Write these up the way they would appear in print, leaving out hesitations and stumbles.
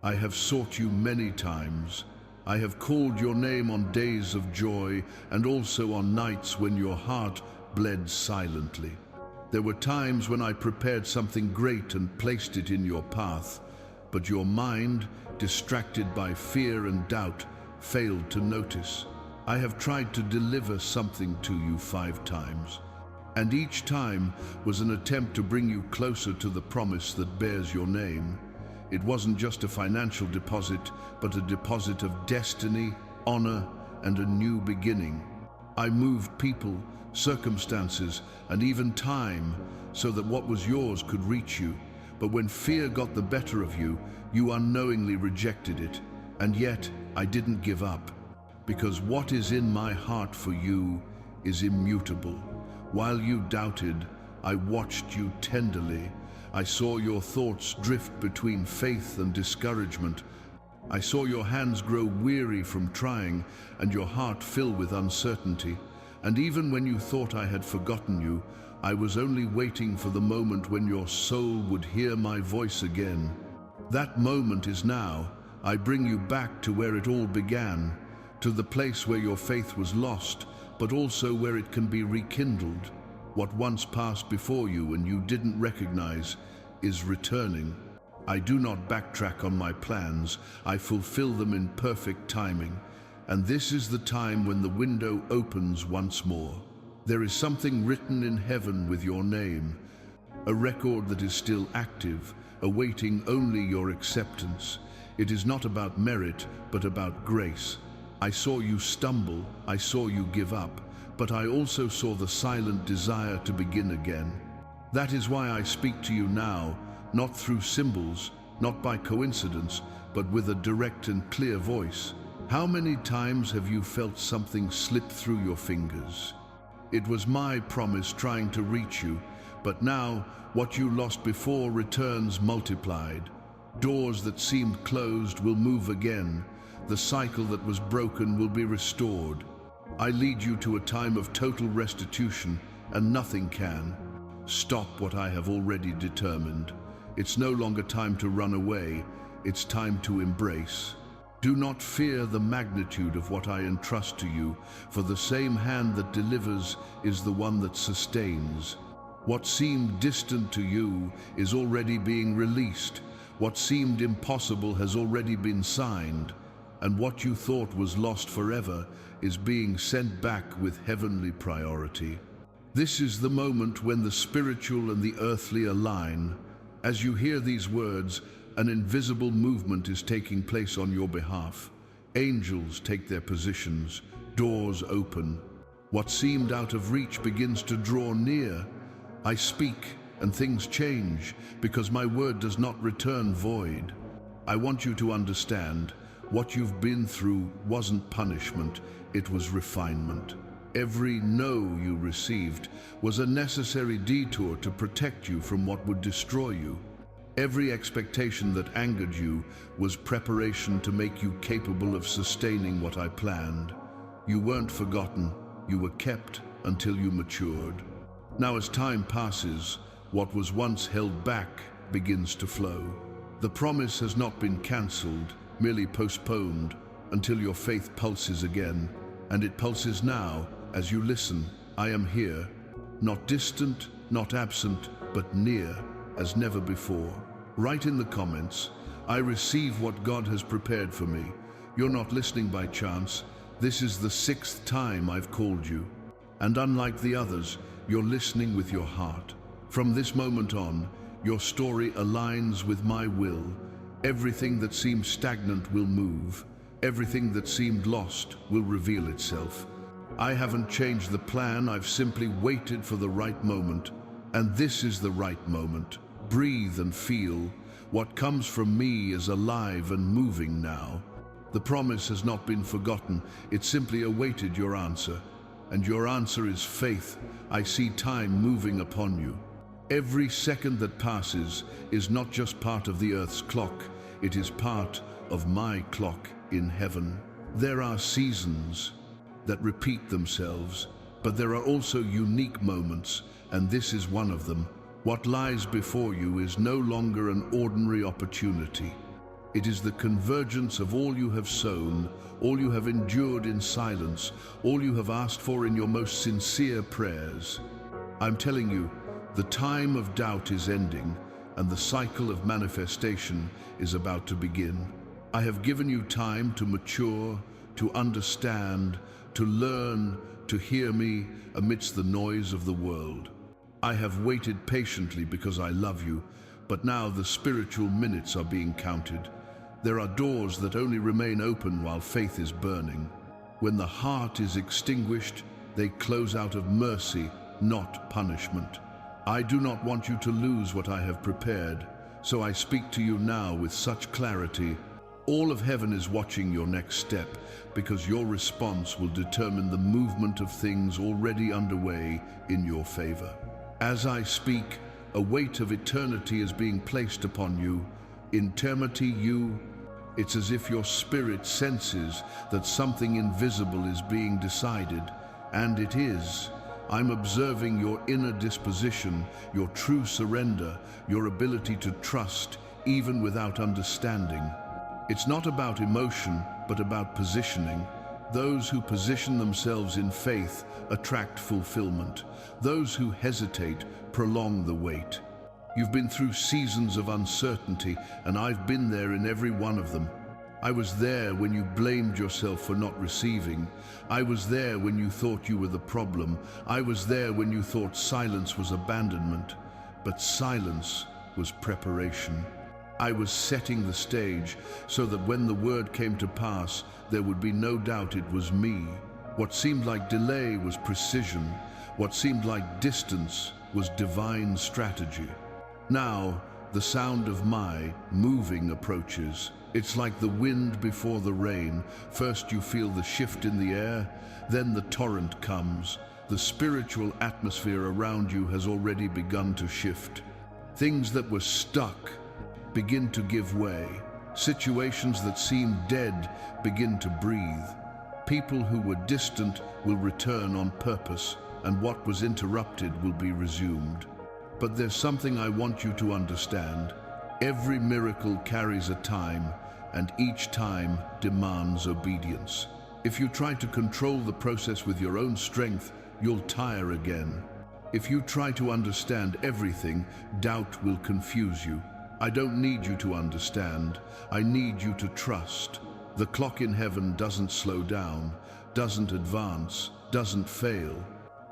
I have sought you many times. I have called your name on days of joy and also on nights when your heart bled silently. There were times when I prepared something great and placed it in your path, but your mind, distracted by fear and doubt, failed to notice. I have tried to deliver something to you 5 times, and each time was an attempt to bring you closer to the promise that bears your name. It wasn't just a financial deposit, but a deposit of destiny, honor, and a new beginning. I moved people, circumstances, and even time so that what was yours could reach you. But when fear got the better of you, you unknowingly rejected it. And yet, I didn't give up, because what is in my heart for you is immutable. While you doubted, I watched you tenderly. I saw your thoughts drift between faith and discouragement. I saw your hands grow weary from trying and your heart fill with uncertainty. And even when you thought I had forgotten you, I was only waiting for the moment when your soul would hear my voice again. That moment is now. I bring you back to where it all began, to the place where your faith was lost, but also where it can be rekindled. What once passed before you and you didn't recognize is returning. I do not backtrack on my plans. I fulfill them in perfect timing. And this is the time when the window opens once more. There is something written in heaven with your name, a record that is still active, awaiting only your acceptance. It is not about merit, but about grace. I saw you stumble, I saw you give up, but I also saw the silent desire to begin again. That is why I speak to you now, not through symbols, not by coincidence, but with a direct and clear voice. How many times have you felt something slip through your fingers? It was my promise trying to reach you, but now what you lost before returns multiplied. Doors that seemed closed will move again. The cycle that was broken will be restored. I lead you to a time of total restitution, and nothing can stop what I have already determined. It's no longer time to run away, it's time to embrace. Do not fear the magnitude of what I entrust to you, for the same hand that delivers is the one that sustains. What seemed distant to you is already being released. What seemed impossible has already been signed. And what you thought was lost forever is being sent back with heavenly priority. This is the moment when the spiritual and the earthly align. As you hear these words, an invisible movement is taking place on your behalf. Angels take their positions, doors open. What seemed out of reach begins to draw near. I speak and things change because my word does not return void. I want you to understand, what you've been through wasn't punishment, it was refinement. Every no you received was a necessary detour to protect you from what would destroy you. Every expectation that angered you was preparation to make you capable of sustaining what I planned. You weren't forgotten, you were kept until you matured. Now as time passes, what was once held back begins to flow. The promise has not been cancelled, merely postponed, until your faith pulses again. And it pulses now, as you listen. I am here, not distant, not absent, but near, as never before. Write in the comments, I receive what God has prepared for me. You're not listening by chance. This is the 6th time I've called you. And unlike the others, you're listening with your heart. From this moment on, your story aligns with my will. Everything that seemed stagnant will move. Everything that seemed lost will reveal itself. I haven't changed the plan, I've simply waited for the right moment. And this is the right moment. Breathe and feel. What comes from me is alive and moving now. The promise has not been forgotten, it simply awaited your answer. And your answer is faith. I see time moving upon you. Every second that passes is not just part of the earth's clock, it is part of my clock in heaven. There are seasons that repeat themselves, but there are also unique moments, and this is one of them. What lies before you is no longer an ordinary opportunity. It is the convergence of all you have sown, all you have endured in silence, all you have asked for in your most sincere prayers. I'm telling you, the time of doubt is ending, and the cycle of manifestation is about to begin. I have given you time to mature, to understand, to learn, to hear me amidst the noise of the world. I have waited patiently because I love you, but now the spiritual minutes are being counted. There are doors that only remain open while faith is burning. When the heart is extinguished, they close out of mercy, not punishment. I do not want you to lose what I have prepared, so I speak to you now with such clarity. All of heaven is watching your next step, because your response will determine the movement of things already underway in your favor. As I speak, a weight of eternity is being placed upon you. It's as if your spirit senses that something invisible is being decided, and it is. I'm observing your inner disposition, your true surrender, your ability to trust, even without understanding. It's not about emotion, but about positioning. Those who position themselves in faith attract fulfillment. Those who hesitate prolong the wait. You've been through seasons of uncertainty, and I've been there in every one of them. I was there when you blamed yourself for not receiving. I was there when you thought you were the problem. I was there when you thought silence was abandonment, but silence was preparation. I was setting the stage so that when the word came to pass, there would be no doubt it was me. What seemed like delay was precision. What seemed like distance was divine strategy. Now, the sound of my moving approaches. It's like the wind before the rain. First you feel the shift in the air, then the torrent comes. The spiritual atmosphere around you has already begun to shift. Things that were stuck begin to give way. Situations that seemed dead begin to breathe. People who were distant will return on purpose, and what was interrupted will be resumed. But there's something I want you to understand. Every miracle carries a time, and each time demands obedience. If you try to control the process with your own strength, you'll tire again. If you try to understand everything, doubt will confuse you. I don't need you to understand. I need you to trust. The clock in heaven doesn't slow down, doesn't advance, doesn't fail.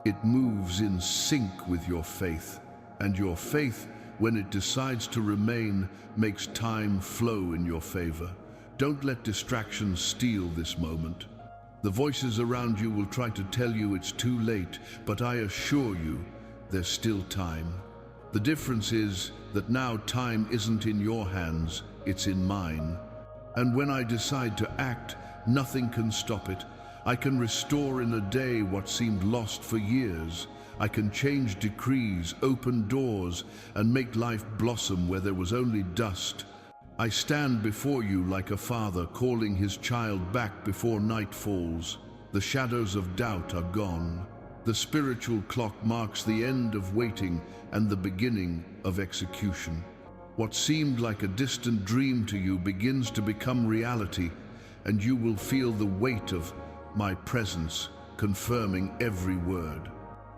It moves in sync with your faith. And your faith, when it decides to remain, makes time flow in your favor. Don't let distractions steal this moment. The voices around you will try to tell you it's too late, but I assure you, there's still time. The difference is that now time isn't in your hands, it's in mine. And when I decide to act, nothing can stop it. I can restore in a day what seemed lost for years. I can change decrees, open doors, and make life blossom where there was only dust. I stand before you like a father calling his child back before night falls. The shadows of doubt are gone. The spiritual clock marks the end of waiting and the beginning of execution. What seemed like a distant dream to you begins to become reality, and you will feel the weight of my presence confirming every word.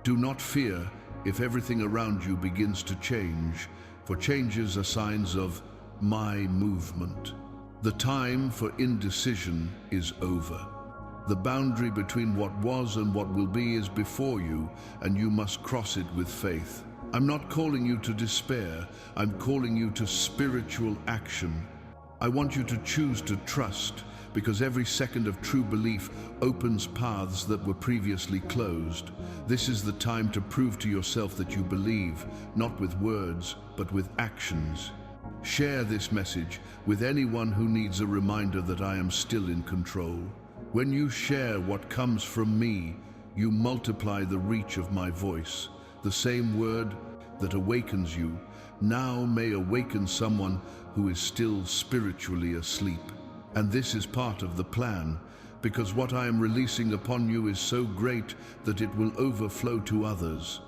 Do not fear if everything around you begins to change, for changes are signs of my movement. The time for indecision is over. The boundary between what was and what will be is before you, and you must cross it with faith. I'm not calling you to despair, I'm calling you to spiritual action. I want you to choose to trust, because every second of true belief opens paths that were previously closed. This is the time to prove to yourself that you believe, not with words, but with actions. Share this message with anyone who needs a reminder that I am still in control. When you share what comes from me, you multiply the reach of my voice. The same word that awakens you now may awaken someone who is still spiritually asleep. And this is part of the plan, because what I am releasing upon you is so great that it will overflow to others.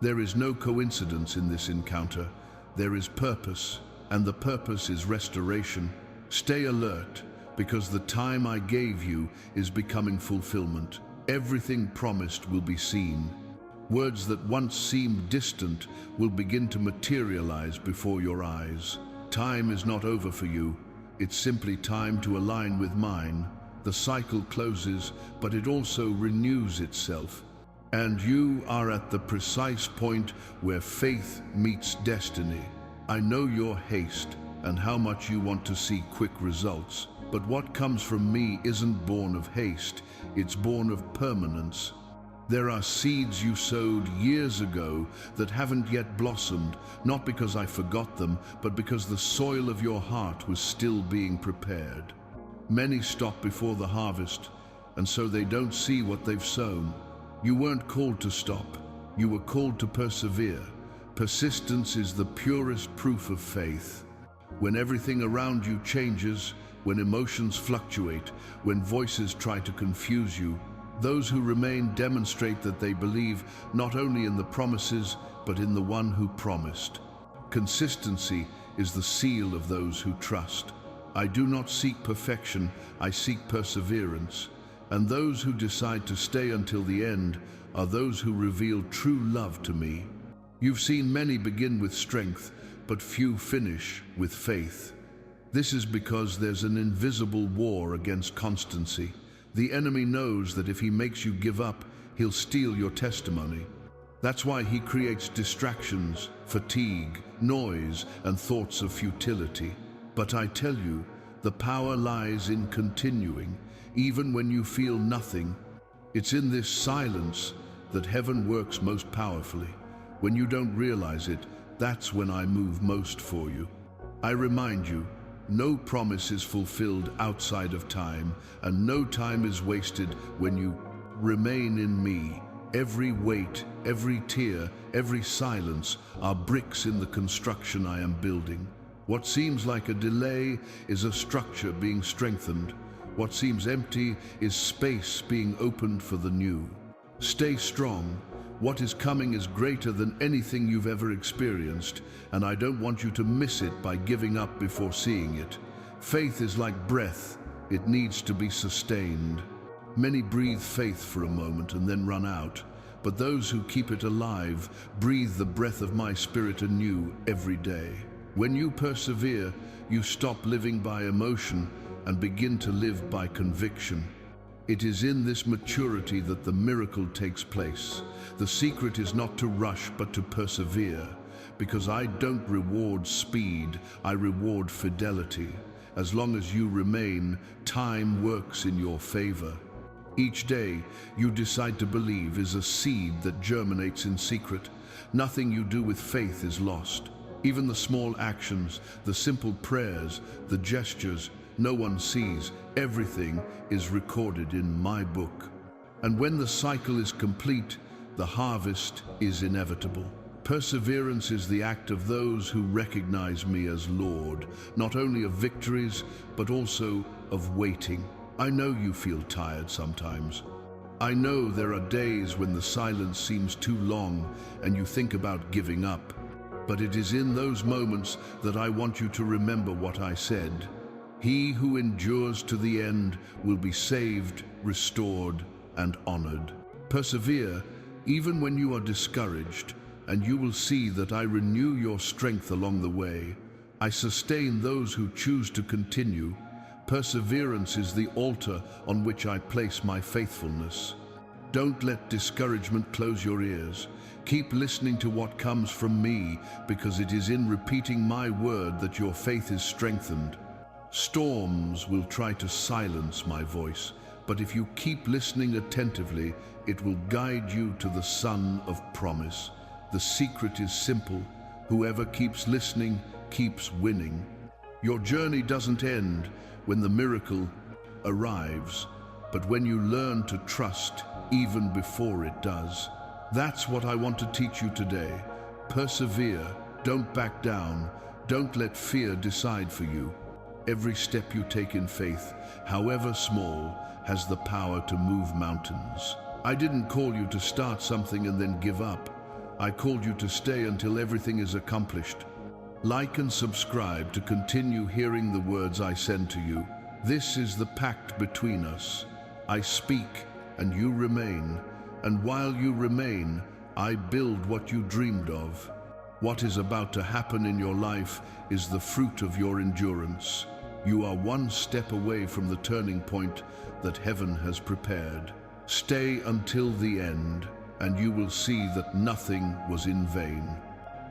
There is no coincidence in this encounter. There is purpose, and the purpose is restoration. Stay alert, because the time I gave you is becoming fulfillment. Everything promised will be seen. Words that once seemed distant will begin to materialize before your eyes. Time is not over for you. It's simply time to align with mine. The cycle closes, but it also renews itself. And you are at the precise point where faith meets destiny. I know your haste and how much you want to see quick results. But what comes from me isn't born of haste, it's born of permanence. There are seeds you sowed years ago that haven't yet blossomed, not because I forgot them, but because the soil of your heart was still being prepared. Many stop before the harvest, and so they don't see what they've sown. You weren't called to stop, you were called to persevere. Persistence is the purest proof of faith. When everything around you changes, when emotions fluctuate, when voices try to confuse you, those who remain demonstrate that they believe not only in the promises, but in the one who promised. Consistency is the seal of those who trust. I do not seek perfection, I seek perseverance. And those who decide to stay until the end are those who reveal true love to me. You've seen many begin with strength, but few finish with faith. This is because there's an invisible war against constancy. The enemy knows that if he makes you give up, he'll steal your testimony. That's why he creates distractions, fatigue, noise, and thoughts of futility. But I tell you, the power lies in continuing, even when you feel nothing. It's in this silence that heaven works most powerfully. When you don't realize it, that's when I move most for you. I remind you, no promise is fulfilled outside of time, and no time is wasted when you remain in me. Every weight, every tear, every silence are bricks in the construction I am building. What seems like a delay is a structure being strengthened. What seems empty is space being opened for the new. Stay strong. What is coming is greater than anything you've ever experienced, and I don't want you to miss it by giving up before seeing it. Faith is like breath. It needs to be sustained. Many breathe faith for a moment and then run out, but those who keep it alive breathe the breath of my spirit anew every day. When you persevere, you stop living by emotion and begin to live by conviction. It is in this maturity that the miracle takes place. The secret is not to rush, but to persevere, because I don't reward speed, I reward fidelity. As long as you remain, time works in your favor. Each day you decide to believe is a seed that germinates in secret. Nothing you do with faith is lost. Even the small actions, the simple prayers, the gestures, no one sees. Everything is recorded in my book. And when the cycle is complete, the harvest is inevitable. Perseverance is the act of those who recognize me as Lord, not only of victories, but also of waiting. I know you feel tired sometimes. I know there are days when the silence seems too long and you think about giving up. But it is in those moments that I want you to remember what I said. He who endures to the end will be saved, restored, and honored. Persevere, even when you are discouraged, and you will see that I renew your strength along the way. I sustain those who choose to continue. Perseverance is the altar on which I place my faithfulness. Don't let discouragement close your ears. Keep listening to what comes from me, because it is in repeating my word that your faith is strengthened. Storms will try to silence my voice, but if you keep listening attentively, it will guide you to the sun of promise. The secret is simple. Whoever keeps listening keeps winning. Your journey doesn't end when the miracle arrives, but when you learn to trust even before it does. That's what I want to teach you today. Persevere, don't back down, don't let fear decide for you. Every step you take in faith, however small, has the power to move mountains. I didn't call you to start something and then give up. I called you to stay until everything is accomplished. Like and subscribe to continue hearing the words I send to you. This is the pact between us. I speak, and you remain, and while you remain, I build what you dreamed of. What is about to happen in your life is the fruit of your endurance. You are one step away from the turning point that heaven has prepared. Stay until the end, and you will see that nothing was in vain.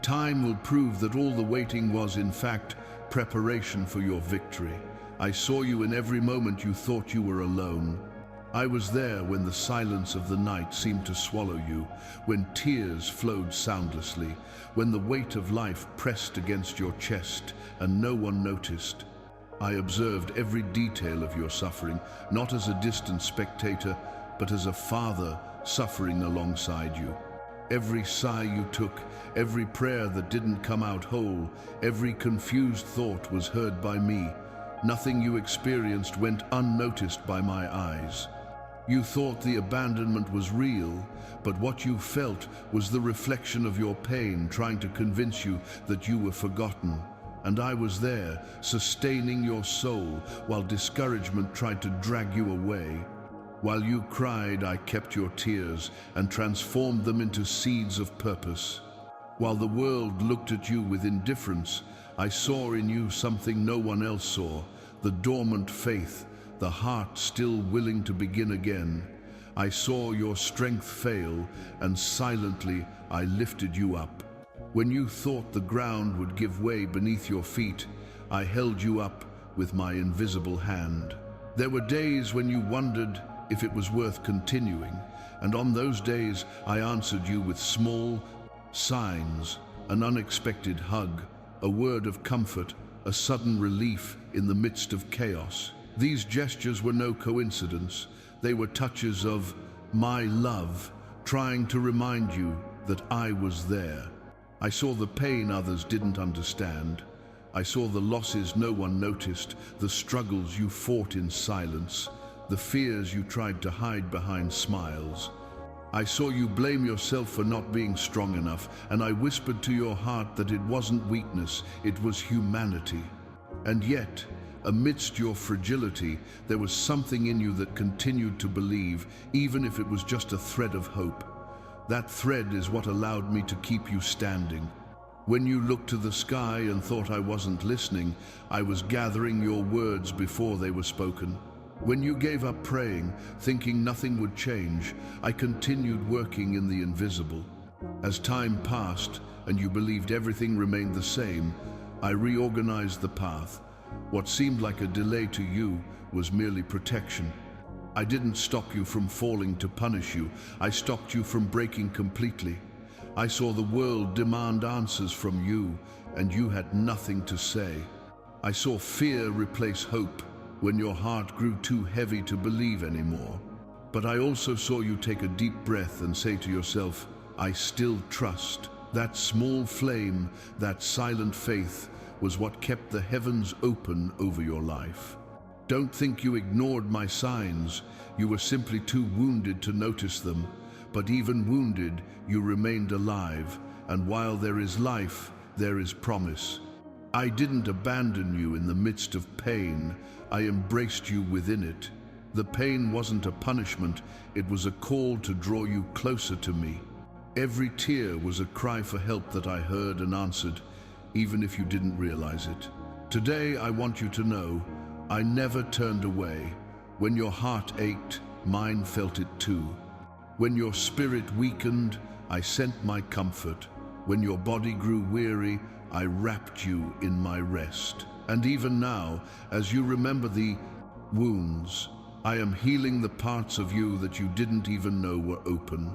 Time will prove that all the waiting was, in fact, preparation for your victory. I saw you in every moment you thought you were alone. I was there when the silence of the night seemed to swallow you, when tears flowed soundlessly, when the weight of life pressed against your chest and no one noticed. I observed every detail of your suffering, not as a distant spectator, but as a father suffering alongside you. Every sigh you took, every prayer that didn't come out whole, every confused thought was heard by me. Nothing you experienced went unnoticed by my eyes. You thought the abandonment was real, but what you felt was the reflection of your pain trying to convince you that you were forgotten. And I was there, sustaining your soul, while discouragement tried to drag you away. While you cried, I kept your tears and transformed them into seeds of purpose. While the world looked at you with indifference, I saw in you something no one else saw, the dormant faith, the heart still willing to begin again. I saw your strength fail, and silently I lifted you up. When you thought the ground would give way beneath your feet, I held you up with my invisible hand. There were days when you wondered if it was worth continuing, and on those days I answered you with small signs, an unexpected hug, a word of comfort, a sudden relief in the midst of chaos. These gestures were no coincidence. They were touches of my love, trying to remind you that I was there. I saw the pain others didn't understand. I saw the losses no one noticed, the struggles you fought in silence, the fears you tried to hide behind smiles. I saw you blame yourself for not being strong enough, and I whispered to your heart that it wasn't weakness, it was humanity. And yet, amidst your fragility, there was something in you that continued to believe, even if it was just a thread of hope. That thread is what allowed me to keep you standing. When you looked to the sky and thought I wasn't listening, I was gathering your words before they were spoken. When you gave up praying, thinking nothing would change, I continued working in the invisible. As time passed and you believed everything remained the same, I reorganized the path. What seemed like a delay to you was merely protection. I didn't stop you from falling to punish you. I stopped you from breaking completely. I saw the world demand answers from you, and you had nothing to say. I saw fear replace hope when your heart grew too heavy to believe anymore. But I also saw you take a deep breath and say to yourself, I still trust. That small flame, that silent faith, was what kept the heavens open over your life. Don't think you ignored my signs. You were simply too wounded to notice them. But even wounded, you remained alive, and while there is life, there is promise. I didn't abandon you in the midst of pain. I embraced you within it. The pain wasn't a punishment, it was a call to draw you closer to me. Every tear was a cry for help that I heard and answered, even if you didn't realize it. Today, I want you to know, I never turned away. When your heart ached, mine felt it too. When your spirit weakened, I sent my comfort. When your body grew weary, I wrapped you in my rest. And even now, as you remember the wounds, I am healing the parts of you that you didn't even know were open.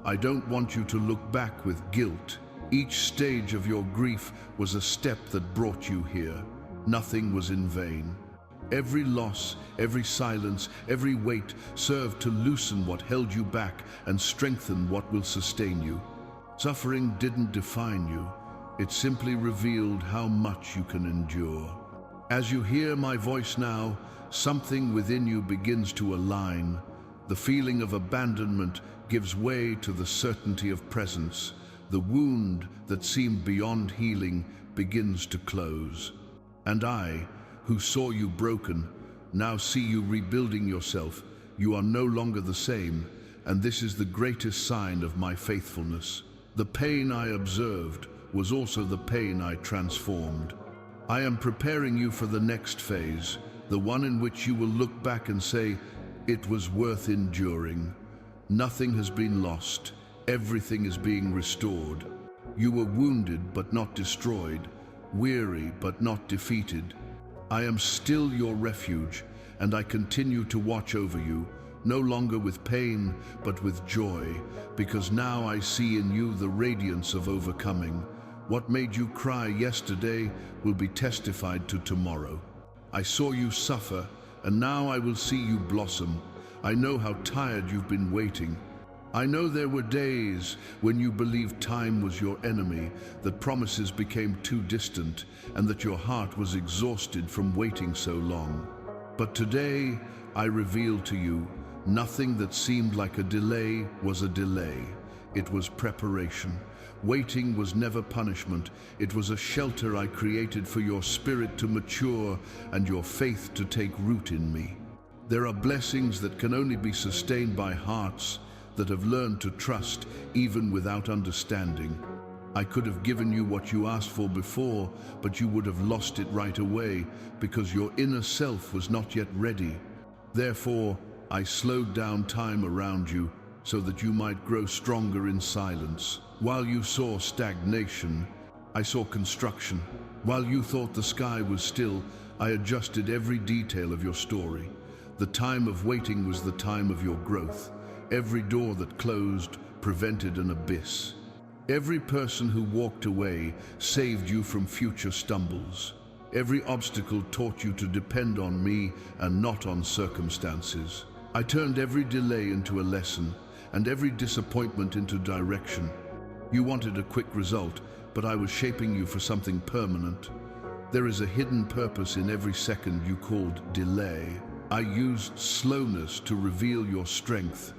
I don't want you to look back with guilt. Each stage of your grief was a step that brought you here. Nothing was in vain. Every loss, every silence, every weight served to loosen what held you back and strengthen what will sustain you. Suffering didn't define you. It simply revealed how much you can endure. As you hear my voice now, something within you begins to align. The feeling of abandonment gives way to the certainty of presence. The wound that seemed beyond healing begins to close. And I, who saw you broken, now see you rebuilding yourself. You are no longer the same, and this is the greatest sign of my faithfulness. The pain I observed was also the pain I transformed. I am preparing you for the next phase, the one in which you will look back and say, it was worth enduring. Nothing has been lost. Everything is being restored. You were wounded but not destroyed, weary but not defeated. I am still your refuge, and I continue to watch over you, no longer with pain but with joy, because now I see in you the radiance of overcoming. What made you cry yesterday will be testified to tomorrow. I saw you suffer, and now I will see you blossom. I know how tired you've been waiting. I know there were days when you believed time was your enemy, that promises became too distant, and that your heart was exhausted from waiting so long. But today, I reveal to you, nothing that seemed like a delay was a delay. It was preparation. Waiting was never punishment. It was a shelter I created for your spirit to mature and your faith to take root in me. There are blessings that can only be sustained by hearts that have learned to trust even without understanding. I could have given you what you asked for before, but you would have lost it right away because your inner self was not yet ready. Therefore, I slowed down time around you so that you might grow stronger in silence. While you saw stagnation, I saw construction. While you thought the sky was still, I adjusted every detail of your story. The time of waiting was the time of your growth. Every door that closed prevented an abyss. Every person who walked away saved you from future stumbles. Every obstacle taught you to depend on me and not on circumstances. I turned every delay into a lesson and every disappointment into direction. You wanted a quick result, but I was shaping you for something permanent. There is a hidden purpose in every second you called delay. I used slowness to reveal your strength.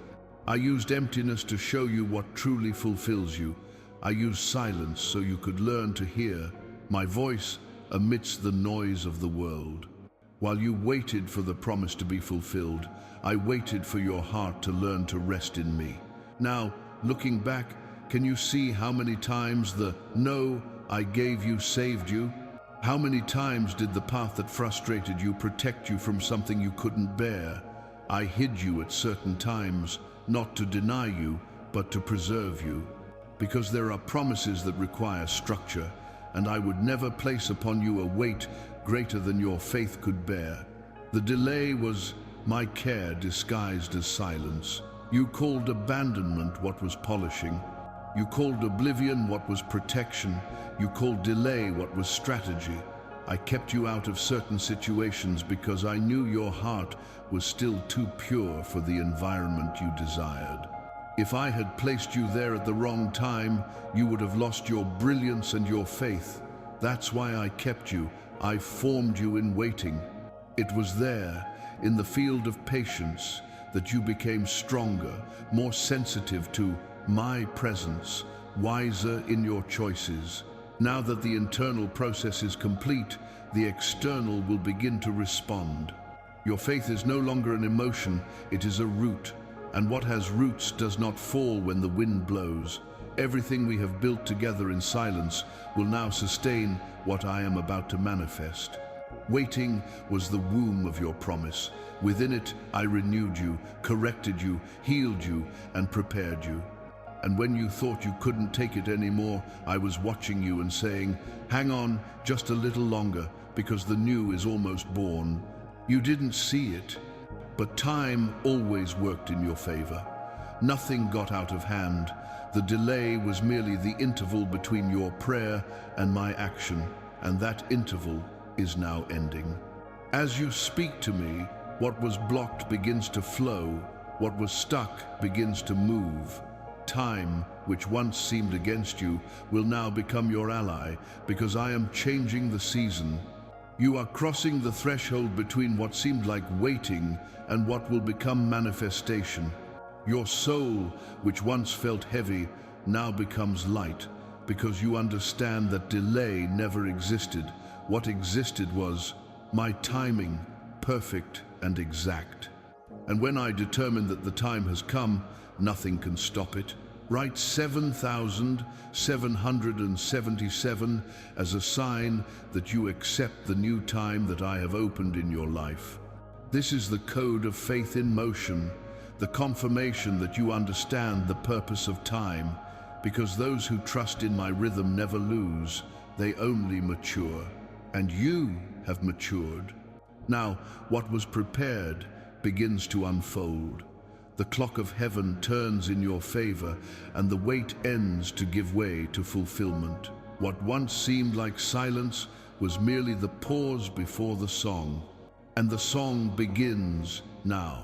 I used emptiness to show you what truly fulfills you. I used silence so you could learn to hear my voice amidst the noise of the world. While you waited for the promise to be fulfilled, I waited for your heart to learn to rest in me. Now, looking back, can you see how many times the no I gave you saved you? How many times did the path that frustrated you protect you from something you couldn't bear? I hid you at certain times, not to deny you, but to preserve you. Because there are promises that require structure, and I would never place upon you a weight greater than your faith could bear. The delay was my care disguised as silence. You called abandonment what was polishing. You called oblivion what was protection. You called delay what was strategy. I kept you out of certain situations because I knew your heart was still too pure for the environment you desired. If I had placed you there at the wrong time, you would have lost your brilliance and your faith. That's why I kept you. I formed you in waiting. It was there, in the field of patience, that you became stronger, more sensitive to my presence, wiser in your choices. Now that the internal process is complete, the external will begin to respond. Your faith is no longer an emotion, it is a root. And what has roots does not fall when the wind blows. Everything we have built together in silence will now sustain what I am about to manifest. Waiting was the womb of your promise. Within it, I renewed you, corrected you, healed you, and prepared you. And when you thought you couldn't take it anymore, I was watching you and saying, hang on just a little longer, because the new is almost born. You didn't see it, but time always worked in your favor. Nothing got out of hand. The delay was merely the interval between your prayer and my action, and that interval is now ending. As you speak to me, what was blocked begins to flow, what was stuck begins to move. Time, which once seemed against you, will now become your ally, because I am changing the season. You are crossing the threshold between what seemed like waiting and what will become manifestation. Your soul, which once felt heavy, now becomes light. because you understand that delay never existed. What existed was my timing, perfect and exact. And when I determine that the time has come, nothing can stop it. Write 7,777 as a sign that you accept the new time that I have opened in your life. This is the code of faith in motion, the confirmation that you understand the purpose of time, because those who trust in my rhythm never lose, they only mature. And you have matured. Now, what was prepared begins to unfold. The clock of heaven turns in your favor, and the wait ends to give way to fulfillment. What once seemed like silence was merely the pause before the song. And the song begins now.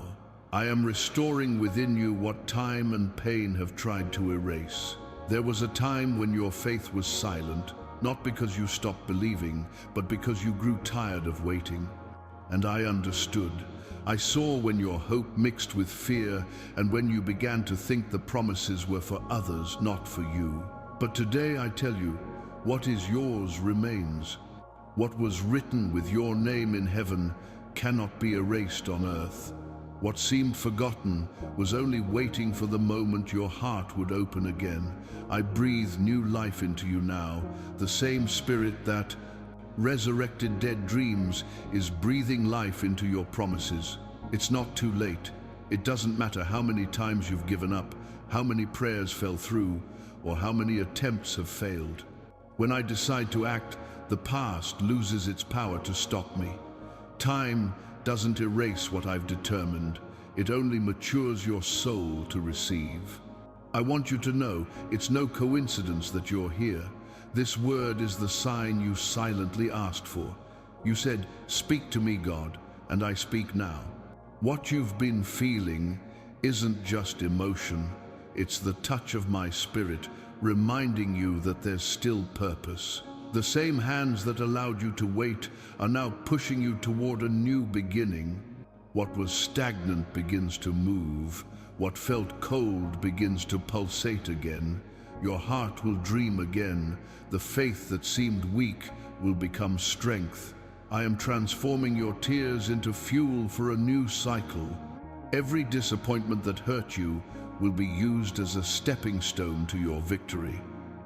I am restoring within you what time and pain have tried to erase. There was a time when your faith was silent, not because you stopped believing, but because you grew tired of waiting. And I understood. I saw when your hope mixed with fear, and when you began to think the promises were for others, not for you. But today I tell you, what is yours remains. What was written with your name in heaven cannot be erased on earth. What seemed forgotten was only waiting for the moment your heart would open again. I breathe new life into you now. The same spirit that resurrected dead dreams is breathing life into your promises. It's not too late. It doesn't matter how many times you've given up, how many prayers fell through, or how many attempts have failed. When I decide to act, the past loses its power to stop me. Time doesn't erase what I've determined. It only matures your soul to receive. I want you to know it's no coincidence that you're here. This word is the sign you silently asked for. You said, "Speak to me, God," and I speak now. What you've been feeling isn't just emotion. It's the touch of my spirit, reminding you that there's still purpose. The same hands that allowed you to wait are now pushing you toward a new beginning. What was stagnant begins to move. What felt cold begins to pulsate again. Your heart will dream again. The faith that seemed weak will become strength. I am transforming your tears into fuel for a new cycle. Every disappointment that hurt you will be used as a stepping stone to your victory.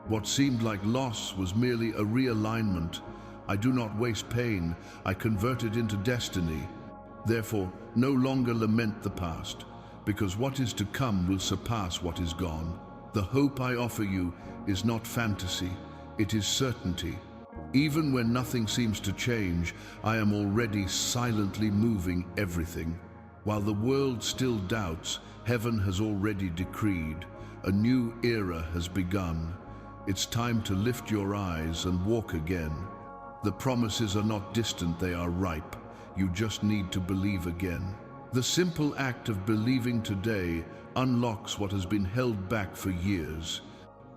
What seemed like loss was merely a realignment. I do not waste pain. I convert it into destiny. Therefore, no longer lament the past, because what is to come will surpass what is gone. The hope I offer you is not fantasy, it is certainty. Even when nothing seems to change, I am already silently moving everything. While the world still doubts, heaven has already decreed. A new era has begun. It's time to lift your eyes and walk again. The promises are not distant, they are ripe. You just need to believe again. The simple act of believing today unlocks what has been held back for years.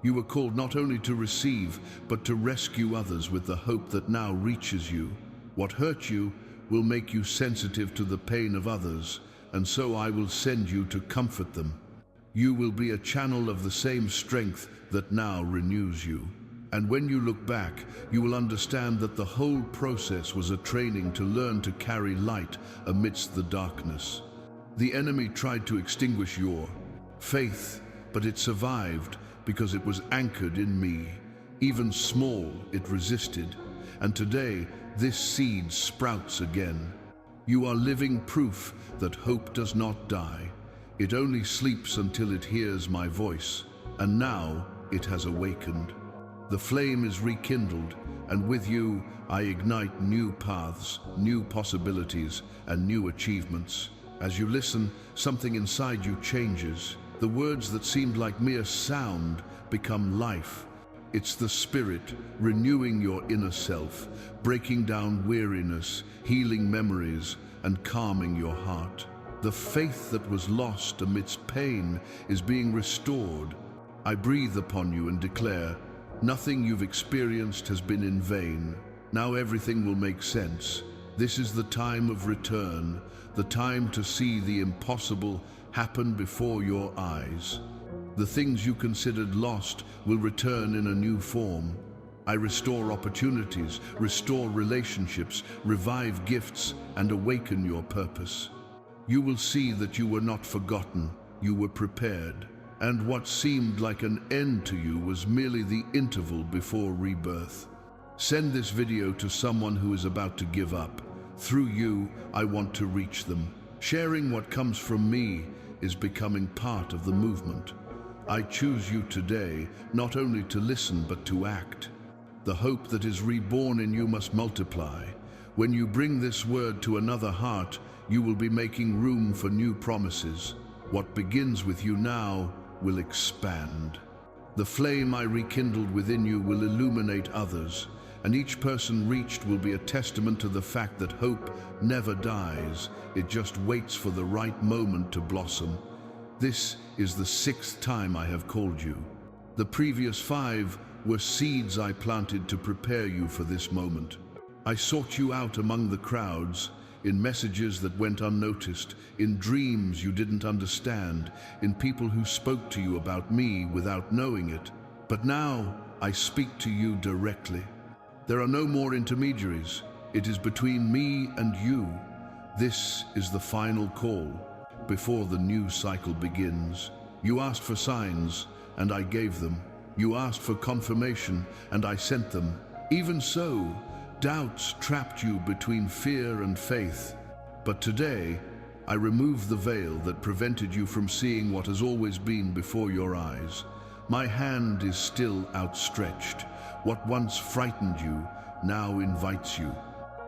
You were called not only to receive, but to rescue others with the hope that now reaches you. What hurt you will make you sensitive to the pain of others, and so I will send you to comfort them. You will be a channel of the same strength that now renews you. And when you look back, you will understand that the whole process was a training to learn to carry light amidst the darkness. The enemy tried to extinguish your faith, but it survived because it was anchored in me. Even small, it resisted. And today, this seed sprouts again. You are living proof that hope does not die. It only sleeps until it hears my voice. And now it has awakened. The flame is rekindled, and with you, I ignite new paths, new possibilities, and new achievements. As you listen, something inside you changes. The words that seemed like mere sound become life. It's the Spirit renewing your inner self, breaking down weariness, healing memories, and calming your heart. The faith that was lost amidst pain is being restored. I breathe upon you and declare, nothing you've experienced has been in vain. Now everything will make sense. This is the time of return, the time to see the impossible happen before your eyes. The things you considered lost will return in a new form. I restore opportunities, restore relationships, revive gifts, and awaken your purpose. You will see that you were not forgotten, you were prepared, and what seemed like an end to you was merely the interval before rebirth. Send this video to someone who is about to give up. Through you, I want to reach them. Sharing what comes from me is becoming part of the movement. I choose you today, not only to listen but to act. The hope that is reborn in you must multiply. When you bring this word to another heart, you will be making room for new promises. What begins with you now will expand. The flame I rekindled within you will illuminate others, and each person reached will be a testament to the fact that hope never dies. It just waits for the right moment to blossom. This is the 6th time I have called you. The previous 5 were seeds I planted to prepare you for this moment. I sought you out among the crowds, in messages that went unnoticed, in dreams you didn't understand, in people who spoke to you about me without knowing it. But now I speak to you directly. There are no more intermediaries. It is between me and you. This is the final call, before the new cycle begins. You asked for signs, and I gave them. You asked for confirmation, and I sent them. Even so, doubts trapped you between fear and faith. But today, I remove the veil that prevented you from seeing what has always been before your eyes. My hand is still outstretched. What once frightened you now invites you.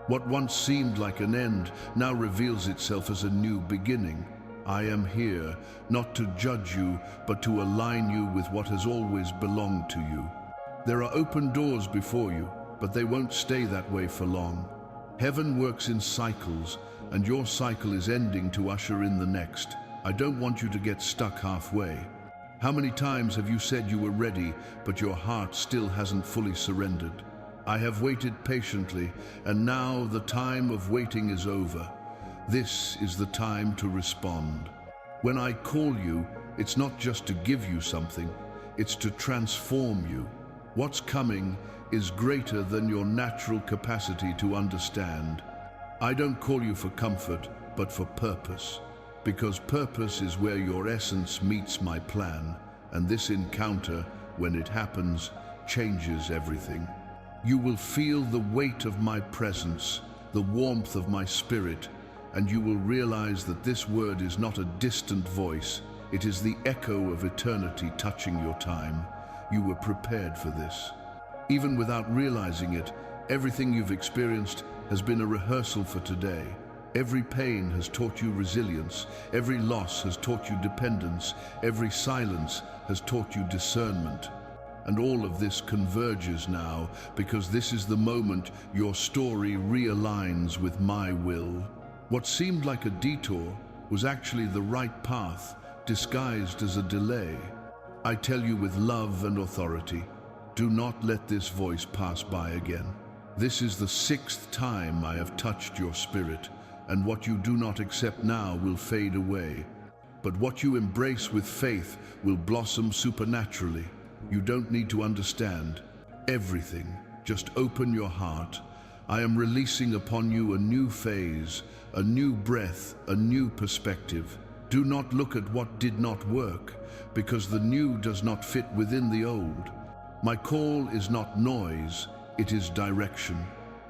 What once seemed like an end now reveals itself as a new beginning. I am here, not to judge you, but to align you with what has always belonged to you. There are open doors before you, but they won't stay that way for long. Heaven works in cycles, and your cycle is ending to usher in the next. I don't want you to get stuck halfway. How many times have you said you were ready, but your heart still hasn't fully surrendered? I have waited patiently, and now the time of waiting is over. This is the time to respond. When I call you, it's not just to give you something, it's to transform you. What's coming is greater than your natural capacity to understand. I don't call you for comfort, but for purpose. Because purpose is where your essence meets my plan, and this encounter, when it happens, changes everything. You will feel the weight of my presence, the warmth of my spirit, and you will realize that this word is not a distant voice. It is the echo of eternity touching your time. You were prepared for this. Even without realizing it, everything you've experienced has been a rehearsal for today. Every pain has taught you resilience. Every loss has taught you dependence. Every silence has taught you discernment. And all of this converges now, because this is the moment your story realigns with my will. What seemed like a detour was actually the right path, disguised as a delay. I tell you with love and authority, do not let this voice pass by again. This is the 6th time I have touched your spirit, and what you do not accept now will fade away. But what you embrace with faith will blossom supernaturally. You don't need to understand everything. Just open your heart. I am releasing upon you a new phase, a new breath, a new perspective. Do not look at what did not work, because the new does not fit within the old. My call is not noise, it is direction.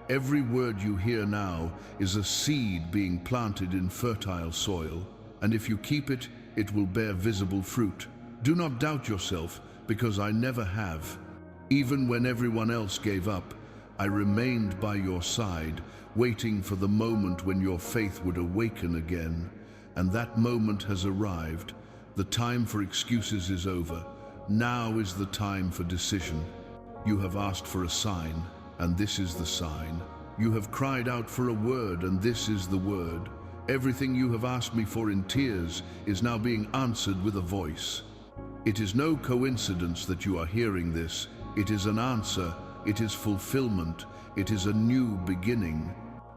Every word you hear now is a seed being planted in fertile soil, and if you keep it, it will bear visible fruit. Do not doubt yourself, because I never have. Even when everyone else gave up, I remained by your side, waiting for the moment when your faith would awaken again. And that moment has arrived. The time for excuses is over. Now is the time for decision. You have asked for a sign, and this is the sign. You have cried out for a word, and this is the word. Everything you have asked me for in tears is now being answered with a voice. It is no coincidence that you are hearing this. It is an answer. It is fulfillment. It is a new beginning.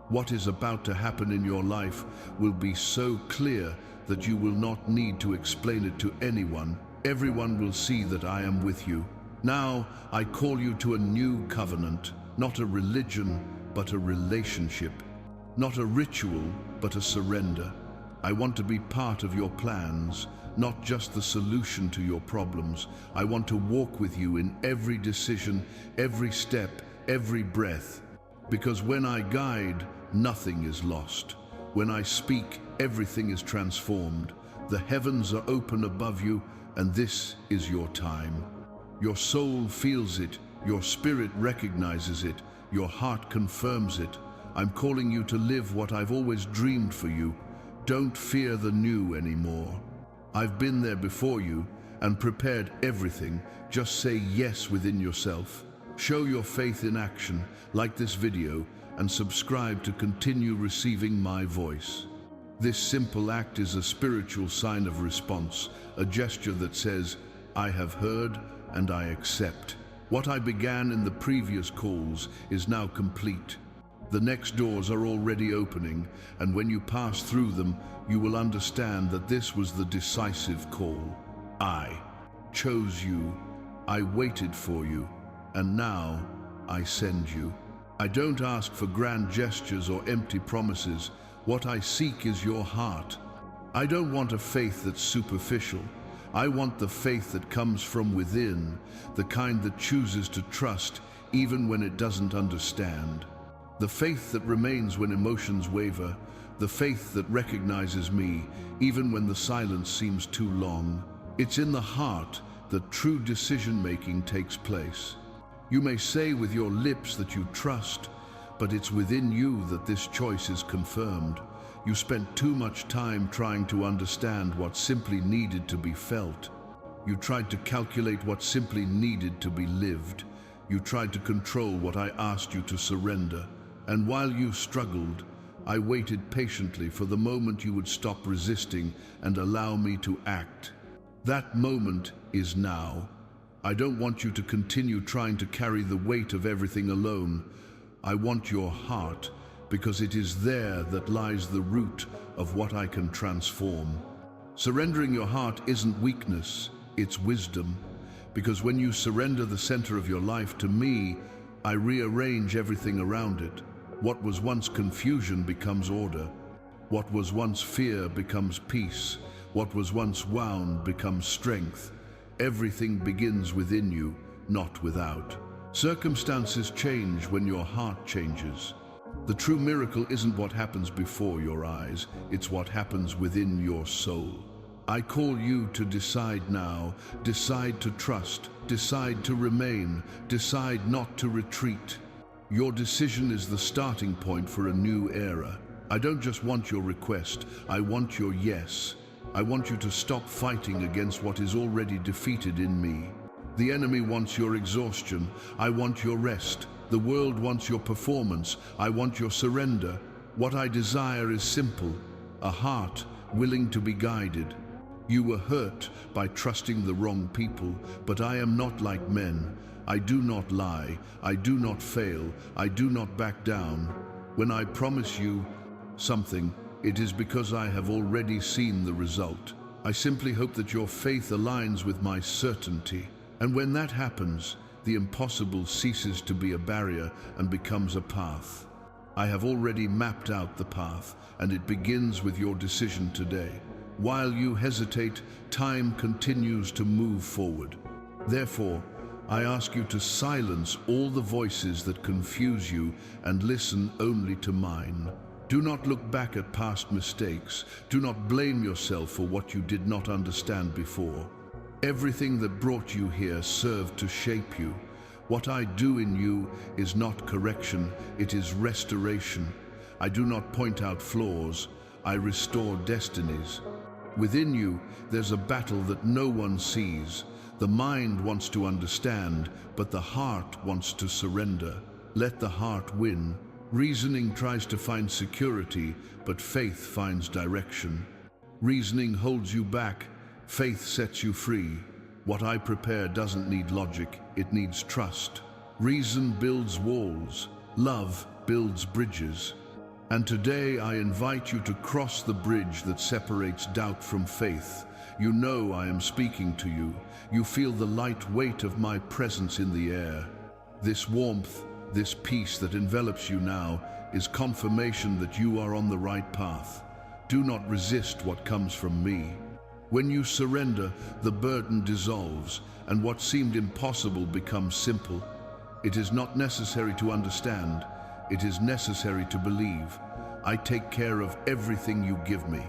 What is about to happen in your life will be so clear that you will not need to explain it to anyone. everyone will see that I am with you. Now I call you to a new covenant, not a religion, but a relationship. Not a ritual, but a surrender. I want to be part of your plans, not just the solution to your problems. I want to walk with you in every decision, every step, every breath. Because when I guide, nothing is lost. When I speak, everything is transformed. The heavens are open above you, and this is your time. Your soul feels it, your spirit recognizes it, your heart confirms it. I'm calling you to live what I've always dreamed for you. Don't fear the new anymore. I've been there before you and prepared everything. Just say yes within yourself. Show your faith in action, like this video, and subscribe to continue receiving my voice. This simple act is a spiritual sign of response, a gesture that says, I have heard and I accept. What I began in the previous calls is now complete. The next doors are already opening, and when you pass through them, you will understand that this was the decisive call. I chose you, I waited for you, and now I send you. I don't ask for grand gestures or empty promises. What I seek is your heart. I don't want a faith that's superficial. I want the faith that comes from within, the kind that chooses to trust even when it doesn't understand. The faith that remains when emotions waver, the faith that recognizes me even when the silence seems too long. It's in the heart that true decision-making takes place. You may say with your lips that you trust, but it's within you that this choice is confirmed. You spent too much time trying to understand what simply needed to be felt. You tried to calculate what simply needed to be lived. You tried to control what I asked you to surrender. And while you struggled, I waited patiently for the moment you would stop resisting and allow me to act. That moment is now. I don't want you to continue trying to carry the weight of everything alone. I want your heart, because it is there that lies the root of what I can transform. Surrendering your heart isn't weakness, it's wisdom. Because when you surrender the center of your life to me, I rearrange everything around it. What was once confusion becomes order. What was once fear becomes peace. What was once wound becomes strength. Everything begins within you, not without. Circumstances change when your heart changes. The true miracle isn't what happens before your eyes, it's what happens within your soul. I call you to decide now, decide to trust, decide to remain, decide not to retreat. Your decision is the starting point for a new era. I don't just want your request, I want your yes. I want you to stop fighting against what is already defeated in me. The enemy wants your exhaustion, I want your rest. The world wants your performance, I want your surrender. What I desire is simple, a heart willing to be guided. You were hurt by trusting the wrong people, but I am not like men. I do not lie, I do not fail, I do not back down. When I promise you something, it is because I have already seen the result. I simply hope that your faith aligns with my certainty. And when that happens, the impossible ceases to be a barrier and becomes a path. I have already mapped out the path, and it begins with your decision today. While you hesitate, time continues to move forward. Therefore, I ask you to silence all the voices that confuse you and listen only to mine. Do not look back at past mistakes. Do not blame yourself for what you did not understand before. Everything that brought you here served to shape you. What I do in you is not correction, it is restoration. I do not point out flaws, I restore destinies. Within you, there's a battle that no one sees. The mind wants to understand, but the heart wants to surrender. Let the heart win. Reasoning tries to find security, but faith finds direction. Reasoning holds you back, faith sets you free. What I prepare doesn't need logic, it needs trust. Reason builds walls, love builds bridges. And today I invite you to cross the bridge that separates doubt from faith. You know I am speaking to you. You feel the light weight of my presence in the air. This warmth, this peace that envelops you now, is confirmation that you are on the right path. Do not resist what comes from me. When you surrender, the burden dissolves, and what seemed impossible becomes simple. It is not necessary to understand. It is necessary to believe. I take care of everything you give me.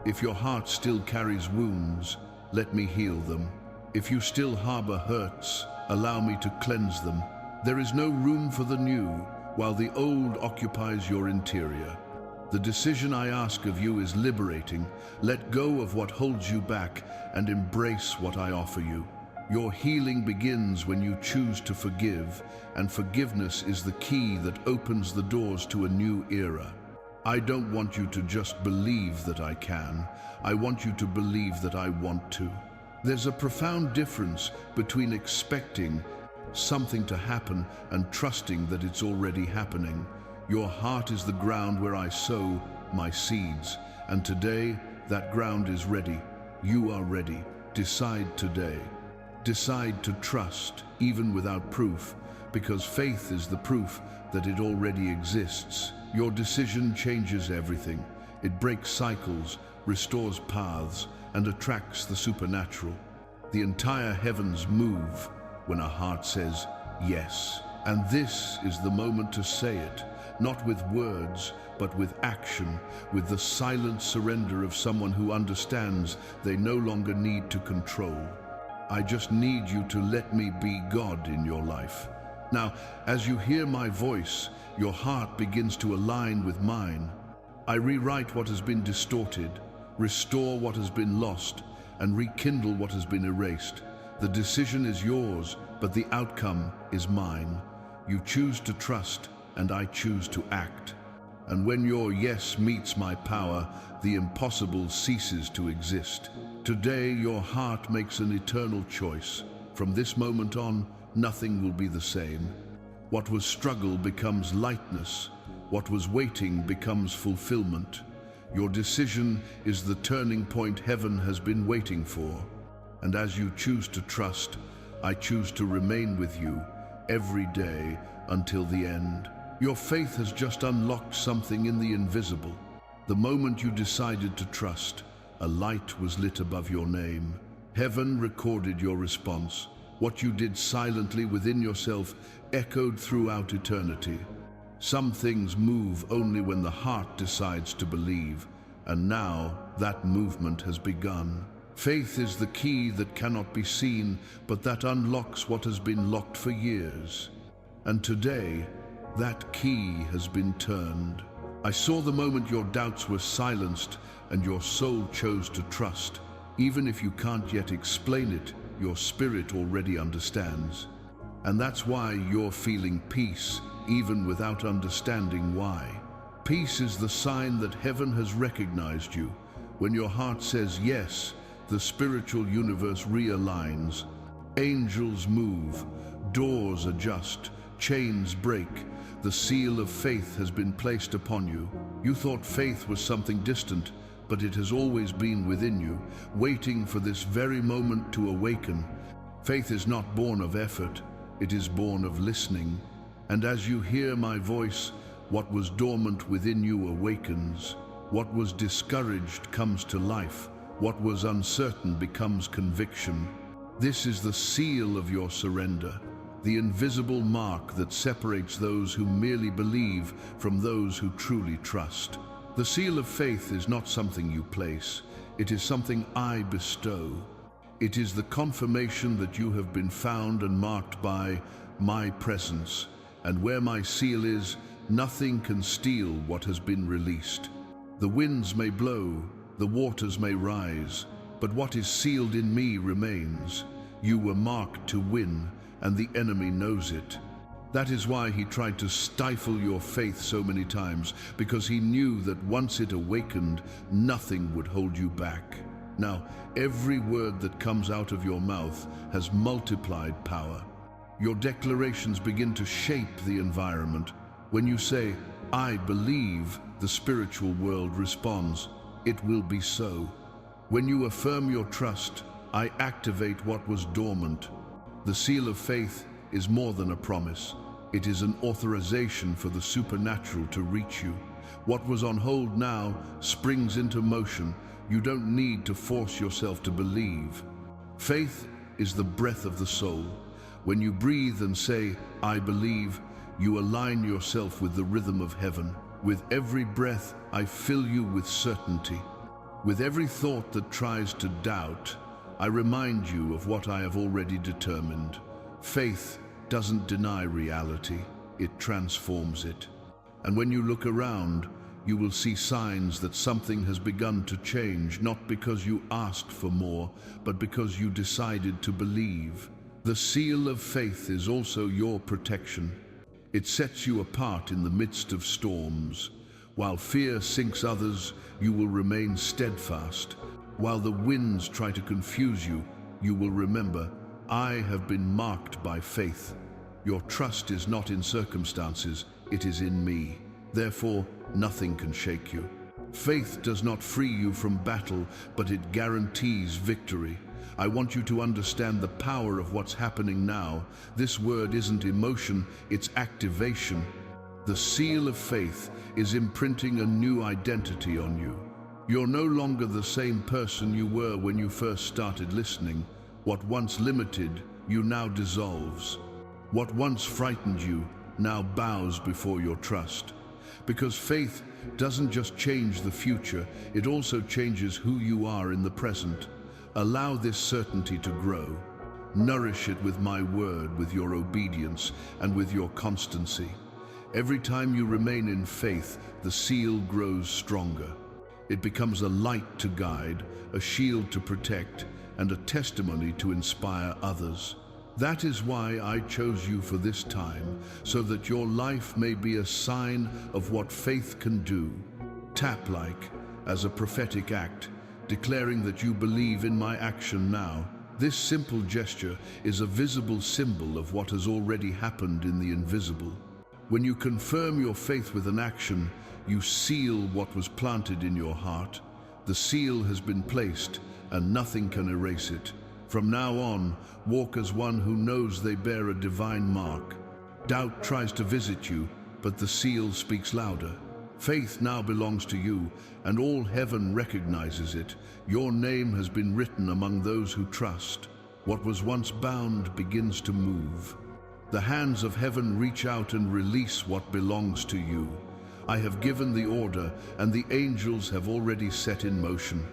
If your heart still carries wounds, let me heal them. If you still harbor hurts, allow me to cleanse them. There is no room for the new, while the old occupies your interior. The decision I ask of you is liberating. Let go of what holds you back and embrace what I offer you. Your healing begins when you choose to forgive, and forgiveness is the key that opens the doors to a new era. I don't want you to just believe that I can. I want you to believe that I want to. There's a profound difference between expecting something to happen and trusting that it's already happening. Your heart is the ground where I sow my seeds, and today that ground is ready. You are ready. Decide today. Decide to trust, even without proof, because faith is the proof that it already exists. Your decision changes everything. It breaks cycles, restores paths, and attracts the supernatural. The entire heavens move when a heart says yes. And this is the moment to say it, not with words, but with action, with the silent surrender of someone who understands they no longer need to control. I just need you to let me be God in your life. Now, as you hear my voice, your heart begins to align with mine. I rewrite what has been distorted, restore what has been lost, and rekindle what has been erased. The decision is yours, but the outcome is mine. You choose to trust, and I choose to act. And when your yes meets my power, the impossible ceases to exist. Today, your heart makes an eternal choice. From this moment on, nothing will be the same. What was struggle becomes lightness. What was waiting becomes fulfillment. Your decision is the turning point heaven has been waiting for. And as you choose to trust, I choose to remain with you every day until the end. Your faith has just unlocked something in the invisible. The moment you decided to trust, a light was lit above your name. Heaven recorded your response. What you did silently within yourself echoed throughout eternity. Some things move only when the heart decides to believe, and now that movement has begun. Faith is the key that cannot be seen, but that unlocks what has been locked for years. And today, that key has been turned. I saw the moment your doubts were silenced and your soul chose to trust. Even if you can't yet explain it, your spirit already understands. And that's why you're feeling peace, even without understanding why. Peace is the sign that heaven has recognized you. When your heart says yes, the spiritual universe realigns. Angels move, doors adjust, chains break. The seal of faith has been placed upon you. You thought faith was something distant, but it has always been within you, waiting for this very moment to awaken. Faith is not born of effort, it is born of listening. And as you hear my voice, what was dormant within you awakens. What was discouraged comes to life. What was uncertain becomes conviction. This is the seal of your surrender, the invisible mark that separates those who merely believe from those who truly trust. The seal of faith is not something you place, it is something I bestow. It is the confirmation that you have been found and marked by my presence, and where my seal is, nothing can steal what has been released. The winds may blow, the waters may rise, but what is sealed in me remains. You were marked to win, and the enemy knows it. That is why he tried to stifle your faith so many times, because he knew that once it awakened, nothing would hold you back. Now, every word that comes out of your mouth has multiplied power. Your declarations begin to shape the environment. When you say, I believe, the spiritual world responds, it will be so. When you affirm your trust, I activate what was dormant. The seal of faith is more than a promise. It is an authorization for the supernatural to reach you. What was on hold now springs into motion. You don't need to force yourself to believe. Faith is the breath of the soul. When you breathe and say, I believe, you align yourself with the rhythm of heaven. With every breath, I fill you with certainty. With every thought that tries to doubt, I remind you of what I have already determined. Faith doesn't deny reality, it transforms it. And when you look around, you will see signs that something has begun to change, not because you asked for more, but because you decided to believe. The seal of faith is also your protection. It sets you apart in the midst of storms. While fear sinks others, you will remain steadfast. While the winds try to confuse you, you will remember, I have been marked by faith. Your trust is not in circumstances, it is in me. Therefore, nothing can shake you. Faith does not free you from battle, but it guarantees victory. I want you to understand the power of what's happening now. This word isn't emotion, it's activation. The seal of faith is imprinting a new identity on you. You're no longer the same person you were when you first started listening. What once limited you now dissolves. What once frightened you now bows before your trust. Because faith doesn't just change the future, it also changes who you are in the present. Allow this certainty to grow. Nourish it with my word, with your obedience, and with your constancy. Every time you remain in faith, the seal grows stronger. It becomes a light to guide, a shield to protect, and a testimony to inspire others. That is why I chose you for this time, so that your life may be a sign of what faith can do. Tap like, as a prophetic act, declaring that you believe in my action now. This simple gesture is a visible symbol of what has already happened in the invisible. When you confirm your faith with an action, you seal what was planted in your heart. The seal has been placed, and nothing can erase it. From now on, walk as one who knows they bear a divine mark. Doubt tries to visit you, but the seal speaks louder. Faith now belongs to you, and all heaven recognizes it. Your name has been written among those who trust. What was once bound begins to move. The hands of heaven reach out and release what belongs to you. I have given the order, and the angels have already set in motion.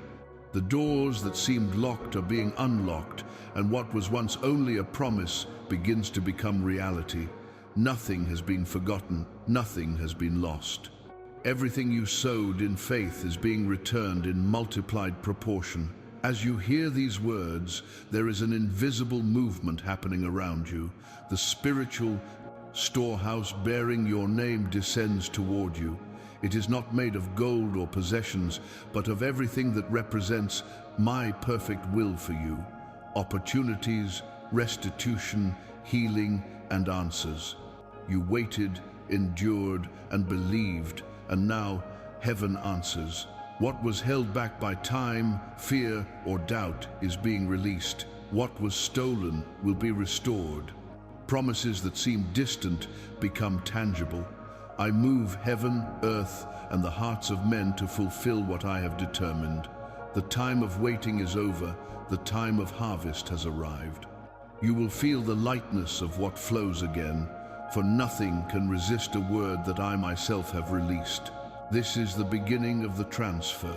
The doors that seemed locked are being unlocked, and what was once only a promise begins to become reality. Nothing has been forgotten, nothing has been lost. Everything you sowed in faith is being returned in multiplied proportion. As you hear these words, there is an invisible movement happening around you. The spiritual storehouse bearing your name descends toward you. It is not made of gold or possessions, but of everything that represents my perfect will for you. Opportunities, restitution, healing, and answers. You waited, endured, and believed, and now heaven answers. What was held back by time, fear, or doubt is being released. What was stolen will be restored. Promises that seem distant become tangible. I move heaven, earth, and the hearts of men to fulfill what I have determined. The time of waiting is over. The time of harvest has arrived. You will feel the lightness of what flows again, for nothing can resist a word that I myself have released. This is the beginning of the transfer.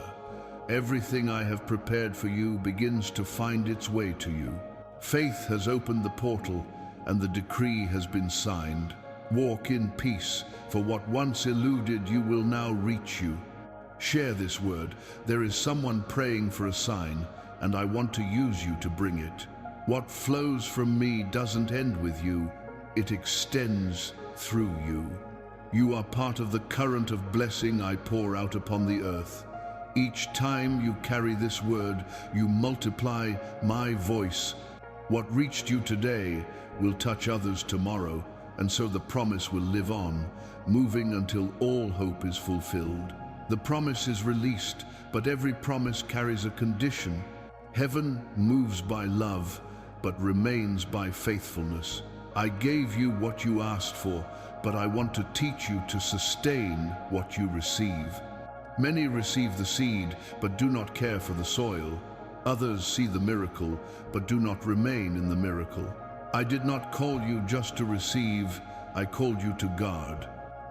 Everything I have prepared for you begins to find its way to you. Faith has opened the portal, and the decree has been signed. Walk in peace, for what once eluded you will now reach you. Share this word. There is someone praying for a sign, and I want to use you to bring it. What flows from me doesn't end with you, it extends through you. You are part of the current of blessing I pour out upon the earth. Each time you carry this word, you multiply my voice. What reached you today will touch others tomorrow, and so the promise will live on, moving until all hope is fulfilled. The promise is released, but every promise carries a condition. Heaven moves by love, but remains by faithfulness. I gave you what you asked for, but I want to teach you to sustain what you receive. Many receive the seed, but do not care for the soil. Others see the miracle, but do not remain in the miracle. I did not call you just to receive, I called you to guard.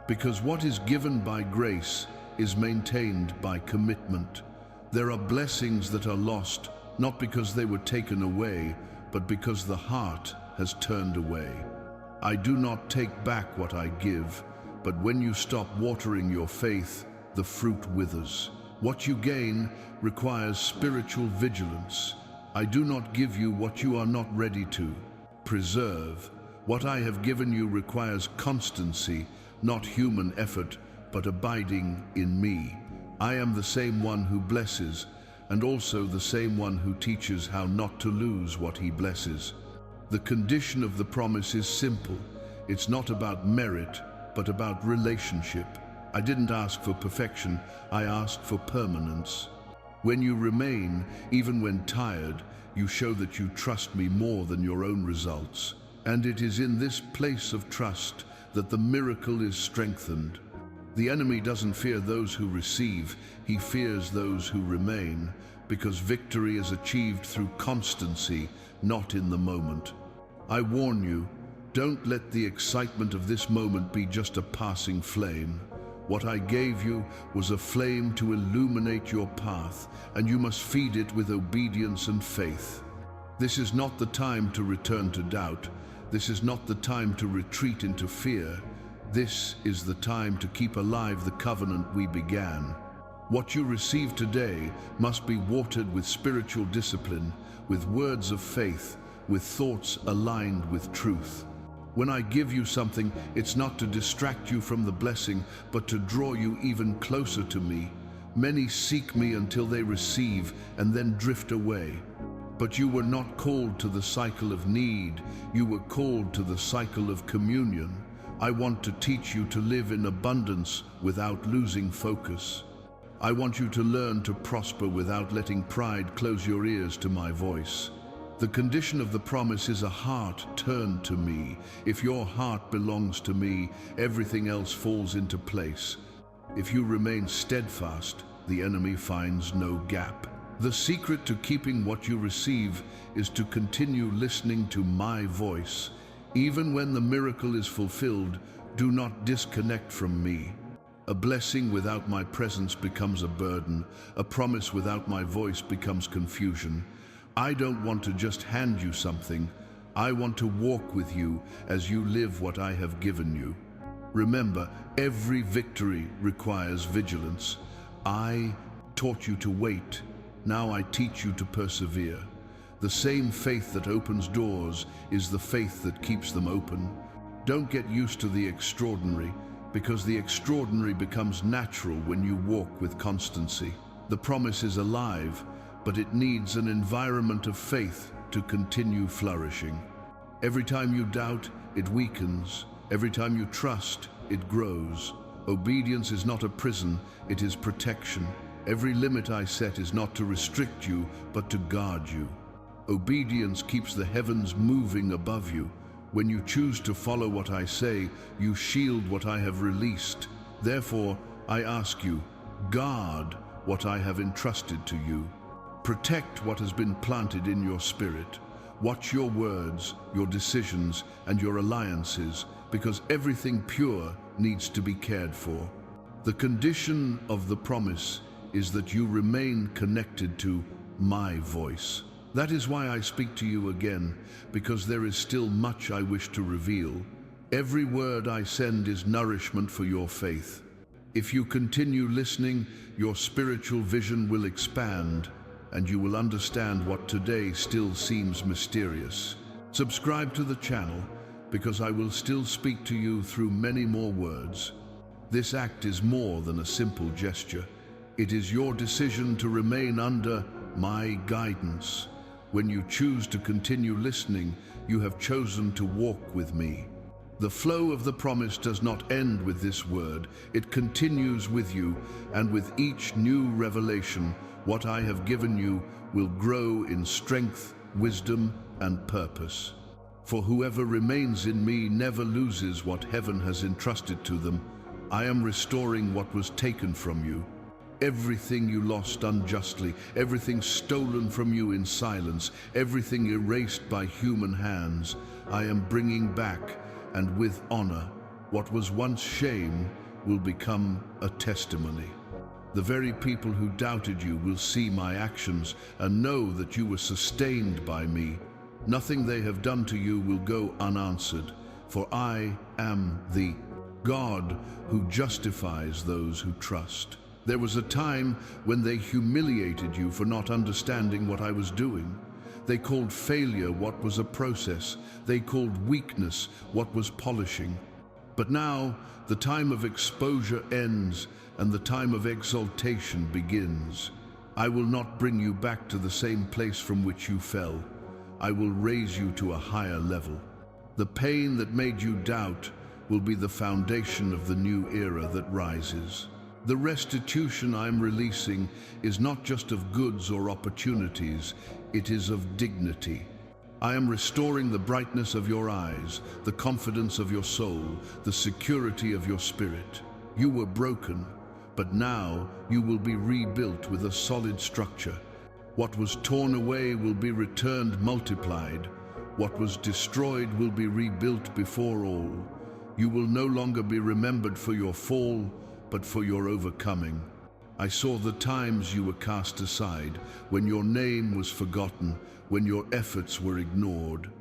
Because what is given by grace is maintained by commitment. There are blessings that are lost, not because they were taken away, but because the heart has turned away. I do not take back what I give, but when you stop watering your faith, the fruit withers. What you gain requires spiritual vigilance. I do not give you what you are not ready to preserve. What I have given you requires constancy, not human effort, but abiding in me. I am the same one who blesses, and also the same one who teaches how not to lose what he blesses. The condition of the promise is simple. It's not about merit, but about relationship. I didn't ask for perfection, I asked for permanence. When you remain, even when tired, you show that you trust me more than your own results. And it is in this place of trust that the miracle is strengthened. The enemy doesn't fear those who receive, he fears those who remain, because victory is achieved through constancy, not in the moment. I warn you, don't let the excitement of this moment be just a passing flame. What I gave you was a flame to illuminate your path, and you must feed it with obedience and faith. This is not the time to return to doubt. This is not the time to retreat into fear. This is the time to keep alive the covenant we began. What you receive today must be watered with spiritual discipline, with words of faith, with thoughts aligned with truth. When I give you something, it's not to distract you from the blessing, but to draw you even closer to me. Many seek me until they receive and then drift away. But you were not called to the cycle of need, you were called to the cycle of communion. I want to teach you to live in abundance without losing focus. I want you to learn to prosper without letting pride close your ears to my voice. The condition of the promise is a heart turned to me. If your heart belongs to me, everything else falls into place. If you remain steadfast, the enemy finds no gap. The secret to keeping what you receive is to continue listening to my voice. Even when the miracle is fulfilled, do not disconnect from me. A blessing without my presence becomes a burden. A promise without my voice becomes confusion. I don't want to just hand you something. I want to walk with you as you live what I have given you. Remember, every victory requires vigilance. I taught you to wait. Now I teach you to persevere. The same faith that opens doors is the faith that keeps them open. Don't get used to the extraordinary, because the extraordinary becomes natural when you walk with constancy. The promise is alive, but it needs an environment of faith to continue flourishing. Every time you doubt, it weakens. Every time you trust, it grows. Obedience is not a prison, it is protection. Every limit I set is not to restrict you, but to guard you. Obedience keeps the heavens moving above you. When you choose to follow what I say, you shield what I have released. Therefore, I ask you, guard what I have entrusted to you. Protect what has been planted in your spirit. Watch your words, your decisions, and your alliances, because everything pure needs to be cared for. The condition of the promise is that you remain connected to my voice. That is why I speak to you again, because there is still much I wish to reveal. Every word I send is nourishment for your faith. If you continue listening, your spiritual vision will expand, and you will understand what today still seems mysterious. Subscribe to the channel, because I will still speak to you through many more words. This act is more than a simple gesture. It is your decision to remain under my guidance. When you choose to continue listening, you have chosen to walk with me. The flow of the promise does not end with this word. It continues with you, and with each new revelation, what I have given you will grow in strength, wisdom, and purpose. For whoever remains in me never loses what heaven has entrusted to them. I am restoring what was taken from you. Everything you lost unjustly, everything stolen from you in silence, everything erased by human hands, I am bringing back, and with honor. What was once shame will become a testimony. The very people who doubted you will see my actions and know that you were sustained by me. Nothing they have done to you will go unanswered, for I am the God who justifies those who trust. There was a time when they humiliated you for not understanding what I was doing. They called failure what was a process. They called weakness what was polishing. But now the time of exposure ends and the time of exaltation begins. I will not bring you back to the same place from which you fell. I will raise you to a higher level. The pain that made you doubt will be the foundation of the new era that rises. The restitution I am releasing is not just of goods or opportunities, it is of dignity. I am restoring the brightness of your eyes, the confidence of your soul, the security of your spirit. You were broken, but now you will be rebuilt with a solid structure. What was torn away will be returned multiplied. What was destroyed will be rebuilt before all. You will no longer be remembered for your fall, but for your overcoming. I saw the times you were cast aside, when your name was forgotten, when your efforts were ignored.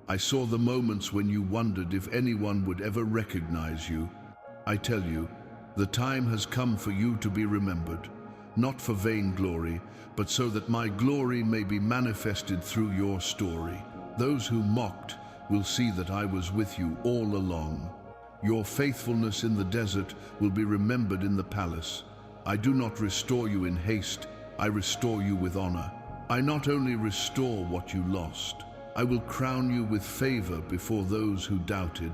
I saw the moments when you wondered if anyone would ever recognize you. I tell you, the time has come for you to be remembered, not for vainglory, but so that my glory may be manifested through your story. Those who mocked will see that I was with you all along. Your faithfulness in the desert will be remembered in the palace. I do not restore you in haste, I restore you with honor. I not only restore what you lost, I will crown you with favor before those who doubted.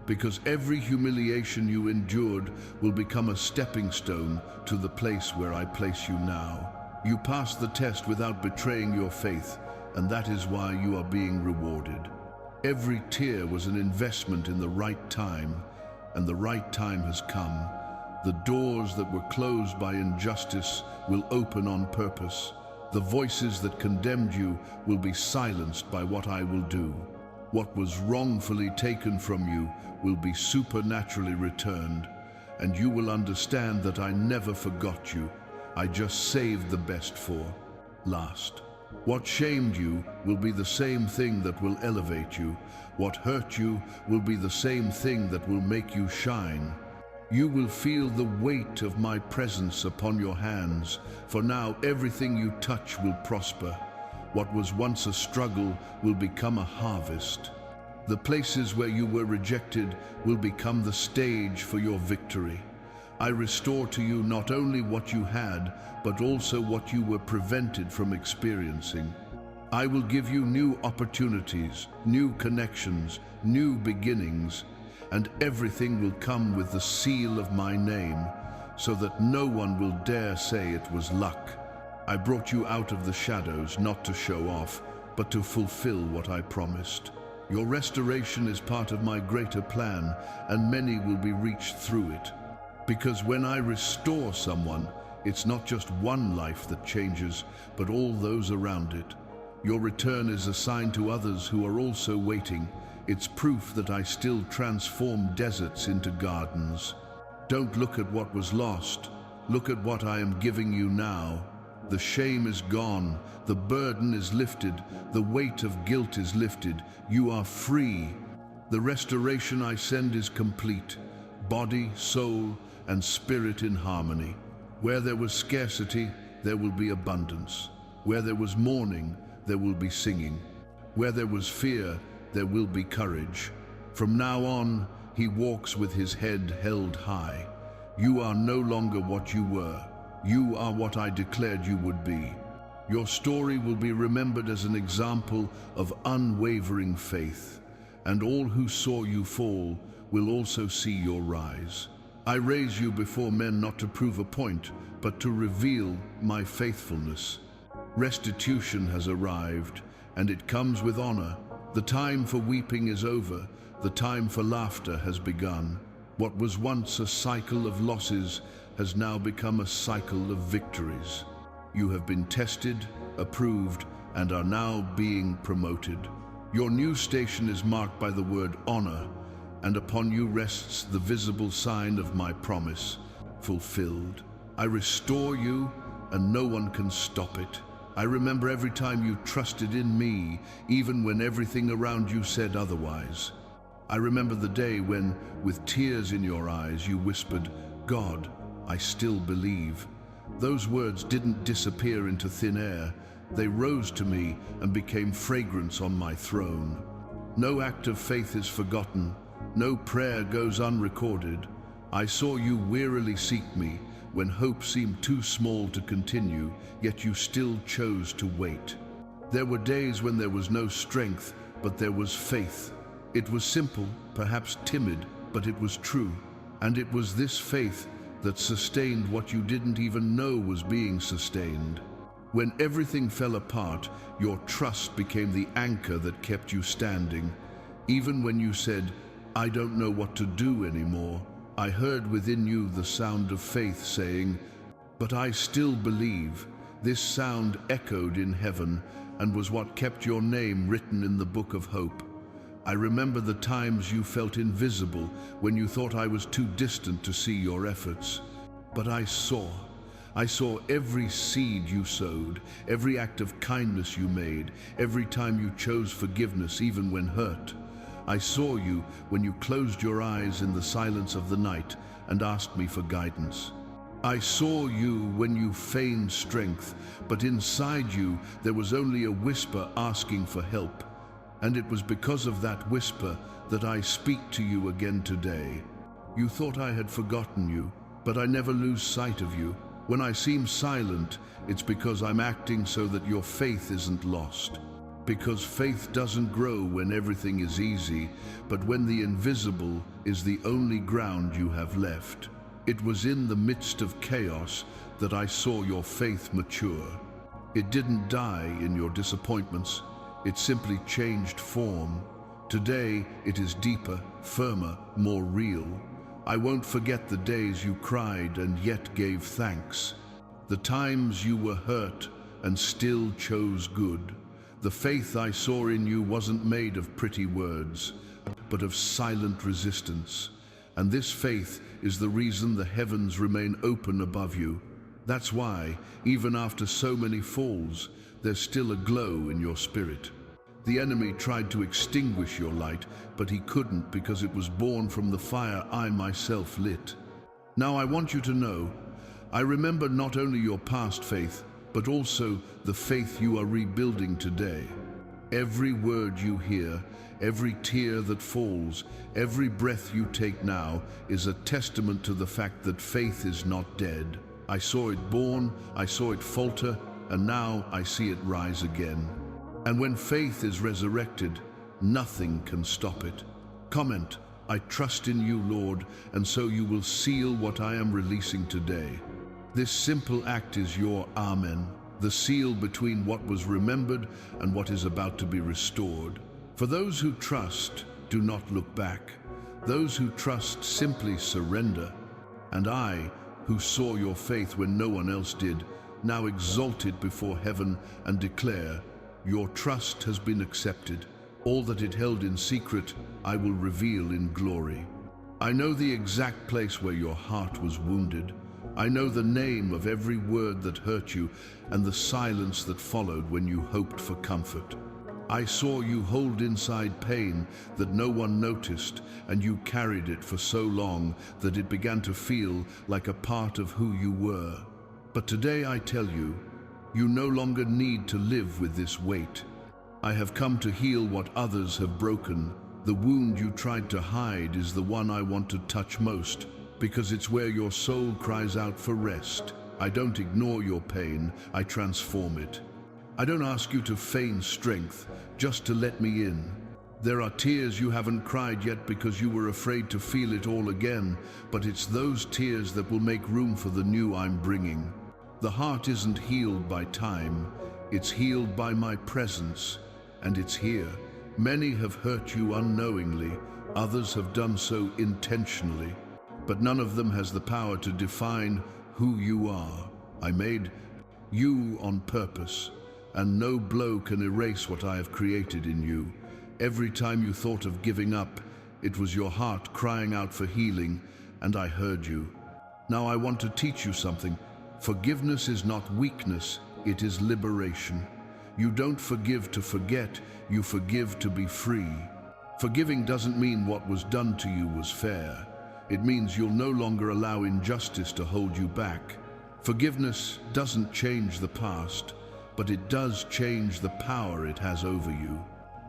Because every humiliation you endured will become a stepping stone to the place where I place you now. You passed the test without betraying your faith, and that is why you are being rewarded. Every tear was an investment in the right time, and the right time has come. The doors that were closed by injustice will open on purpose. The voices that condemned you will be silenced by what I will do. What was wrongfully taken from you will be supernaturally returned, and you will understand that I never forgot you. I just saved the best for last. What shamed you will be the same thing that will elevate you. What hurt you will be the same thing that will make you shine. You will feel the weight of my presence upon your hands, for now everything you touch will prosper. What was once a struggle will become a harvest. The places where you were rejected will become the stage for your victory. I restore to you not only what you had, but also what you were prevented from experiencing. I will give you new opportunities, new connections, new beginnings, and everything will come with the seal of my name, so that no one will dare say it was luck. I brought you out of the shadows not to show off, but to fulfill what I promised. Your restoration is part of my greater plan, and many will be reached through it. Because when I restore someone, it's not just one life that changes, but all those around it. Your return is a sign to others who are also waiting. It's proof that I still transform deserts into gardens. Don't look at what was lost. Look at what I am giving you now. The shame is gone. The burden is lifted. The weight of guilt is lifted. You are free. The restoration I send is complete. Body, soul, and spirit in harmony. Where there was scarcity, there will be abundance. Where there was mourning, there will be singing. Where there was fear, there will be courage. From now on, he walks with his head held high. You are no longer what you were. You are what I declared you would be. Your story will be remembered as an example of unwavering faith. and all who saw you fall will also see your rise. I raise you before men not to prove a point, but to reveal my faithfulness. Restitution has arrived, and it comes with honor. The time for weeping is over, the time for laughter has begun. What was once a cycle of losses has now become a cycle of victories. You have been tested, approved, and are now being promoted. Your new station is marked by the word honor, and upon you rests the visible sign of my promise, fulfilled. I restore you, and no one can stop it. I remember every time you trusted in me, even when everything around you said otherwise. I remember the day when, with tears in your eyes, you whispered, "God, I still believe." Those words didn't disappear into thin air. They rose to me and became fragrance on my throne. No act of faith is forgotten. No prayer goes unrecorded. I saw you wearily seek me when hope seemed too small to continue, yet you still chose to wait. There were days when there was no strength, but there was faith. It was simple, perhaps timid, but it was true. And it was this faith that sustained what you didn't even know was being sustained. When everything fell apart, your trust became the anchor that kept you standing. Even when you said, "I don't know what to do anymore," I heard within you the sound of faith saying, "But I still believe." This sound echoed in heaven and was what kept your name written in the book of hope. I remember the times you felt invisible, when you thought I was too distant to see your efforts. But I saw every seed you sowed, every act of kindness you made, every time you chose forgiveness even when hurt. I saw you when you closed your eyes in the silence of the night and asked me for guidance. I saw you when you feigned strength, but inside you there was only a whisper asking for help. And it was because of that whisper that I speak to you again today. You thought I had forgotten you, but I never lose sight of you. When I seem silent, it's because I'm acting so that your faith isn't lost. Because faith doesn't grow when everything is easy, but when the invisible is the only ground you have left. It was in the midst of chaos that I saw your faith mature. It didn't die in your disappointments. It simply changed form. Today, it is deeper, firmer, more real. I won't forget the days you cried and yet gave thanks. The times you were hurt and still chose good. The faith I saw in you wasn't made of pretty words, but of silent resistance. And this faith is the reason the heavens remain open above you. That's why, even after so many falls, there's still a glow in your spirit. The enemy tried to extinguish your light, but he couldn't because it was born from the fire I myself lit. Now I want you to know, I remember not only your past faith, but also the faith you are rebuilding today. Every word you hear, every tear that falls, every breath you take now is a testament to the fact that faith is not dead. I saw it born, I saw it falter, and now I see it rise again. And when faith is resurrected, nothing can stop it. Comment, "I trust in you, Lord, and so you will seal what I am releasing today." This simple act is your Amen, the seal between what was remembered and what is about to be restored. For those who trust, do not look back. Those who trust simply surrender. And I, who saw your faith when no one else did, now exalt it before heaven and declare, your trust has been accepted. All that it held in secret, I will reveal in glory. I know the exact place where your heart was wounded. I know the name of every word that hurt you and the silence that followed when you hoped for comfort. I saw you hold inside pain that no one noticed, and you carried it for so long that it began to feel like a part of who you were. But today I tell you, you no longer need to live with this weight. I have come to heal what others have broken. The wound you tried to hide is the one I want to touch most, because it's where your soul cries out for rest. I don't ignore your pain, I transform it. I don't ask you to feign strength, just to let me in. There are tears you haven't cried yet because you were afraid to feel it all again, but it's those tears that will make room for the new I'm bringing. The heart isn't healed by time, it's healed by my presence, and it's here. Many have hurt you unknowingly, others have done so intentionally, but none of them has the power to define who you are. I made you on purpose, and no blow can erase what I have created in you. Every time you thought of giving up, it was your heart crying out for healing, and I heard you. Now I want to teach you something. Forgiveness is not weakness, it is liberation. You don't forgive to forget, you forgive to be free. Forgiving doesn't mean what was done to you was fair. It means you'll no longer allow injustice to hold you back. Forgiveness doesn't change the past, but it does change the power it has over you.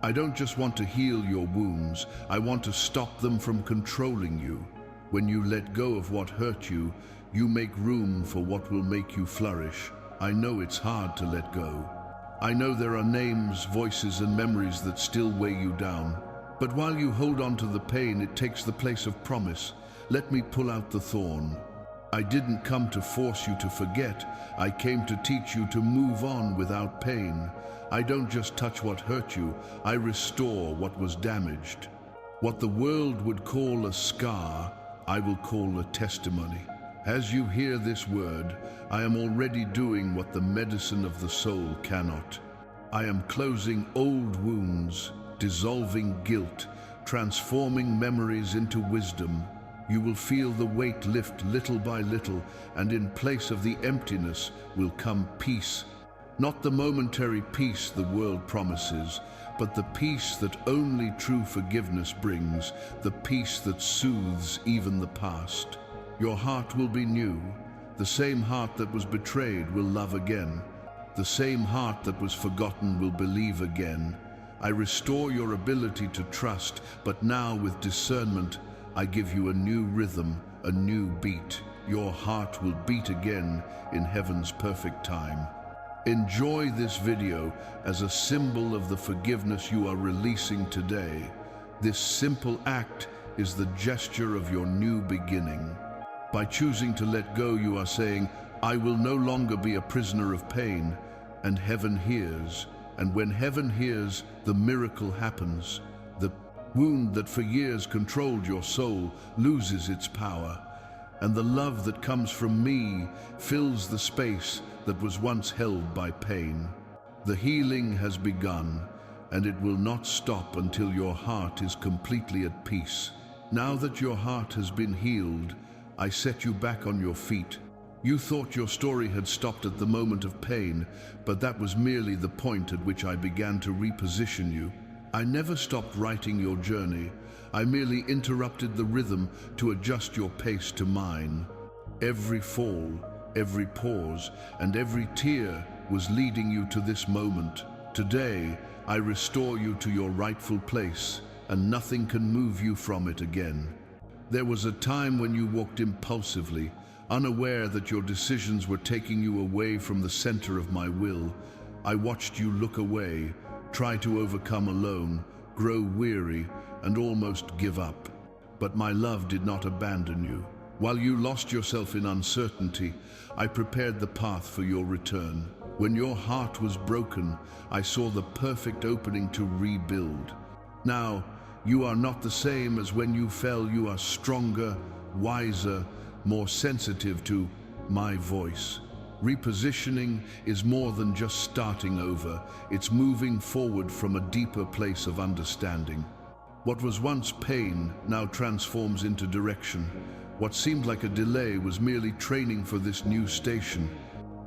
I don't just want to heal your wounds, I want to stop them from controlling you. When you let go of what hurt you, you make room for what will make you flourish. I know it's hard to let go. I know there are names, voices, and memories that still weigh you down. But while you hold on to the pain, it takes the place of promise. Let me pull out the thorn. I didn't come to force you to forget. I came to teach you to move on without pain. I don't just touch what hurt you, I restore what was damaged. What the world would call a scar, I will call a testimony. As you hear this word, I am already doing what the medicine of the soul cannot. I am closing old wounds, dissolving guilt, transforming memories into wisdom. You will feel the weight lift little by little, and in place of the emptiness will come peace. Not the momentary peace the world promises, but the peace that only true forgiveness brings, the peace that soothes even the past. Your heart will be new. The same heart that was betrayed will love again. The same heart that was forgotten will believe again. I restore your ability to trust, but now with discernment, I give you a new rhythm, a new beat. Your heart will beat again in heaven's perfect time. Enjoy this video as a symbol of the forgiveness you are releasing today. This simple act is the gesture of your new beginning. By choosing to let go, you are saying, I will no longer be a prisoner of pain, and heaven hears. And when heaven hears, the miracle happens. The wound that for years controlled your soul loses its power, and the love that comes from me fills the space that was once held by pain. The healing has begun, and it will not stop until your heart is completely at peace. Now that your heart has been healed, I set you back on your feet. You thought your story had stopped at the moment of pain, but that was merely the point at which I began to reposition you. I never stopped writing your journey. I merely interrupted the rhythm to adjust your pace to mine. Every fall, every pause, and every tear was leading you to this moment. Today, I restore you to your rightful place, and nothing can move you from it again. There was a time when you walked impulsively, unaware that your decisions were taking you away from the center of my will. I watched you look away, try to overcome alone, grow weary, and almost give up. But my love did not abandon you. While you lost yourself in uncertainty, I prepared the path for your return. When your heart was broken, I saw the perfect opening to rebuild. Now, you are not the same as when you fell. You are stronger, wiser, more sensitive to my voice. Repositioning is more than just starting over. It's moving forward from a deeper place of understanding. What was once pain now transforms into direction. What seemed like a delay was merely training for this new station.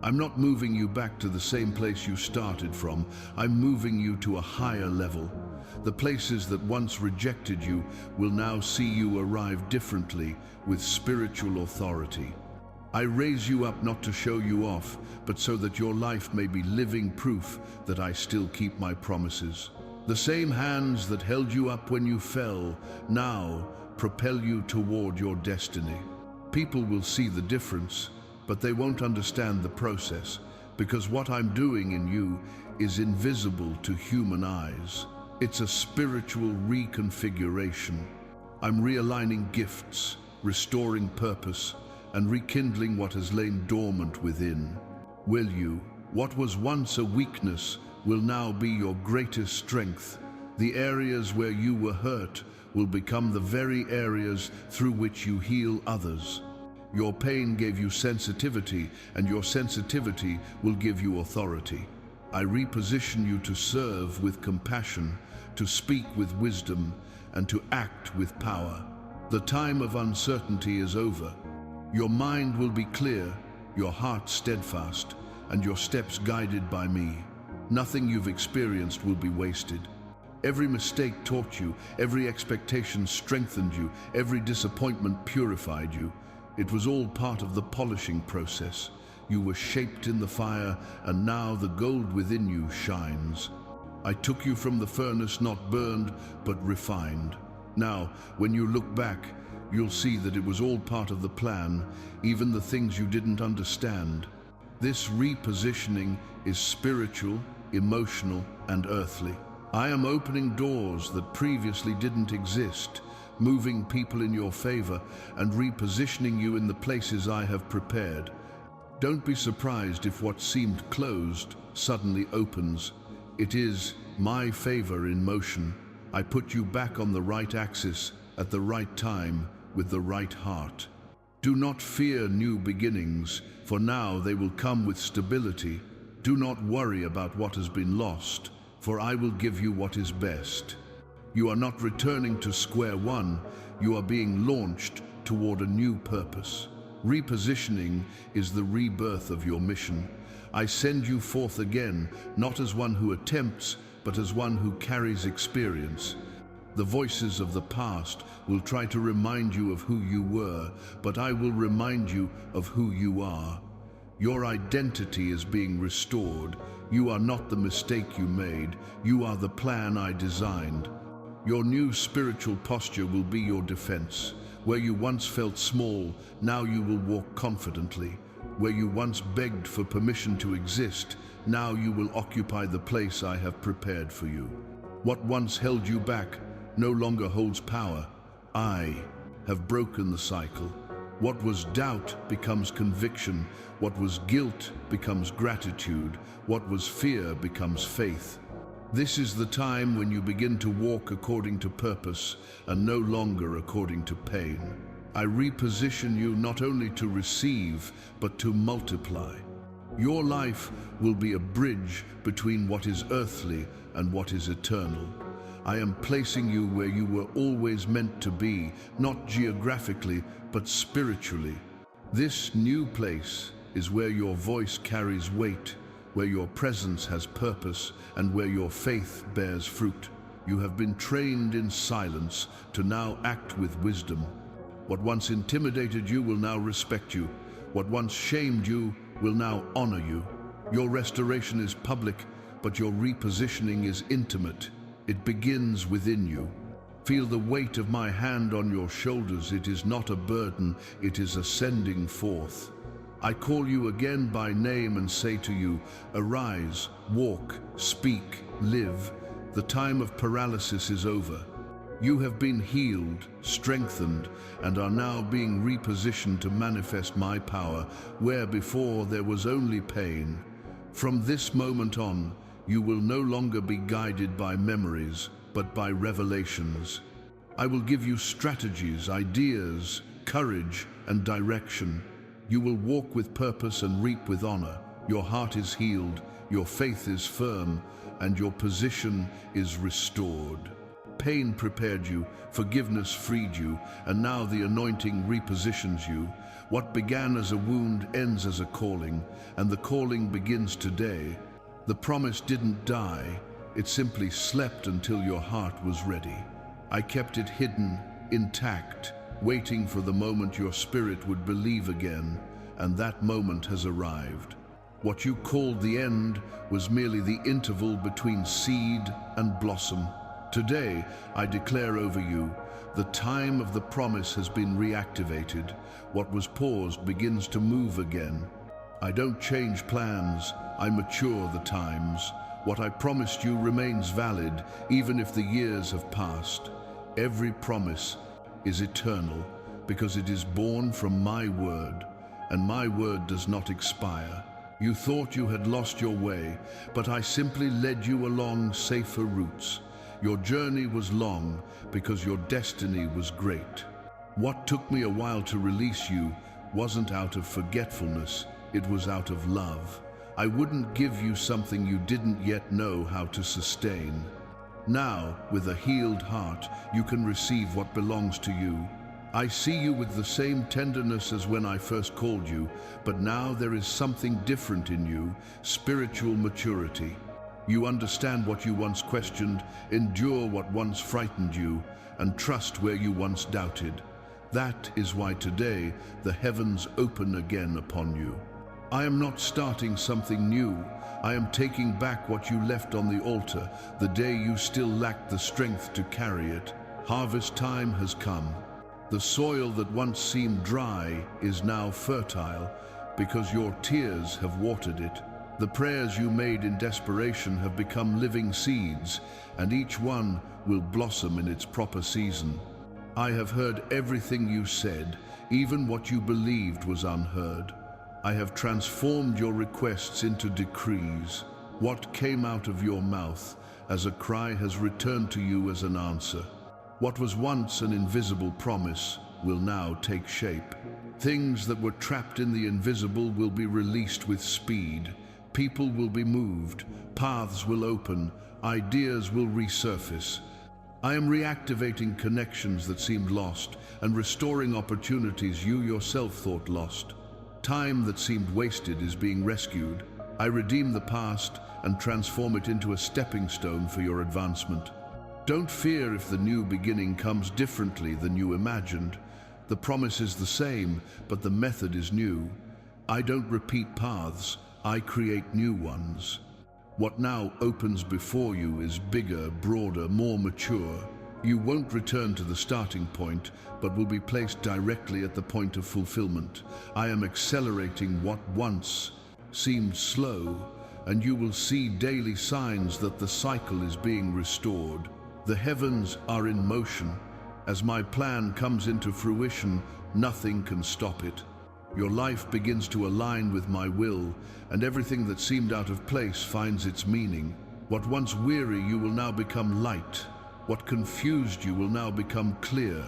I'm not moving you back to the same place you started from. I'm moving you to a higher level. The places that once rejected you will now see you arrive differently, with spiritual authority. I raise you up not to show you off, but so that your life may be living proof that I still keep my promises. The same hands that held you up when you fell now propel you toward your destiny. People will see the difference, but they won't understand the process, because what I'm doing in you is invisible to human eyes. It's a spiritual reconfiguration. I'm realigning gifts, restoring purpose, and rekindling what has lain dormant within. Will you? What was once a weakness will now be your greatest strength. The areas where you were hurt will become the very areas through which you heal others. Your pain gave you sensitivity, and your sensitivity will give you authority. I reposition you to serve with compassion, to speak with wisdom, and to act with power. The time of uncertainty is over. Your mind will be clear, your heart steadfast, and your steps guided by me. Nothing you've experienced will be wasted. Every mistake taught you, every expectation strengthened you, every disappointment purified you. It was all part of the polishing process. You were shaped in the fire, and now the gold within you shines. I took you from the furnace not burned, but refined. Now, when you look back, you'll see that it was all part of the plan, even the things you didn't understand. This repositioning is spiritual, emotional, and earthly. I am opening doors that previously didn't exist, moving people in your favor, and repositioning you in the places I have prepared. Don't be surprised if what seemed closed suddenly opens. It is my favor in motion. I put you back on the right axis at the right time with the right heart. Do not fear new beginnings, for now they will come with stability. Do not worry about what has been lost, for I will give you what is best. You are not returning to square one, you are being launched toward a new purpose. Repositioning is the rebirth of your mission. I send you forth again, not as one who attempts, but as one who carries experience. The voices of the past will try to remind you of who you were, but I will remind you of who you are. Your identity is being restored. You are not the mistake you made. You are the plan I designed. Your new spiritual posture will be your defense. Where you once felt small, now you will walk confidently. Where you once begged for permission to exist, now you will occupy the place I have prepared for you. What once held you back no longer holds power. I have broken the cycle. What was doubt becomes conviction. What was guilt becomes gratitude. What was fear becomes faith. This is the time when you begin to walk according to purpose and no longer according to pain. I reposition you not only to receive, but to multiply. Your life will be a bridge between what is earthly and what is eternal. I am placing you where you were always meant to be, not geographically, but spiritually. This new place is where your voice carries weight, where your presence has purpose, and where your faith bears fruit. You have been trained in silence to now act with wisdom. What once intimidated you will now respect you. What once shamed you will now honor you. Your restoration is public, but your repositioning is intimate. It begins within you. Feel the weight of my hand on your shoulders. It is not a burden, it is ascending forth. I call you again by name and say to you, arise, walk, speak, live. The time of paralysis is over. You have been healed, strengthened, and are now being repositioned to manifest my power, where before there was only pain. From this moment on, you will no longer be guided by memories, but by revelations. I will give you strategies, ideas, courage, and direction. You will walk with purpose and reap with honor. Your heart is healed, your faith is firm, and your position is restored. Pain prepared you, forgiveness freed you, and now the anointing repositions you. What began as a wound ends as a calling, and the calling begins today. The promise didn't die, it simply slept until your heart was ready. I kept it hidden, intact, waiting for the moment your spirit would believe again, and that moment has arrived. What you called the end was merely the interval between seed and blossom. Today, I declare over you, the time of the promise has been reactivated. What was paused begins to move again. I don't change plans, I mature the times. What I promised you remains valid, even if the years have passed. Every promise is eternal, because it is born from my word, and my word does not expire. You thought you had lost your way, but I simply led you along safer routes. Your journey was long, because your destiny was great. What took me a while to release you wasn't out of forgetfulness, it was out of love. I wouldn't give you something you didn't yet know how to sustain. Now, with a healed heart, you can receive what belongs to you. I see you with the same tenderness as when I first called you, but now there is something different in you, spiritual maturity. You understand what you once questioned, endure what once frightened you, and trust where you once doubted. That is why today the heavens open again upon you. I am not starting something new. I am taking back what you left on the altar, the day you still lacked the strength to carry it. Harvest time has come. The soil that once seemed dry is now fertile, because your tears have watered it. The prayers you made in desperation have become living seeds, and each one will blossom in its proper season. I have heard everything you said, even what you believed was unheard. I have transformed your requests into decrees. What came out of your mouth as a cry has returned to you as an answer. What was once an invisible promise will now take shape. Things that were trapped in the invisible will be released with speed. People will be moved, paths will open, ideas will resurface. I am reactivating connections that seemed lost and restoring opportunities you yourself thought lost. Time that seemed wasted is being rescued. I redeem the past and transform it into a stepping stone for your advancement. Don't fear if the new beginning comes differently than you imagined. The promise is the same, but the method is new. I don't repeat paths, I create new ones. What now opens before you is bigger, broader, more mature. You won't return to the starting point, but will be placed directly at the point of fulfillment. I am accelerating what once seemed slow, and you will see daily signs that the cycle is being restored. The heavens are in motion. As my plan comes into fruition, nothing can stop it. Your life begins to align with my will, and everything that seemed out of place finds its meaning. What once weary you will now become light. What confused you will now become clear.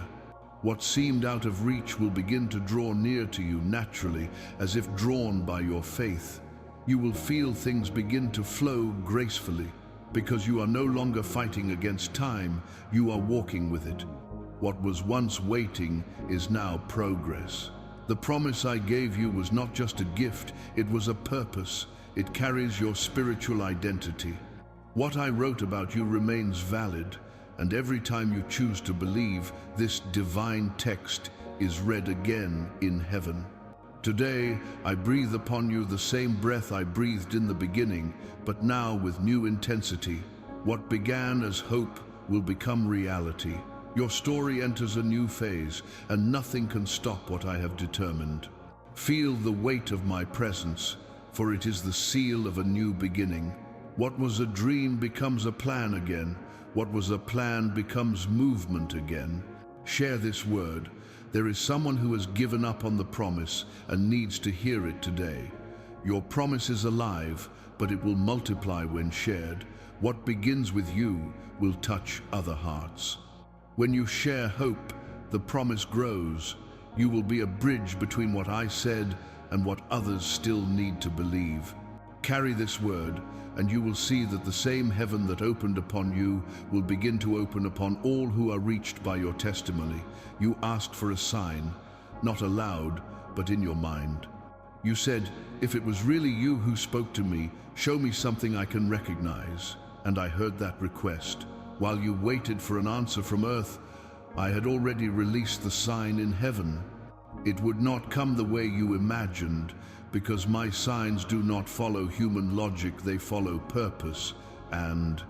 What seemed out of reach will begin to draw near to you naturally, as if drawn by your faith. You will feel things begin to flow gracefully, because you are no longer fighting against time, you are walking with it. What was once waiting is now progress. The promise I gave you was not just a gift, it was a purpose. It carries your spiritual identity. What I wrote about you remains valid, and every time you choose to believe, this divine text is read again in heaven. Today, I breathe upon you the same breath I breathed in the beginning, but now with new intensity. What began as hope will become reality. Your story enters a new phase, and nothing can stop what I have determined. Feel the weight of my presence, for it is the seal of a new beginning. What was a dream becomes a plan again. What was a plan becomes movement again. Share this word. There is someone who has given up on the promise and needs to hear it today. Your promise is alive, but it will multiply when shared. What begins with you will touch other hearts. When you share hope, the promise grows. You will be a bridge between what I said and what others still need to believe. Carry this word, and you will see that the same heaven that opened upon you will begin to open upon all who are reached by your testimony. You asked for a sign, not aloud, but in your mind. You said, if it was really you who spoke to me, show me something I can recognize. And I heard that request. While you waited for an answer from earth, I had already released the sign in heaven. It would not come the way you imagined, because my signs do not follow human logic, they follow purpose. And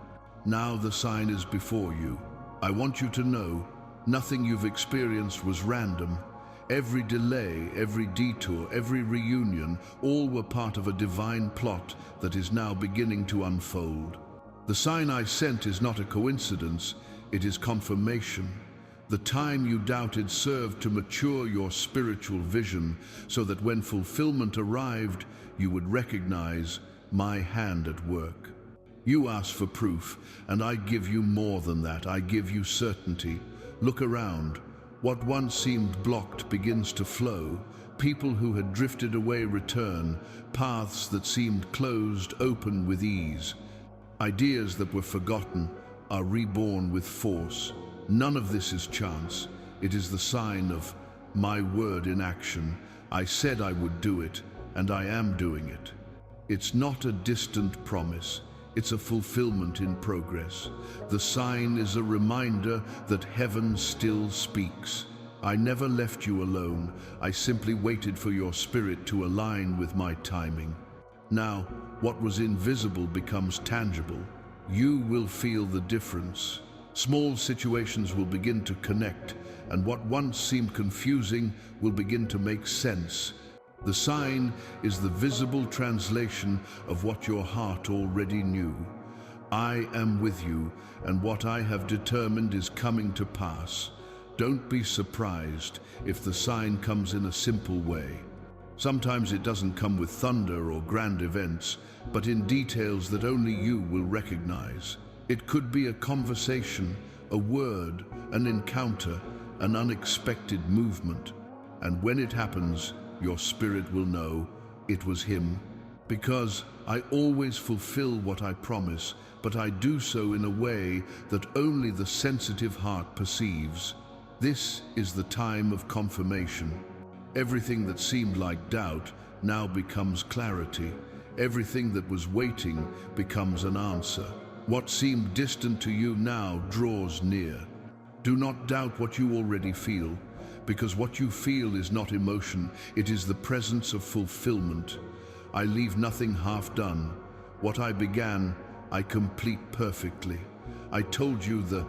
now the sign is before you. I want you to know, nothing you've experienced was random. Every delay, every detour, every reunion, all were part of a divine plot that is now beginning to unfold. The sign I sent is not a coincidence, it is confirmation. The time you doubted served to mature your spiritual vision so that when fulfillment arrived, you would recognize my hand at work. You asked for proof, and I give you more than that. I give you certainty. Look around. What once seemed blocked begins to flow. People who had drifted away return. Paths that seemed closed open with ease. Ideas that were forgotten are reborn with force. None of this is chance. It is the sign of my word in action. I said I would do it, and I am doing it. It's not a distant promise. It's a fulfillment in progress. The sign is a reminder that heaven still speaks. I never left you alone. I simply waited for your spirit to align with my timing. Now, what was invisible becomes tangible. You will feel the difference. Small situations will begin to connect, and what once seemed confusing will begin to make sense. The sign is the visible translation of what your heart already knew. I am with you, and what I have determined is coming to pass. Don't be surprised if the sign comes in a simple way. Sometimes it doesn't come with thunder or grand events, but in details that only you will recognize. It could be a conversation, a word, an encounter, an unexpected movement. And when it happens, your spirit will know it was him. Because I always fulfill what I promise, but I do so in a way that only the sensitive heart perceives. This is the time of confirmation. Everything that seemed like doubt now becomes clarity. Everything that was waiting becomes an answer. What seemed distant to you now draws near. Do not doubt what you already feel, because what you feel is not emotion, it is the presence of fulfillment. I leave nothing half done. What I began, I complete perfectly. I told you the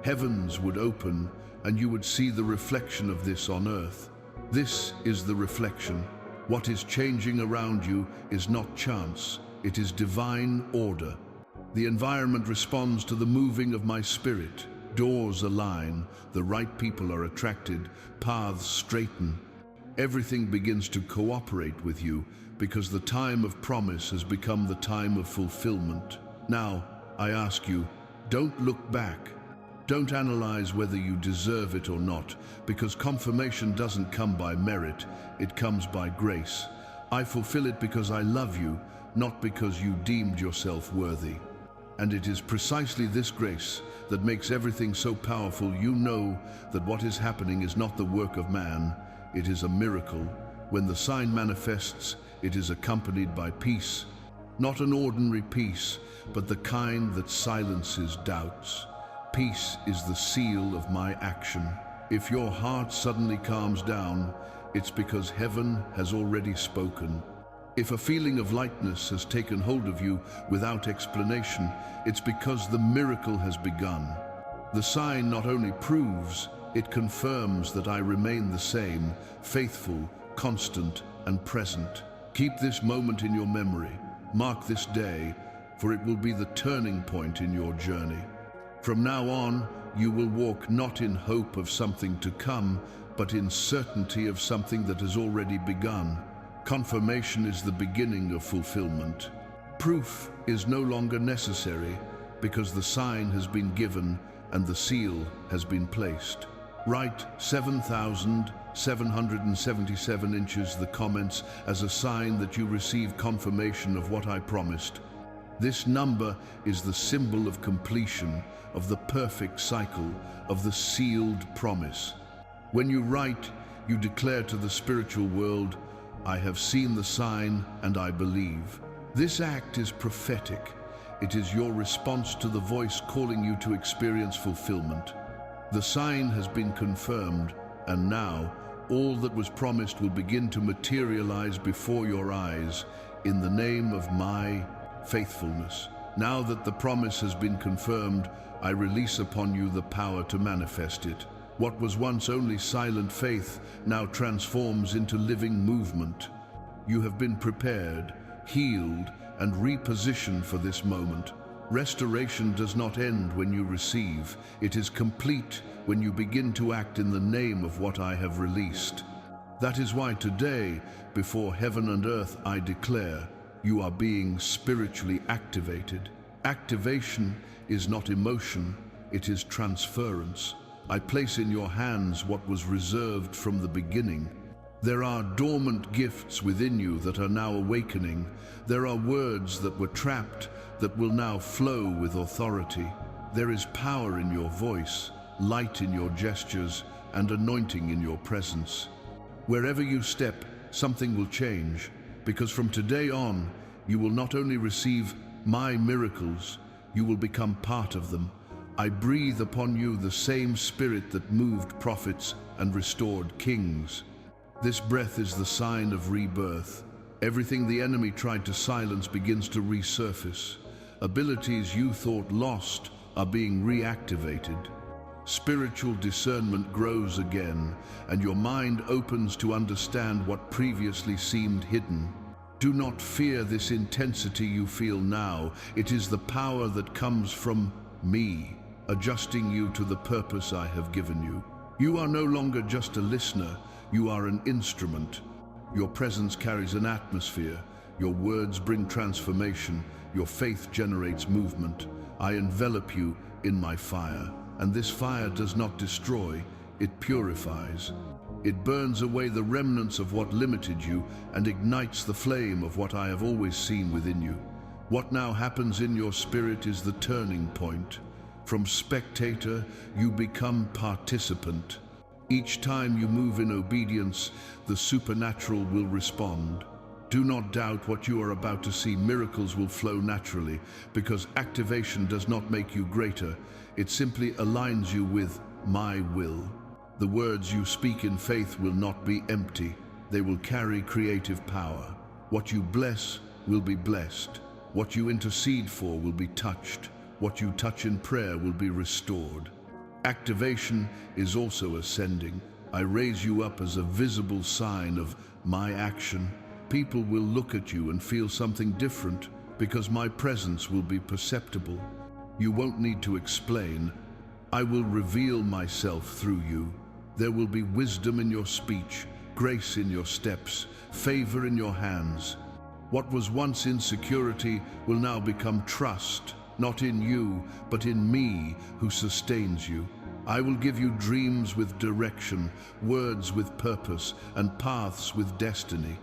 heavens would open and you would see the reflection of this on earth. This is the reflection. What is changing around you is not chance, it is divine order. The environment responds to the moving of my spirit. Doors align, the right people are attracted, paths straighten. Everything begins to cooperate with you because the time of promise has become the time of fulfillment. Now, I ask you, don't look back. Don't analyze whether you deserve it or not, because confirmation doesn't come by merit, it comes by grace. I fulfill it because I love you, not because you deemed yourself worthy. And it is precisely this grace that makes everything so powerful. You know that what is happening is not the work of man, it is a miracle. When the sign manifests, it is accompanied by peace. Not an ordinary peace, but the kind that silences doubts. Peace is the seal of my action. If your heart suddenly calms down, it's because heaven has already spoken. If a feeling of lightness has taken hold of you without explanation, it's because the miracle has begun. The sign not only proves, it confirms that I remain the same, faithful, constant, and present. Keep this moment in your memory. Mark this day, for it will be the turning point in your journey. From now on, you will walk not in hope of something to come, but in certainty of something that has already begun. Confirmation is the beginning of fulfillment. Proof is no longer necessary because the sign has been given and the seal has been placed. Write 7,777 inches the comments as a sign that you receive confirmation of what I promised. This number is the symbol of completion, of the perfect cycle, of the sealed promise. When you write, you declare to the spiritual world, I have seen the sign and I believe. This act is prophetic. It is your response to the voice calling you to experience fulfillment. The sign has been confirmed, and now all that was promised will begin to materialize before your eyes in the name of my faithfulness. Now that the promise has been confirmed, I release upon you the power to manifest it. What was once only silent faith now transforms into living movement. You have been prepared, healed, and repositioned for this moment. Restoration does not end when you receive. It is complete when you begin to act in the name of what I have released. That is why today, before heaven and earth, I declare, you are being spiritually activated. Activation is not emotion, it is transference. I place in your hands what was reserved from the beginning. There are dormant gifts within you that are now awakening. There are words that were trapped that will now flow with authority. There is power in your voice, light in your gestures, and anointing in your presence. Wherever you step, something will change, because from today on, you will not only receive my miracles, you will become part of them. I breathe upon you the same spirit that moved prophets and restored kings. This breath is the sign of rebirth. Everything the enemy tried to silence begins to resurface. Abilities you thought lost are being reactivated. Spiritual discernment grows again, and your mind opens to understand what previously seemed hidden. Do not fear this intensity you feel now. It is the power that comes from me, adjusting you to the purpose I have given you. You are no longer just a listener, you are an instrument. Your presence carries an atmosphere, your words bring transformation, your faith generates movement. I envelop you in my fire, and this fire does not destroy, it purifies. It burns away the remnants of what limited you and ignites the flame of what I have always seen within you. What now happens in your spirit is the turning point. From spectator, you become participant. Each time you move in obedience, the supernatural will respond. Do not doubt what you are about to see. Miracles will flow naturally, because activation does not make you greater. It simply aligns you with my will. The words you speak in faith will not be empty. They will carry creative power. What you bless will be blessed. What you intercede for will be touched. What you touch in prayer will be restored. Activation is also ascending. I raise you up as a visible sign of my action. People will look at you and feel something different because my presence will be perceptible. You won't need to explain. I will reveal myself through you. There will be wisdom in your speech, grace in your steps, favor in your hands. What was once insecurity will now become trust, not in you, but in me who sustains you. I will give you dreams with direction, words with purpose, and paths with destiny.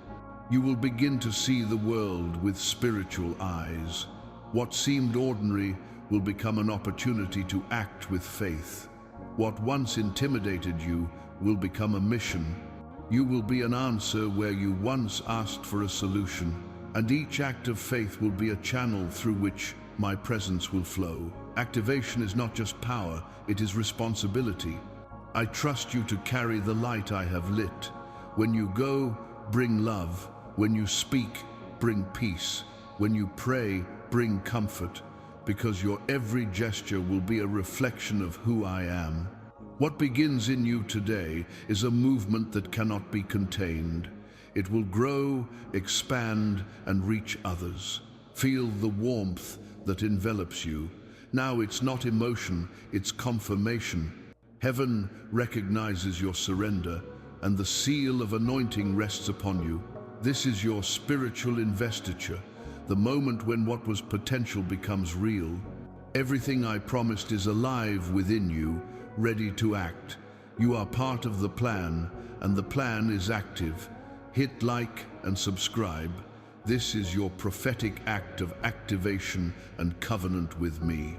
You will begin to see the world with spiritual eyes. What seemed ordinary will become an opportunity to act with faith. What once intimidated you will become a mission. You will be an answer where you once asked for a solution, and each act of faith will be a channel through which my presence will flow. Activation is not just power, it is responsibility. I trust you to carry the light I have lit. When you go, bring love. When you speak, bring peace. When you pray, bring comfort, because your every gesture will be a reflection of who I am. What begins in you today is a movement that cannot be contained. It will grow, expand, and reach others. Feel the warmth that envelops you. Now it's not emotion, it's confirmation. Heaven recognizes your surrender, and the seal of anointing rests upon you. This is your spiritual investiture, the moment when what was potential becomes real. Everything I promised is alive within you, ready to act. You are part of the plan, and the plan is active. Hit like and subscribe. This is your prophetic act of activation and covenant with me.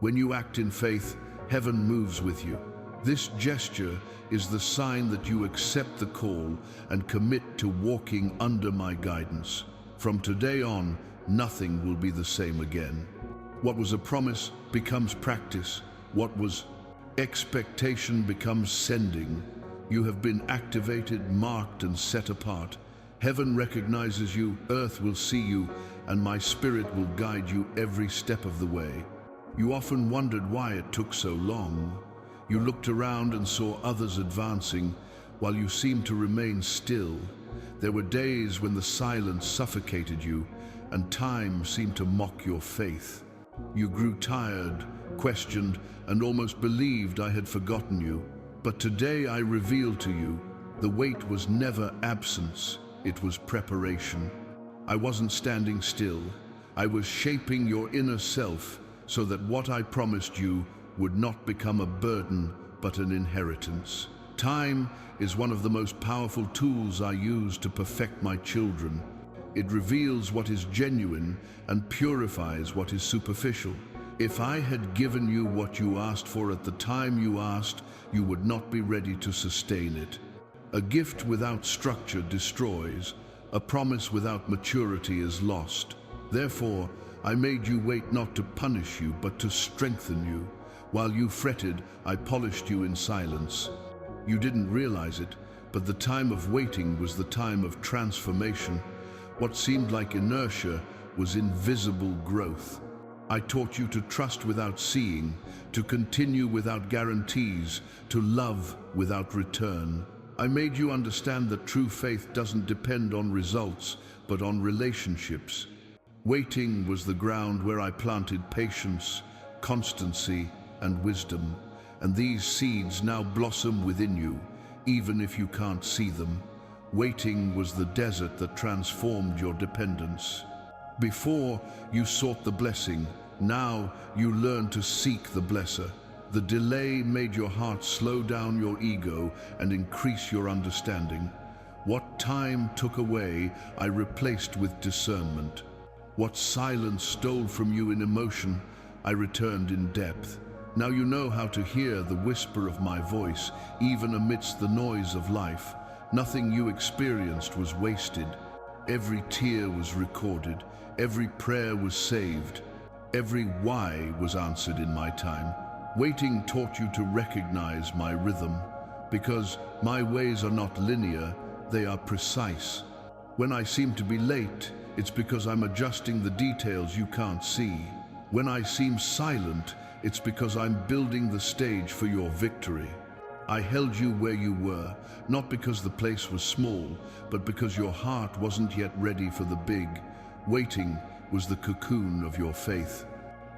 When you act in faith, heaven moves with you. This gesture is the sign that you accept the call and commit to walking under my guidance. From today on, nothing will be the same again. What was a promise becomes practice. What was expectation becomes sending. You have been activated, marked, and set apart. Heaven recognizes you, earth will see you, and my spirit will guide you every step of the way. You often wondered why it took so long. You looked around and saw others advancing while you seemed to remain still. There were days when the silence suffocated you and time seemed to mock your faith. You grew tired, questioned, and almost believed I had forgotten you. But today I reveal to you, the wait was never absence, it was preparation. I wasn't standing still. I was shaping your inner self so that what I promised you would not become a burden, but an inheritance. Time is one of the most powerful tools I use to perfect my children. It reveals what is genuine and purifies what is superficial. If I had given you what you asked for at the time you asked, you would not be ready to sustain it. A gift without structure destroys. A promise without maturity is lost. Therefore, I made you wait not to punish you, but to strengthen you. While you fretted, I polished you in silence. You didn't realize it, but the time of waiting was the time of transformation. What seemed like inertia was invisible growth. I taught you to trust without seeing, to continue without guarantees, to love without return. I made you understand that true faith doesn't depend on results, but on relationships. Waiting was the ground where I planted patience, constancy, and wisdom, and these seeds now blossom within you, even if you can't see them. Waiting was the desert that transformed your dependence. Before, you sought the blessing. Now, you learn to seek the blesser. The delay made your heart slow down your ego and increase your understanding. What time took away, I replaced with discernment. What silence stole from you in emotion, I returned in depth. Now you know how to hear the whisper of my voice, even amidst the noise of life. Nothing you experienced was wasted. Every tear was recorded. Every prayer was saved. Every why was answered in my time. Waiting taught you to recognize my rhythm, because my ways are not linear, they are precise. When I seem to be late, it's because I'm adjusting the details you can't see. When I seem silent, it's because I'm building the stage for your victory. I held you where you were, not because the place was small, but because your heart wasn't yet ready for the big. Waiting was the cocoon of your faith.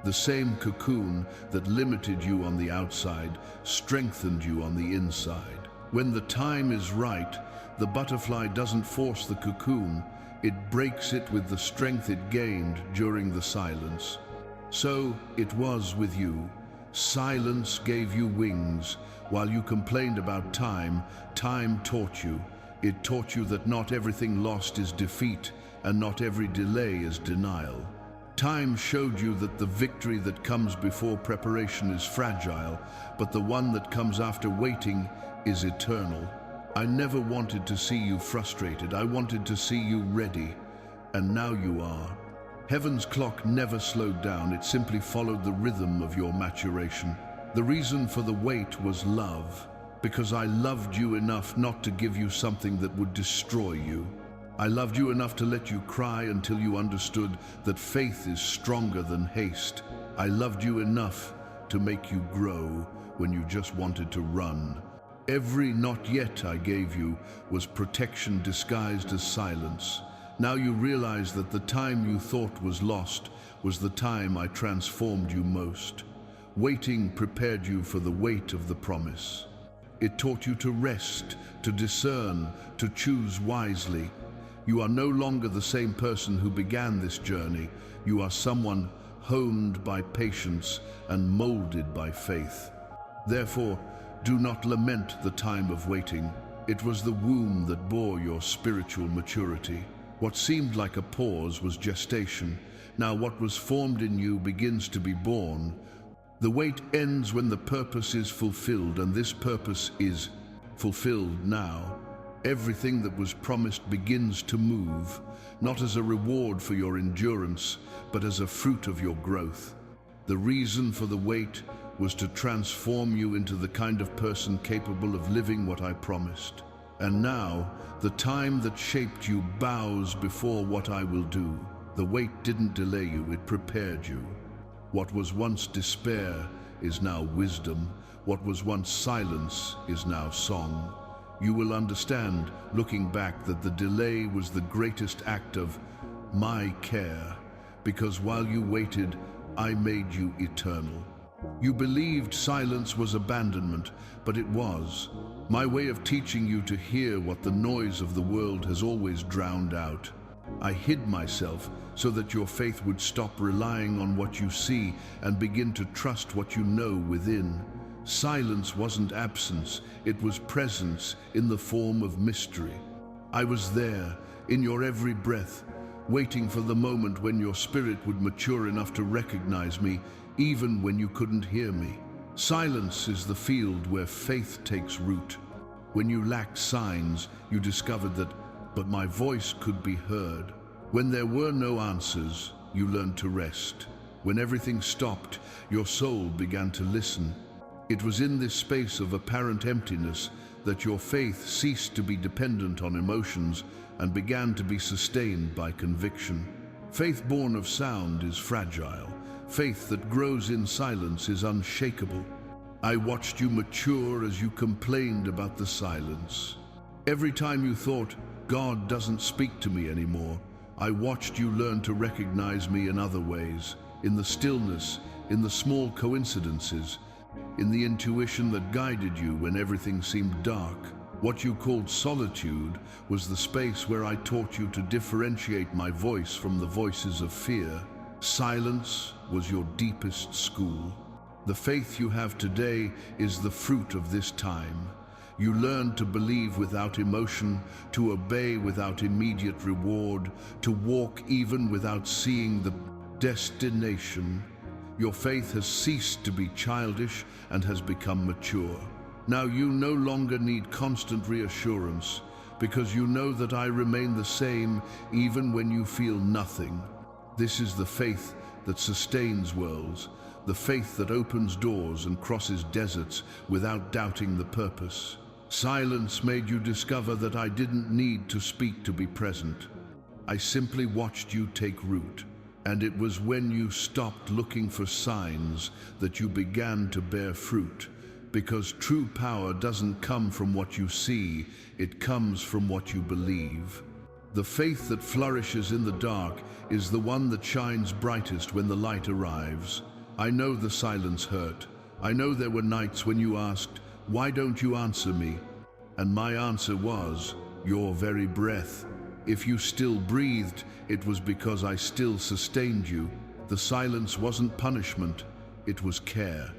The same cocoon that limited you on the outside strengthened you on the inside. When the time is right, the butterfly doesn't force the cocoon, it breaks it with the strength it gained during the silence. So it was with you. Silence gave you wings. While you complained about time, time taught you. It taught you that not everything lost is defeat, and not every delay is denial. Time showed you that the victory that comes before preparation is fragile, but the one that comes after waiting is eternal. I never wanted to see you frustrated. I wanted to see you ready. And now you are. Heaven's clock never slowed down. It simply followed the rhythm of your maturation. The reason for the wait was love, because I loved you enough not to give you something that would destroy you. I loved you enough to let you cry until you understood that faith is stronger than haste. I loved you enough to make you grow when you just wanted to run. Every not yet I gave you was protection disguised as silence. Now you realize that the time you thought was lost was the time I transformed you most. Waiting prepared you for the weight of the promise. It taught you to rest, to discern, to choose wisely. You are no longer the same person who began this journey. You are someone honed by patience and molded by faith. Therefore, do not lament the time of waiting. It was the womb that bore your spiritual maturity. What seemed like a pause was gestation. Now what was formed in you begins to be born. The wait ends when the purpose is fulfilled, and this purpose is fulfilled now. Everything that was promised begins to move, not as a reward for your endurance, but as a fruit of your growth. The reason for the wait was to transform you into the kind of person capable of living what I promised. And now, the time that shaped you bows before what I will do. The wait didn't delay you, it prepared you. What was once despair is now wisdom. What was once silence is now song. You will understand, looking back, that the delay was the greatest act of my care, because while you waited, I made you eternal. You believed silence was abandonment, but it was my way of teaching you to hear what the noise of the world has always drowned out. I hid myself so that your faith would stop relying on what you see and begin to trust what you know within. Silence wasn't absence, it was presence in the form of mystery. I was there, in your every breath, waiting for the moment when your spirit would mature enough to recognize me, even when you couldn't hear me. Silence is the field where faith takes root. When you lacked signs, you discovered that, but my voice could be heard. When there were no answers, you learned to rest. When everything stopped, your soul began to listen. It was in this space of apparent emptiness that your faith ceased to be dependent on emotions and began to be sustained by conviction. Faith born of sound is fragile. Faith that grows in silence is unshakable. I watched you mature as you complained about the silence. Every time you thought, God doesn't speak to me anymore, I watched you learn to recognize me in other ways, in the stillness, in the small coincidences, in the intuition that guided you when everything seemed dark. What you called solitude was the space where I taught you to differentiate my voice from the voices of fear. Silence was your deepest school. The faith you have today is the fruit of this time. You learned to believe without emotion, to obey without immediate reward, to walk even without seeing the destination. Your faith has ceased to be childish and has become mature. Now you no longer need constant reassurance, because you know that I remain the same even when you feel nothing. This is the faith that sustains worlds, the faith that opens doors and crosses deserts without doubting the purpose. Silence made you discover that I didn't need to speak to be present. I simply watched you take root. And it was when you stopped looking for signs that you began to bear fruit. Because true power doesn't come from what you see, it comes from what you believe. The faith that flourishes in the dark is the one that shines brightest when the light arrives. I know the silence hurt. I know there were nights when you asked, "Why don't you answer me?" And my answer was, your very breath. If you still breathed, it was because I still sustained you. The silence wasn't punishment, it was care.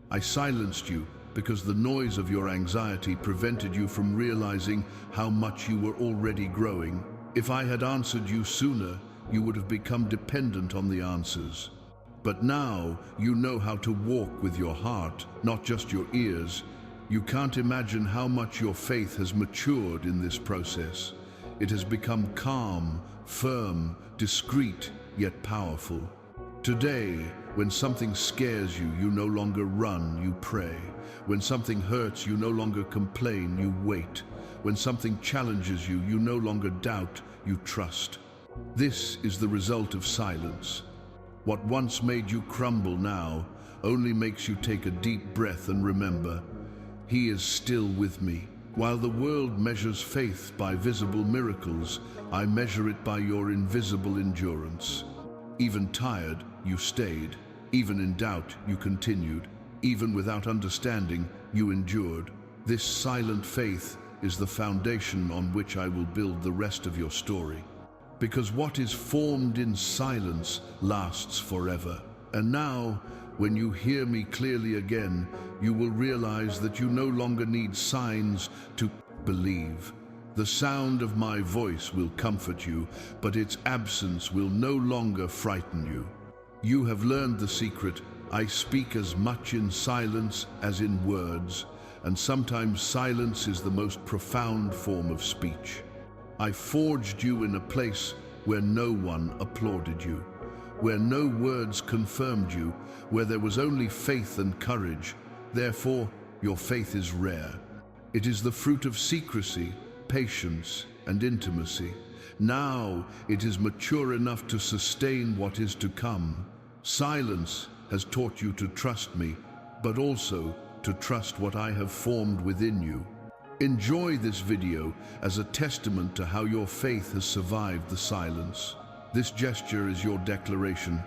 I silenced you because the noise of your anxiety prevented you from realizing how much you were already growing. If I had answered you sooner, you would have become dependent on the answers. But now you know how to walk with your heart, not just your ears. You can't imagine how much your faith has matured in this process. It has become calm, firm, discreet, yet powerful. Today, when something scares you, you no longer run, you pray. When something hurts, you no longer complain, you wait. When something challenges you, you no longer doubt, you trust. This is the result of silence. What once made you crumble now only makes you take a deep breath and remember, He is still with me. While the world measures faith by visible miracles, I measure it by your invisible endurance. Even tired, you stayed. Even in doubt, you continued. Even without understanding, you endured. This silent faith is the foundation on which I will build the rest of your story. Because what is formed in silence lasts forever. And now, when you hear me clearly again, you will realize that you no longer need signs to believe. The sound of my voice will comfort you, but its absence will no longer frighten you. You have learned the secret. I speak as much in silence as in words, and sometimes silence is the most profound form of speech. I forged you in a place where no one applauded you, where no words confirmed you, where there was only faith and courage. Therefore, your faith is rare. It is the fruit of secrecy, patience, and intimacy. Now it is mature enough to sustain what is to come. Silence has taught you to trust me, but also to trust what I have formed within you. Enjoy this video as a testament to how your faith has survived the silence. This gesture is your declaration.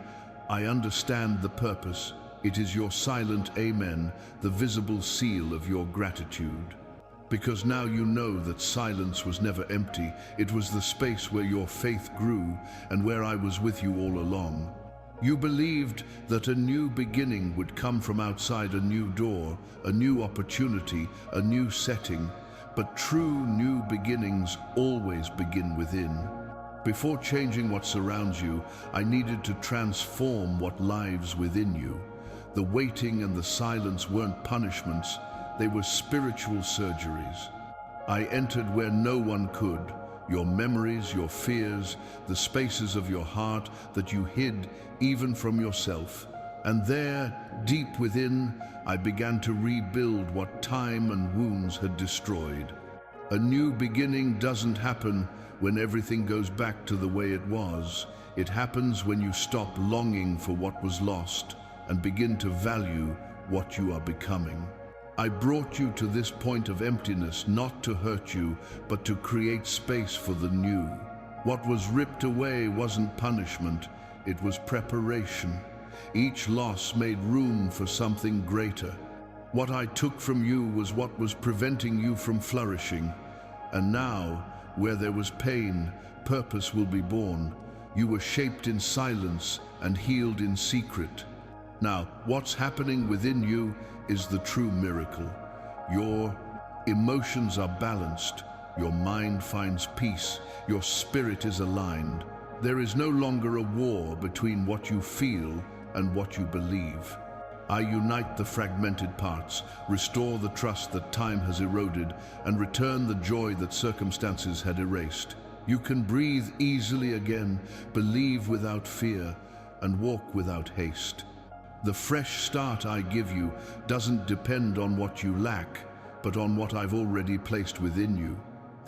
I understand the purpose. It is your silent amen, the visible seal of your gratitude. Because now you know that silence was never empty. It was the space where your faith grew and where I was with you all along. You believed that a new beginning would come from outside a new door, a new opportunity, a new setting. But true new beginnings always begin within. Before changing what surrounds you, I needed to transform what lives within you. The waiting and the silence weren't punishments, they were spiritual surgeries. I entered where no one could, your memories, your fears, the spaces of your heart that you hid even from yourself. And there, deep within, I began to rebuild what time and wounds had destroyed. A new beginning doesn't happen when everything goes back to the way it was. It happens when you stop longing for what was lost and begin to value what you are becoming. I brought you to this point of emptiness not to hurt you, but to create space for the new. What was ripped away wasn't punishment, it was preparation. Each loss made room for something greater. What I took from you was what was preventing you from flourishing. And now, where there was pain, purpose will be born. You were shaped in silence and healed in secret. Now, what's happening within you is the true miracle. Your emotions are balanced, your mind finds peace, your spirit is aligned. There is no longer a war between what you feel and what you believe. I unite the fragmented parts, restore the trust that time has eroded, and return the joy that circumstances had erased. You can breathe easily again, believe without fear, and walk without haste. The fresh start I give you doesn't depend on what you lack, but on what I've already placed within you.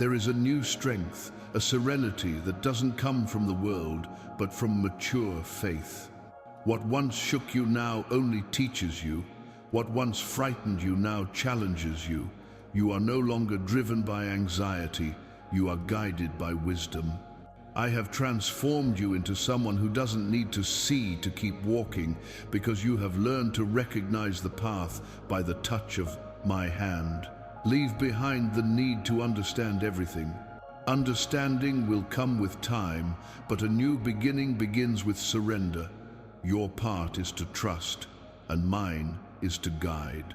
There is a new strength, a serenity that doesn't come from the world, but from mature faith. What once shook you now only teaches you. What once frightened you now challenges you. You are no longer driven by anxiety, you are guided by wisdom. I have transformed you into someone who doesn't need to see to keep walking, because you have learned to recognize the path by the touch of my hand. Leave behind the need to understand everything. Understanding will come with time, but a new beginning begins with surrender. Your part is to trust, and mine is to guide.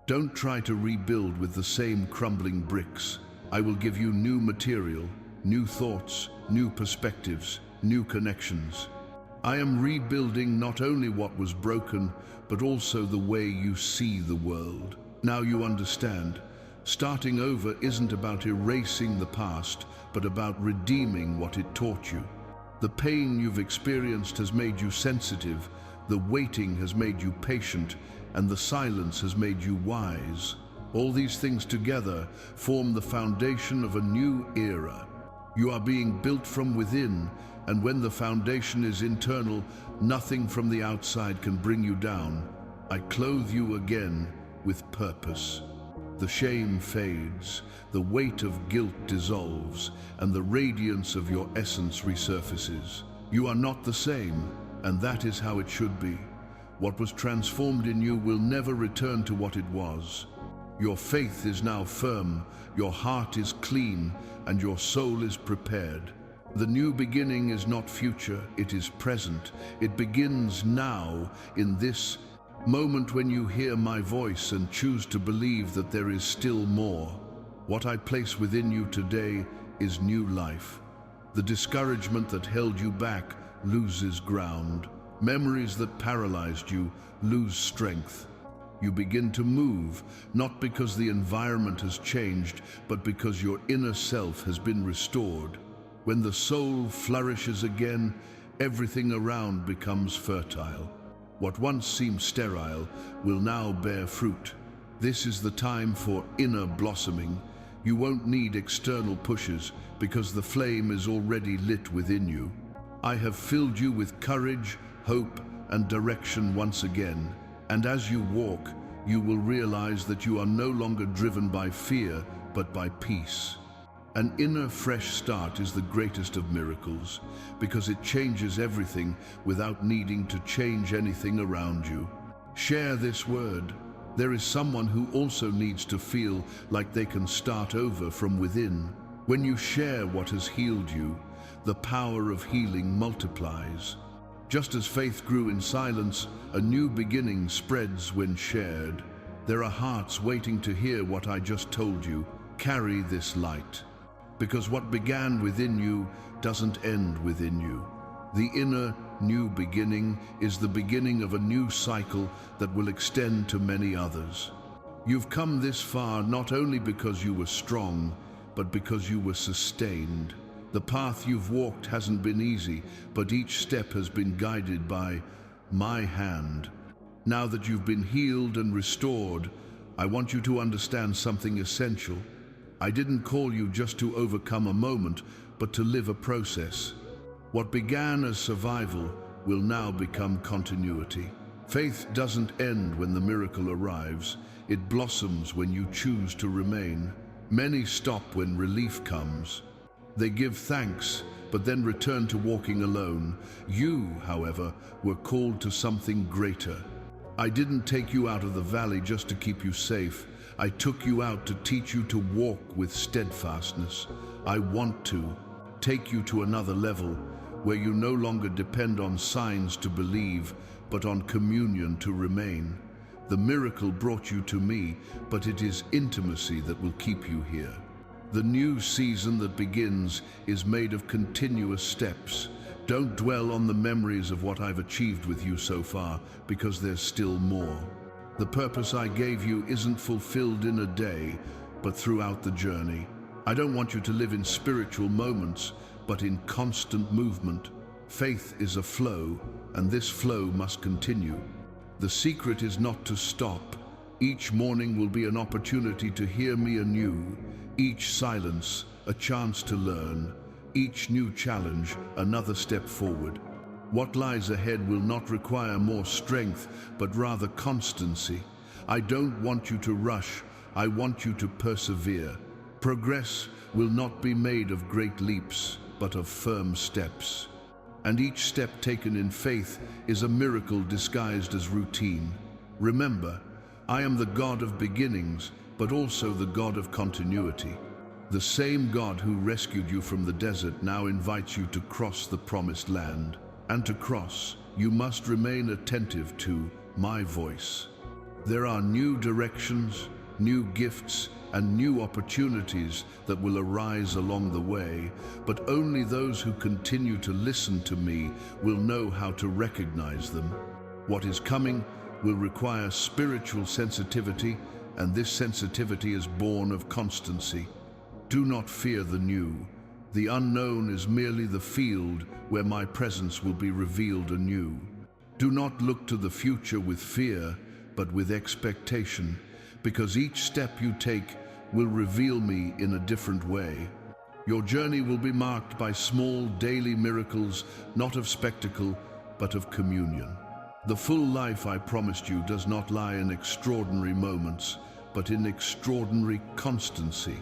Don't try to rebuild with the same crumbling bricks. I will give you new material, new thoughts, new perspectives, new connections. I am rebuilding not only what was broken, but also the way you see the world. Now you understand. Starting over isn't about erasing the past, but about redeeming what it taught you. The pain you've experienced has made you sensitive, the waiting has made you patient, and the silence has made you wise. All these things together form the foundation of a new era. You are being built from within, and when the foundation is internal, nothing from the outside can bring you down. I clothe you again with purpose. The shame fades, the weight of guilt dissolves, and the radiance of your essence resurfaces. You are not the same, and that is how it should be. What was transformed in you will never return to what it was. Your faith is now firm, your heart is clean, and your soul is prepared. The new beginning is not future, it is present. It begins now, in this moment when you hear my voice and choose to believe that there is still more. What I place within you today is new life. The discouragement that held you back loses ground. Memories that paralyzed you lose strength. You begin to move, not because the environment has changed, but because your inner self has been restored. When the soul flourishes again, everything around becomes fertile. What once seemed sterile will now bear fruit. This is the time for inner blossoming. You won't need external pushes because the flame is already lit within you. I have filled you with courage, hope, and direction once again. And as you walk, you will realize that you are no longer driven by fear, but by peace. An inner fresh start is the greatest of miracles, because it changes everything without needing to change anything around you. Share this word. There is someone who also needs to feel like they can start over from within. When you share what has healed you, the power of healing multiplies. Just as faith grew in silence, a new beginning spreads when shared. There are hearts waiting to hear what I just told you. Carry this light. Because what began within you doesn't end within you. The inner new beginning is the beginning of a new cycle that will extend to many others. You've come this far not only because you were strong, but because you were sustained. The path you've walked hasn't been easy, but each step has been guided by my hand. Now that you've been healed and restored, I want you to understand something essential. I didn't call you just to overcome a moment, but to live a process. What began as survival will now become continuity. Faith doesn't end when the miracle arrives. It blossoms when you choose to remain. Many stop when relief comes. They give thanks, but then return to walking alone. You, however, were called to something greater. I didn't take you out of the valley just to keep you safe. I took you out to teach you to walk with steadfastness. I want to take you to another level where you no longer depend on signs to believe, but on communion to remain. The miracle brought you to me, but it is intimacy that will keep you here. The new season that begins is made of continuous steps. Don't dwell on the memories of what I've achieved with you so far, because there's still more. The purpose I gave you isn't fulfilled in a day, but throughout the journey. I don't want you to live in spiritual moments, but in constant movement. Faith is a flow, and this flow must continue. The secret is not to stop. Each morning will be an opportunity to hear me anew. Each silence, a chance to learn. Each new challenge, another step forward. What lies ahead will not require more strength, but rather constancy. I don't want you to rush. I want you to persevere. Progress will not be made of great leaps, but of firm steps. And each step taken in faith is a miracle disguised as routine. Remember, I am the God of beginnings, but also the God of continuity. The same God who rescued you from the desert now invites you to cross the promised land. And to cross, you must remain attentive to my voice. There are new directions, new gifts, and new opportunities that will arise along the way, but only those who continue to listen to me will know how to recognize them. What is coming will require spiritual sensitivity, and this sensitivity is born of constancy. Do not fear the new. The unknown is merely the field where my presence will be revealed anew. Do not look to the future with fear, but with expectation, because each step you take will reveal me in a different way. Your journey will be marked by small daily miracles, not of spectacle, but of communion. The full life I promised you does not lie in extraordinary moments, but in extraordinary constancy.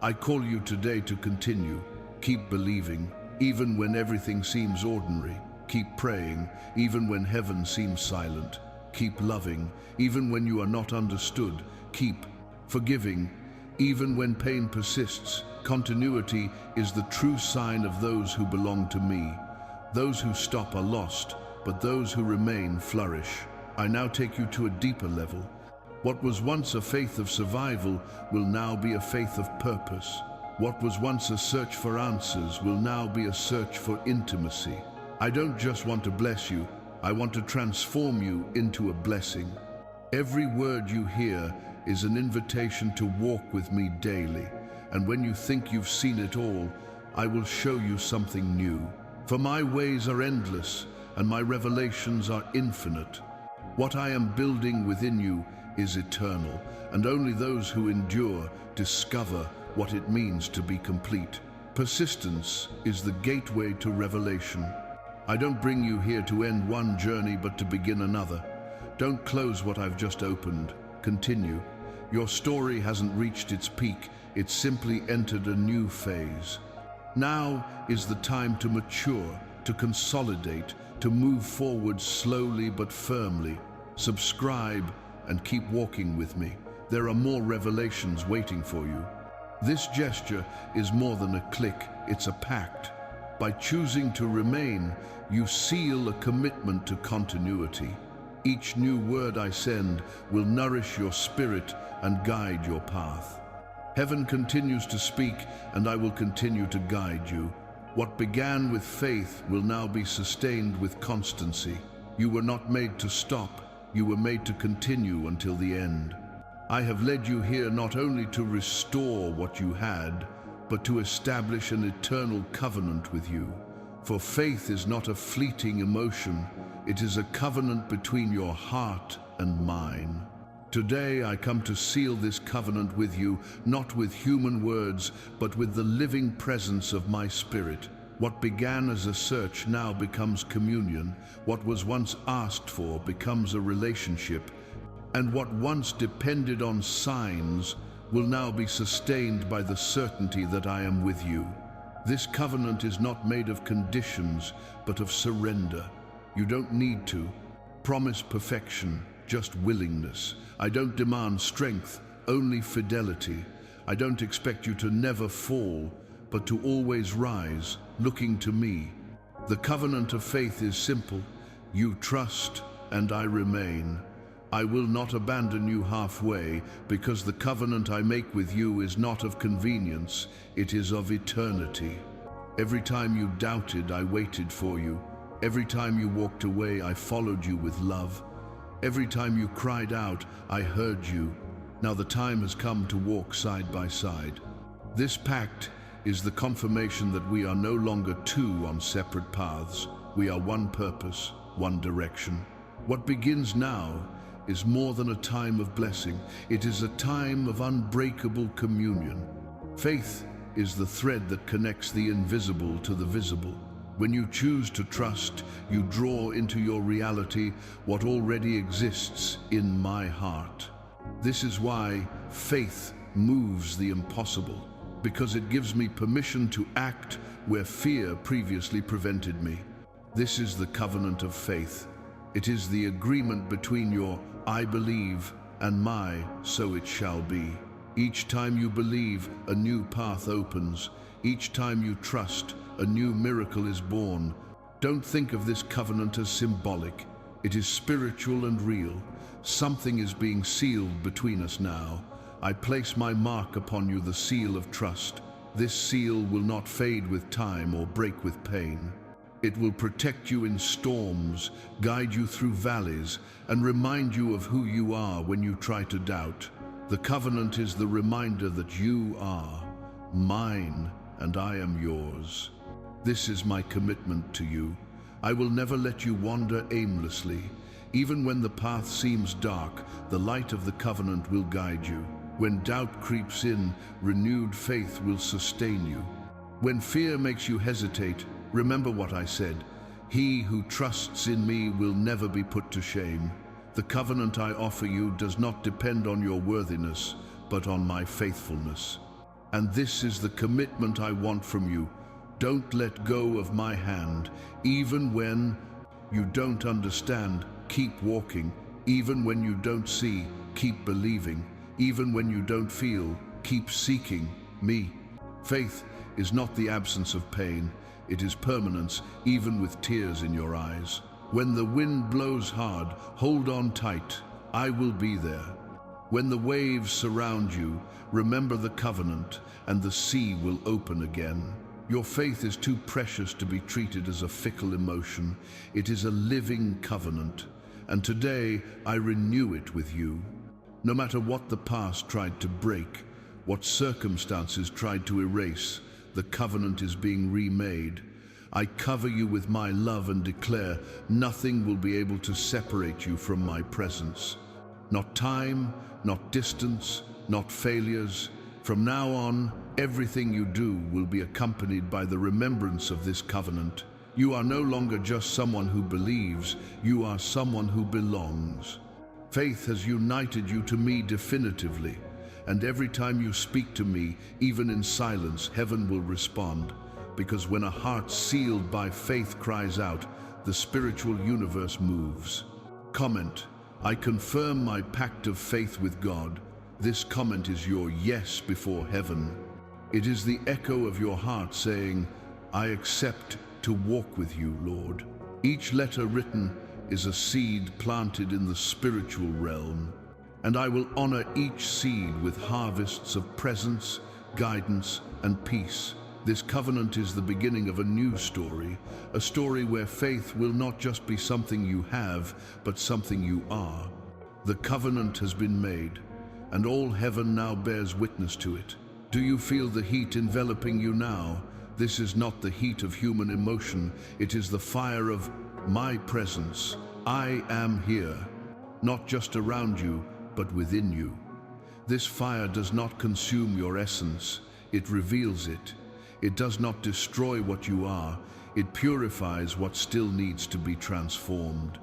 I call you today to continue. Keep believing, even when everything seems ordinary. Keep praying, even when heaven seems silent. Keep loving, even when you are not understood. Keep forgiving, even when pain persists. Continuity is the true sign of those who belong to me. Those who stop are lost, but those who remain flourish. I now take you to a deeper level. What was once a faith of survival will now be a faith of purpose. What was once a search for answers will now be a search for intimacy. I don't just want to bless you, I want to transform you into a blessing. Every word you hear is an invitation to walk with me daily, and when you think you've seen it all, I will show you something new. For my ways are endless, and my revelations are infinite. What I am building within you is eternal, and only those who endure discover what it means to be complete. Persistence is the gateway to revelation. I don't bring you here to end one journey but to begin another. Don't close what I've just opened. continue. Your story hasn't reached its peak, it's simply entered a new phase. Now is the time to mature, to consolidate, to move forward slowly but firmly. Subscribe and keep walking with me. There are more revelations waiting for you. This gesture is more than a click, it's a pact. By choosing to remain, you seal a commitment to continuity. Each new word I send will nourish your spirit and guide your path. Heaven continues to speak, and I will continue to guide you. What began with faith will now be sustained with constancy. You were not made to stop, you were made to continue until the end. I have led you here not only to restore what you had, but to establish an eternal covenant with you. For faith is not a fleeting emotion, it is a covenant between your heart and mine. Today I come to seal this covenant with you, not with human words, but with the living presence of my spirit. What began as a search now becomes communion. What was once asked for becomes a relationship. And what once depended on signs will now be sustained by the certainty that I am with you. This covenant is not made of conditions, but of surrender. You don't need to promise perfection, just willingness. I don't demand strength, only fidelity. I don't expect you to never fall, but to always rise, looking to me. The covenant of faith is simple. You trust, and I remain. I will not abandon you halfway, because the covenant I make with you is not of convenience, it is of eternity. Every time you doubted, I waited for you. Every time you walked away, I followed you with love. Every time you cried out, I heard you. Now the time has come to walk side by side. This pact is the confirmation that we are no longer two on separate paths. We are one purpose, one direction. What begins now is more than a time of blessing. It is a time of unbreakable communion. Faith is the thread that connects the invisible to the visible. When you choose to trust, you draw into your reality what already exists in my heart. This is why faith moves the impossible, because it gives me permission to act where fear previously prevented me. This is the covenant of faith. It is the agreement between your I believe and my so it shall be. Each time you believe, a new path opens. Each time you trust, a new miracle is born. Don't think of this covenant as symbolic. It is spiritual and real. Something is being sealed between us now. I place my mark upon you, the seal of trust. This seal will not fade with time or break with pain. It will protect you in storms, guide you through valleys, and remind you of who you are when you try to doubt. The covenant is the reminder that you are mine and I am yours. This is my commitment to you. I will never let you wander aimlessly. Even when the path seems dark, the light of the covenant will guide you. When doubt creeps in, renewed faith will sustain you. When fear makes you hesitate, remember what I said. He who trusts in me will never be put to shame. The covenant I offer you does not depend on your worthiness, but on my faithfulness. And this is the commitment I want from you. Don't let go of my hand. Even when you don't understand, keep walking. Even when you don't see, keep believing. Even when you don't feel, keep seeking me. Faith is not the absence of pain. It is permanence, even with tears in your eyes. When the wind blows hard, hold on tight. I will be there. When the waves surround you, remember the covenant, and the sea will open again. Your faith is too precious to be treated as a fickle emotion. It is a living covenant, and today I renew it with you. No matter what the past tried to break, what circumstances tried to erase, the covenant is being remade. I cover you with my love and declare nothing will be able to separate you from my presence. Not time, not distance, not failures. From now on, everything you do will be accompanied by the remembrance of this covenant. You are no longer just someone who believes, you are someone who belongs. Faith has united you to me definitively, and every time you speak to me, even in silence, heaven will respond, because when a heart sealed by faith cries out, the spiritual universe moves. Comment: I confirm my pact of faith with God. This comment is your yes before heaven. It is the echo of your heart saying, I accept to walk with you, Lord. Each letter written is a seed planted in the spiritual realm, and I will honor each seed with harvests of presence, guidance, and peace. This covenant is the beginning of a new story, a story where faith will not just be something you have, but something you are. The covenant has been made, and all heaven now bears witness to it. Do you feel the heat enveloping you now? This is not the heat of human emotion, it is the fire of my presence. I am here, not just around you, but within you. This fire does not consume your essence, it reveals it. It does not destroy what you are, it purifies what still needs to be transformed.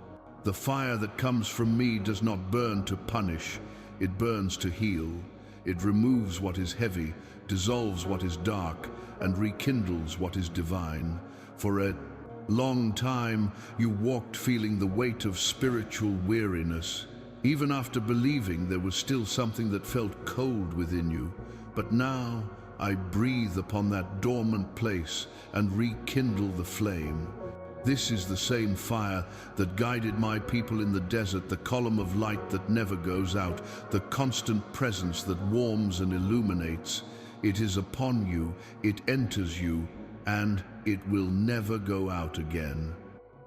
The fire that comes from me does not burn to punish, it burns to heal. It removes what is heavy, dissolves what is dark, and rekindles what is divine. For a long time, you walked feeling the weight of spiritual weariness. Even after believing, there was still something that felt cold within you. But now, I breathe upon that dormant place and rekindle the flame. This is the same fire that guided my people in the desert, the column of light that never goes out, the constant presence that warms and illuminates. It is upon you, it enters you, and it will never go out again.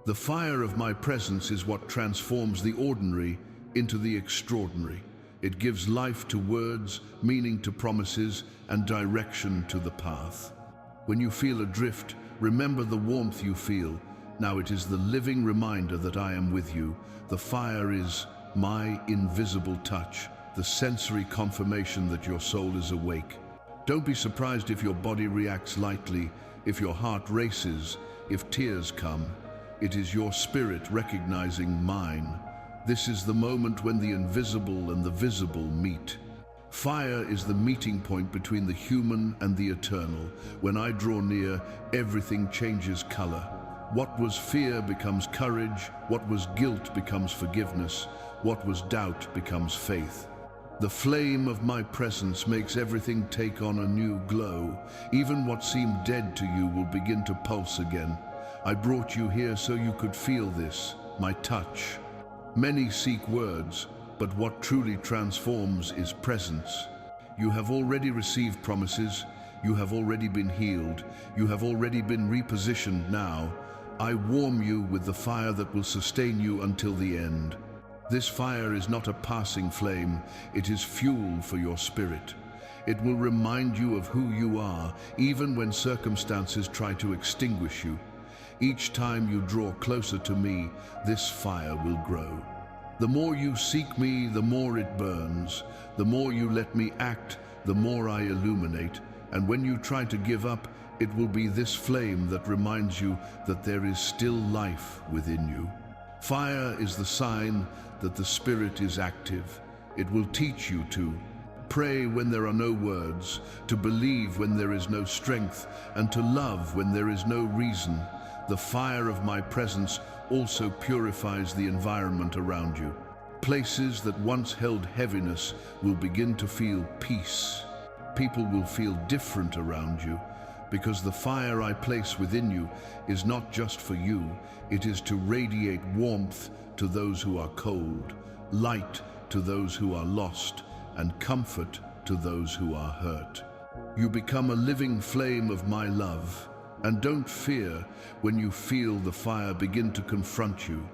The fire of my presence is what transforms the ordinary into the extraordinary. It gives life to words, meaning to promises, and direction to the path. When you feel adrift, remember the warmth you feel. Now it is the living reminder that I am with you. The fire is my invisible touch, the sensory confirmation that your soul is awake. Don't be surprised if your body reacts lightly, if your heart races, if tears come. It is your spirit recognizing mine. This is the moment when the invisible and the visible meet. Fire is the meeting point between the human and the eternal. When I draw near, everything changes color. What was fear becomes courage, what was guilt becomes forgiveness, what was doubt becomes faith. The flame of my presence makes everything take on a new glow. Even what seemed dead to you will begin to pulse again. I brought you here so you could feel this, my touch. Many seek words, but what truly transforms is presence. You have already received promises, you have already been healed, you have already been repositioned now. I warm you with the fire that will sustain you until the end. This fire is not a passing flame, it is fuel for your spirit. It will remind you of who you are, even when circumstances try to extinguish you. Each time you draw closer to me, this fire will grow. The more you seek me, the more it burns. The more you let me act, the more I illuminate. And when you try to give up, it will be this flame that reminds you that there is still life within you. Fire is the sign that the Spirit is active. It will teach you to pray when there are no words, to believe when there is no strength, and to love when there is no reason. The fire of my presence also purifies the environment around you. Places that once held heaviness will begin to feel peace. People will feel different around you, because the fire I place within you is not just for you, it is to radiate warmth to those who are cold, light to those who are lost, and comfort to those who are hurt. You become a living flame of my love, and don't fear when you feel the fire begin to confront you.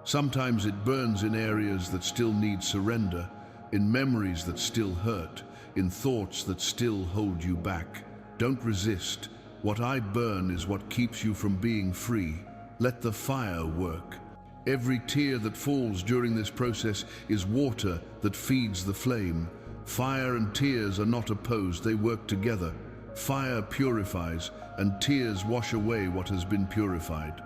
Sometimes it burns in areas that still need surrender, in memories that still hurt, in thoughts that still hold you back. Don't resist. What I burn is what keeps you from being free. Let the fire work. Every tear that falls during this process is water that feeds the flame. Fire and tears are not opposed, they work together. Fire purifies, and tears wash away what has been purified.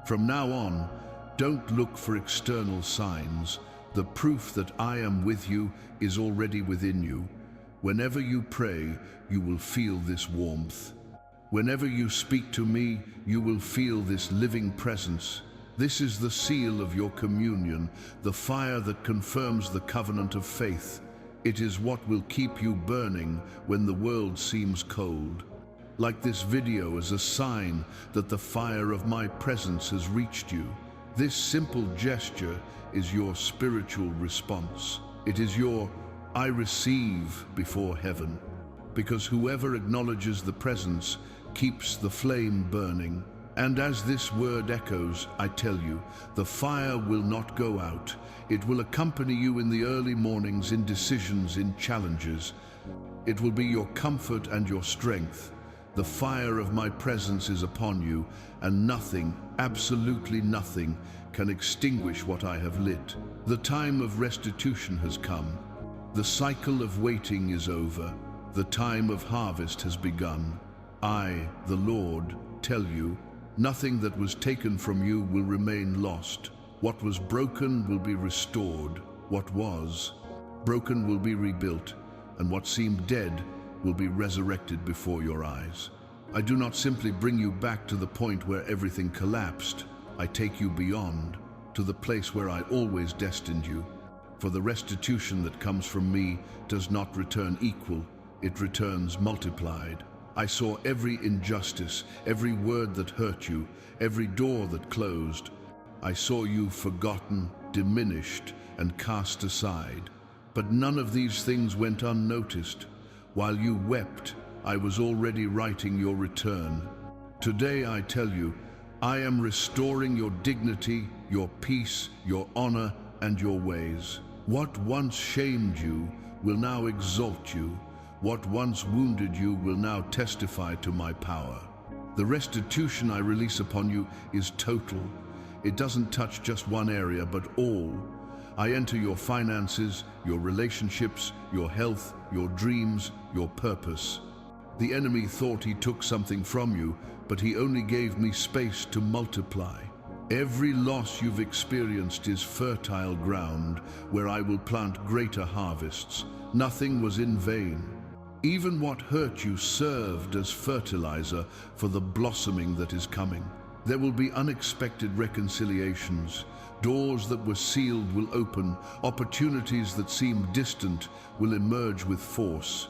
From now on, don't look for external signs. The proof that I am with you is already within you. Whenever you pray, you will feel this warmth. Whenever you speak to me, you will feel this living presence. This is the seal of your communion, the fire that confirms the covenant of faith. It is what will keep you burning when the world seems cold. Like this video as a sign that the fire of my presence has reached you. This simple gesture is your spiritual response. It is your I receive before heaven. Because whoever acknowledges the presence keeps the flame burning. And as this word echoes, I tell you, the fire will not go out. It will accompany you in the early mornings, in decisions, in challenges. It will be your comfort and your strength. The fire of my presence is upon you, and nothing, absolutely nothing, can extinguish what I have lit. The time of restitution has come. The cycle of waiting is over. The time of harvest has begun. I, the Lord, tell you, nothing that was taken from you will remain lost. What was broken will be restored. What was broken will be rebuilt, and what seemed dead will be resurrected before your eyes. I do not simply bring you back to the point where everything collapsed. I take you beyond, to the place where I always destined you. For the restitution that comes from me does not return equal, it returns multiplied. I saw every injustice, every word that hurt you, every door that closed. I saw you forgotten, diminished, and cast aside. But none of these things went unnoticed. While you wept, I was already writing your return. Today I tell you, I am restoring your dignity, your peace, your honor, and your ways. What once shamed you will now exalt you. What once wounded you will now testify to my power. The restitution I release upon you is total. It doesn't touch just one area, but all. I enter your finances, your relationships, your health, your dreams, your purpose. The enemy thought he took something from you, but he only gave me space to multiply. Every loss you've experienced is fertile ground where I will plant greater harvests. Nothing was in vain. Even what hurt you served as fertilizer for the blossoming that is coming. There will be unexpected reconciliations. Doors that were sealed will open. Opportunities that seemed distant will emerge with force.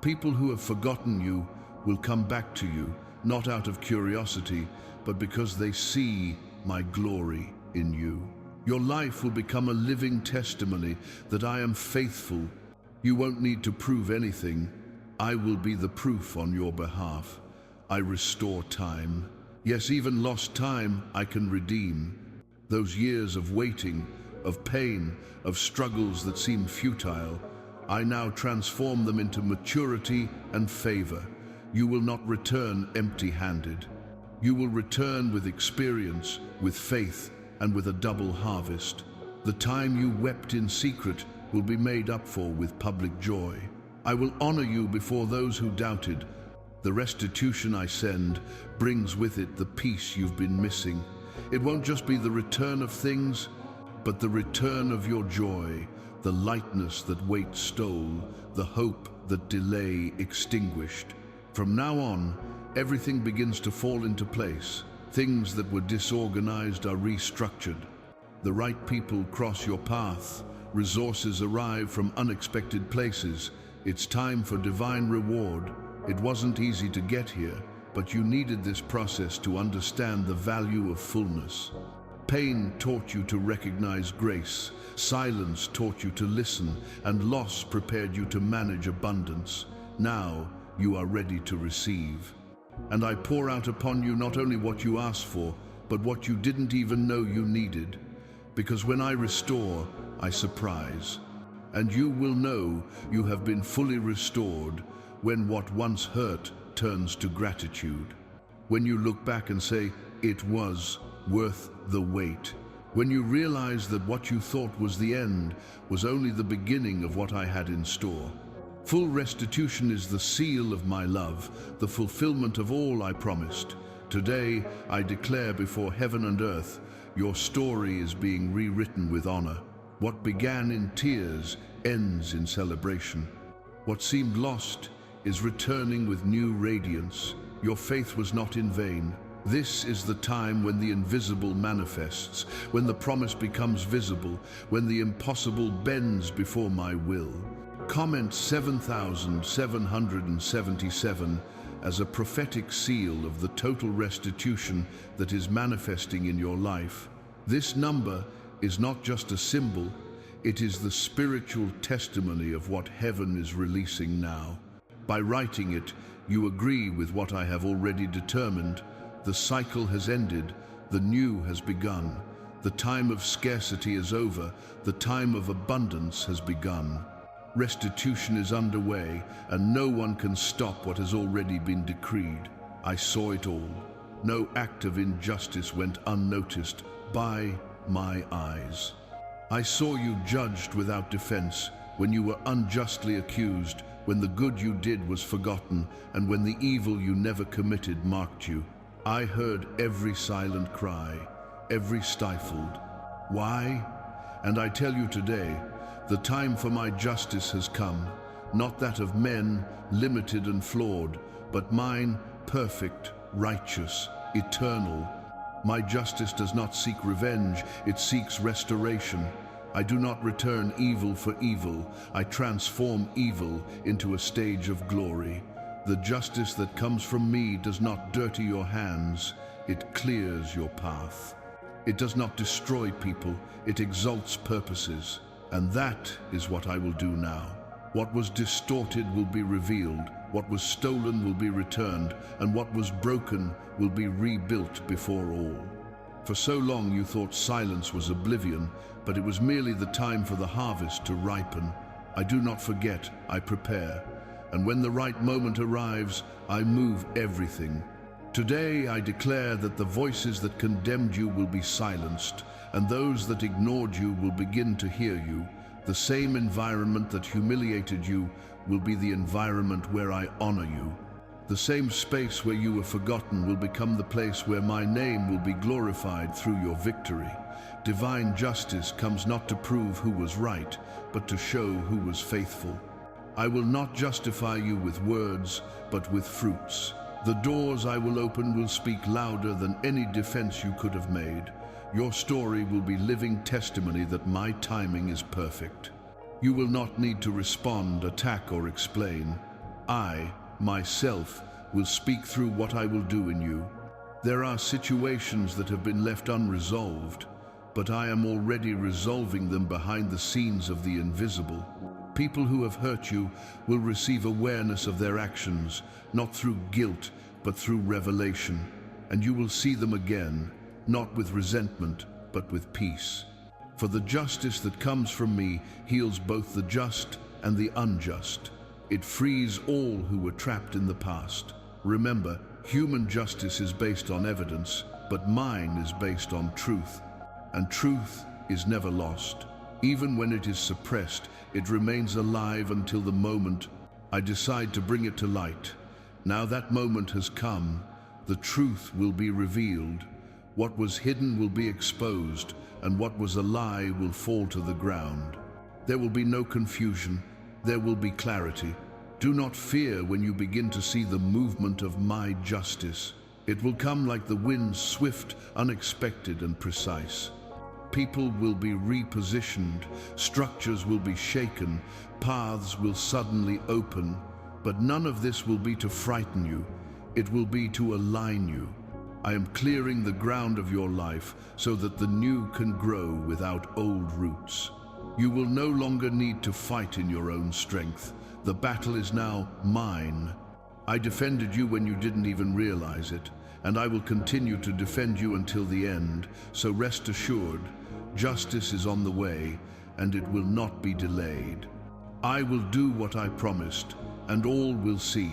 People who have forgotten you will come back to you, not out of curiosity, but because they see my glory in you. Your life will become a living testimony that I am faithful. You won't need to prove anything. I will be the proof on your behalf. I restore time. Yes, even lost time I can redeem. Those years of waiting, of pain, of struggles that seem futile, I now transform them into maturity and favor. You will not return empty-handed. You will return with experience, with faith, and with a double harvest. The time you wept in secret will be made up for with public joy. I will honor you before those who doubted. The restitution I send brings with it the peace you've been missing. It won't just be the return of things, but the return of your joy, the lightness that weight stole, the hope that delay extinguished. From now on, everything begins to fall into place. Things that were disorganized are restructured. The right people cross your path. Resources arrive from unexpected places. It's time for divine reward. It wasn't easy to get here, but you needed this process to understand the value of fullness. Pain taught you to recognize grace. Silence taught you to listen, and loss prepared you to manage abundance. Now you are ready to receive. And I pour out upon you not only what you asked for, but what you didn't even know you needed. Because when I restore, I surprise. And you will know you have been fully restored when what once hurt turns to gratitude. When you look back and say, it was worth the wait. When you realize that what you thought was the end was only the beginning of what I had in store. Full restitution is the seal of my love, the fulfillment of all I promised. Today, I declare before heaven and earth, your story is being rewritten with honor. What began in tears ends in celebration. What seemed lost is returning with new radiance. Your faith was not in vain. This is the time when the invisible manifests, when the promise becomes visible, when the impossible bends before my will. Comment 7777 as a prophetic seal of the total restitution that is manifesting in your life. This number is not just a symbol, it is the spiritual testimony of what heaven is releasing now. By writing it, you agree with what I have already determined. The cycle has ended, the new has begun. The time of scarcity is over, the time of abundance has begun. Restitution is underway, and no one can stop what has already been decreed. I saw it all. No act of injustice went unnoticed by my eyes. I saw you judged without defense, when you were unjustly accused, when the good you did was forgotten, and when the evil you never committed marked you. I heard every silent cry, every stifled. Why? And I tell you today, the time for my justice has come, not that of men, limited and flawed, but mine, perfect, righteous, eternal. My justice does not seek revenge, it seeks restoration. I do not return evil for evil, I transform evil into a stage of glory. The justice that comes from me does not dirty your hands, it clears your path. It does not destroy people, it exalts purposes. And that is what I will do now. What was distorted will be revealed, what was stolen will be returned, and what was broken will be rebuilt before all. For so long you thought silence was oblivion, but it was merely the time for the harvest to ripen. I do not forget, I prepare. And when the right moment arrives, I move everything. Today I declare that the voices that condemned you will be silenced, and those that ignored you will begin to hear you. The same environment that humiliated you will be the environment where I honor you. The same space where you were forgotten will become the place where my name will be glorified through your victory. Divine justice comes not to prove who was right, but to show who was faithful. I will not justify you with words, but with fruits. The doors I will open will speak louder than any defense you could have made. Your story will be living testimony that my timing is perfect. You will not need to respond, attack, or explain. I, myself, will speak through what I will do in you. There are situations that have been left unresolved, but I am already resolving them behind the scenes of the invisible. People who have hurt you will receive awareness of their actions, not through guilt, but through revelation. And you will see them again, not with resentment, but with peace. For the justice that comes from me heals both the just and the unjust. It frees all who were trapped in the past. Remember, human justice is based on evidence, but mine is based on truth. And truth is never lost. Even when it is suppressed, it remains alive until the moment I decide to bring it to light. Now that moment has come, the truth will be revealed. What was hidden will be exposed, and what was a lie will fall to the ground. There will be no confusion, there will be clarity. Do not fear when you begin to see the movement of my justice. It will come like the wind, swift, unexpected, and precise. People will be repositioned, structures will be shaken, paths will suddenly open, but none of this will be to frighten you. It will be to align you. I am clearing the ground of your life so that the new can grow without old roots. You will no longer need to fight in your own strength. The battle is now mine. I defended you when you didn't even realize it, and I will continue to defend you until the end, so rest assured, justice is on the way, and it will not be delayed. I will do what I promised, and all will see,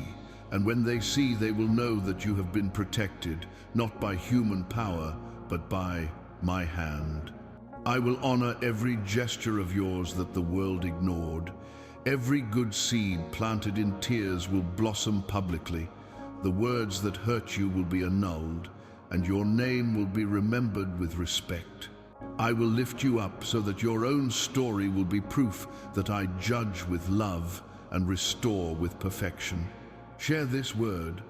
and when they see, they will know that you have been protected, not by human power, but by my hand. I will honor every gesture of yours that the world ignored. Every good seed planted in tears will blossom publicly. The words that hurt you will be annulled, and your name will be remembered with respect. I will lift you up so that your own story will be proof that I judge with love and restore with perfection. Share this word.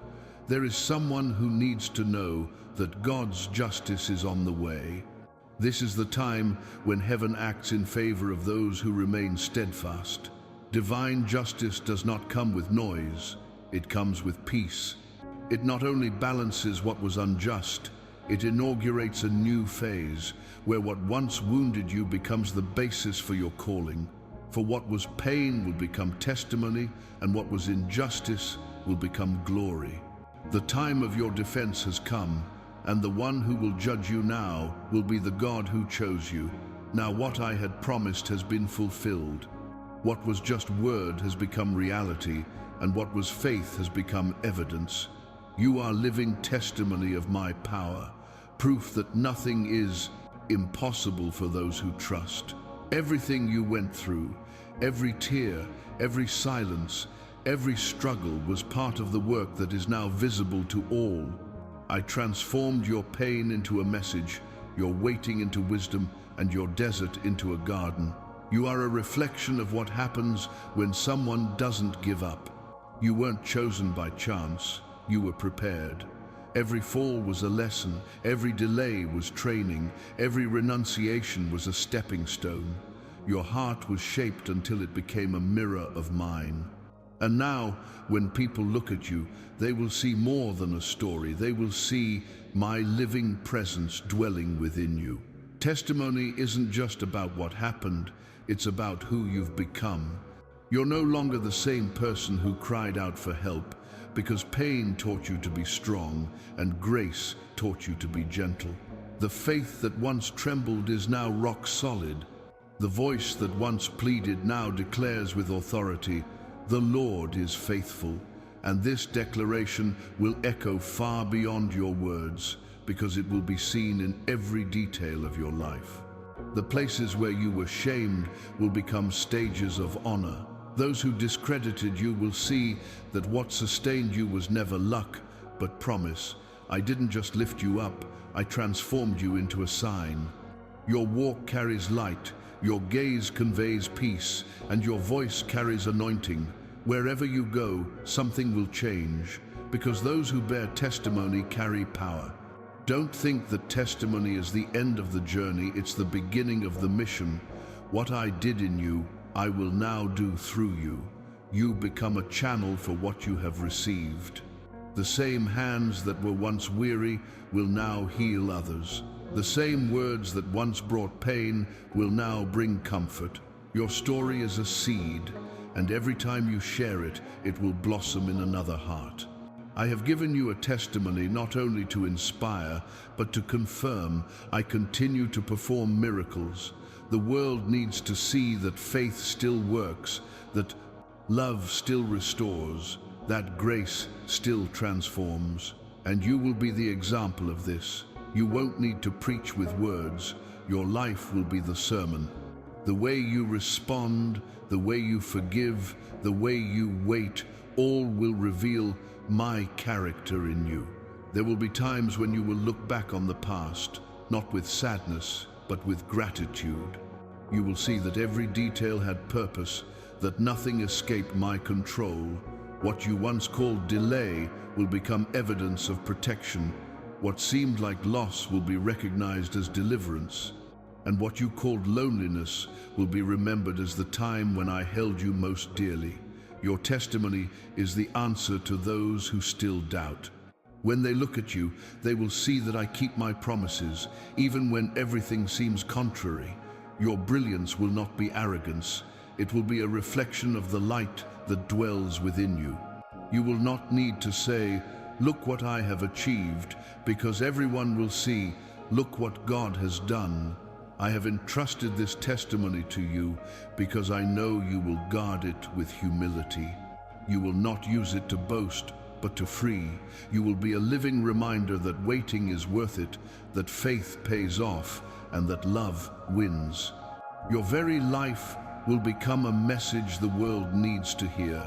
There is someone who needs to know that God's justice is on the way. This is the time when heaven acts in favor of those who remain steadfast. Divine justice does not come with noise, it comes with peace. It not only balances what was unjust, it inaugurates a new phase where what once wounded you becomes the basis for your calling. For what was pain will become testimony, and what was injustice will become glory. The time of your defense has come, and the one who will judge you now will be the God who chose you. Now what I had promised has been fulfilled. What was just word has become reality, and what was faith has become evidence. You are living testimony of my power, proof that nothing is impossible for those who trust. Everything you went through, every tear, every silence, every struggle was part of the work that is now visible to all. I transformed your pain into a message, your waiting into wisdom, and your desert into a garden. You are a reflection of what happens when someone doesn't give up. You weren't chosen by chance, you were prepared. Every fall was a lesson, every delay was training, every renunciation was a stepping stone. Your heart was shaped until it became a mirror of mine. And now, when people look at you, they will see more than a story. They will see my living presence dwelling within you. Testimony isn't just about what happened, it's about who you've become. You're no longer the same person who cried out for help, because pain taught you to be strong and grace taught you to be gentle. The faith that once trembled is now rock solid. The voice that once pleaded now declares with authority, "The Lord is faithful." And this declaration will echo far beyond your words, because it will be seen in every detail of your life. The places where you were shamed will become stages of honor. Those who discredited you will see that what sustained you was never luck, but promise. I didn't just lift you up, I transformed you into a sign. Your walk carries light, your gaze conveys peace, and your voice carries anointing. Wherever you go, something will change, because those who bear testimony carry power. Don't think that testimony is the end of the journey, it's the beginning of the mission. What I did in you, I will now do through you. You become a channel for what you have received. The same hands that were once weary will now heal others. The same words that once brought pain will now bring comfort. Your story is a seed, and every time you share it, it will blossom in another heart. I have given you a testimony not only to inspire, but to confirm. I continue to perform miracles. The world needs to see that faith still works, that love still restores, that grace still transforms. And you will be the example of this. You won't need to preach with words. Your life will be the sermon. The way you respond, the way you forgive, the way you wait, all will reveal my character in you. There will be times when you will look back on the past, not with sadness, but with gratitude. You will see that every detail had purpose, that nothing escaped my control. What you once called delay will become evidence of protection. What seemed like loss will be recognized as deliverance. And what you called loneliness will be remembered as the time when I held you most dearly. Your testimony is the answer to those who still doubt. When they look at you, they will see that I keep my promises, even when everything seems contrary. Your brilliance will not be arrogance. It will be a reflection of the light that dwells within you. You will not need to say, "Look what I have achieved," because everyone will see, "Look what God has done." I have entrusted this testimony to you because I know you will guard it with humility. You will not use it to boast, but to free. You will be a living reminder that waiting is worth it, that faith pays off, and that love wins. Your very life will become a message the world needs to hear.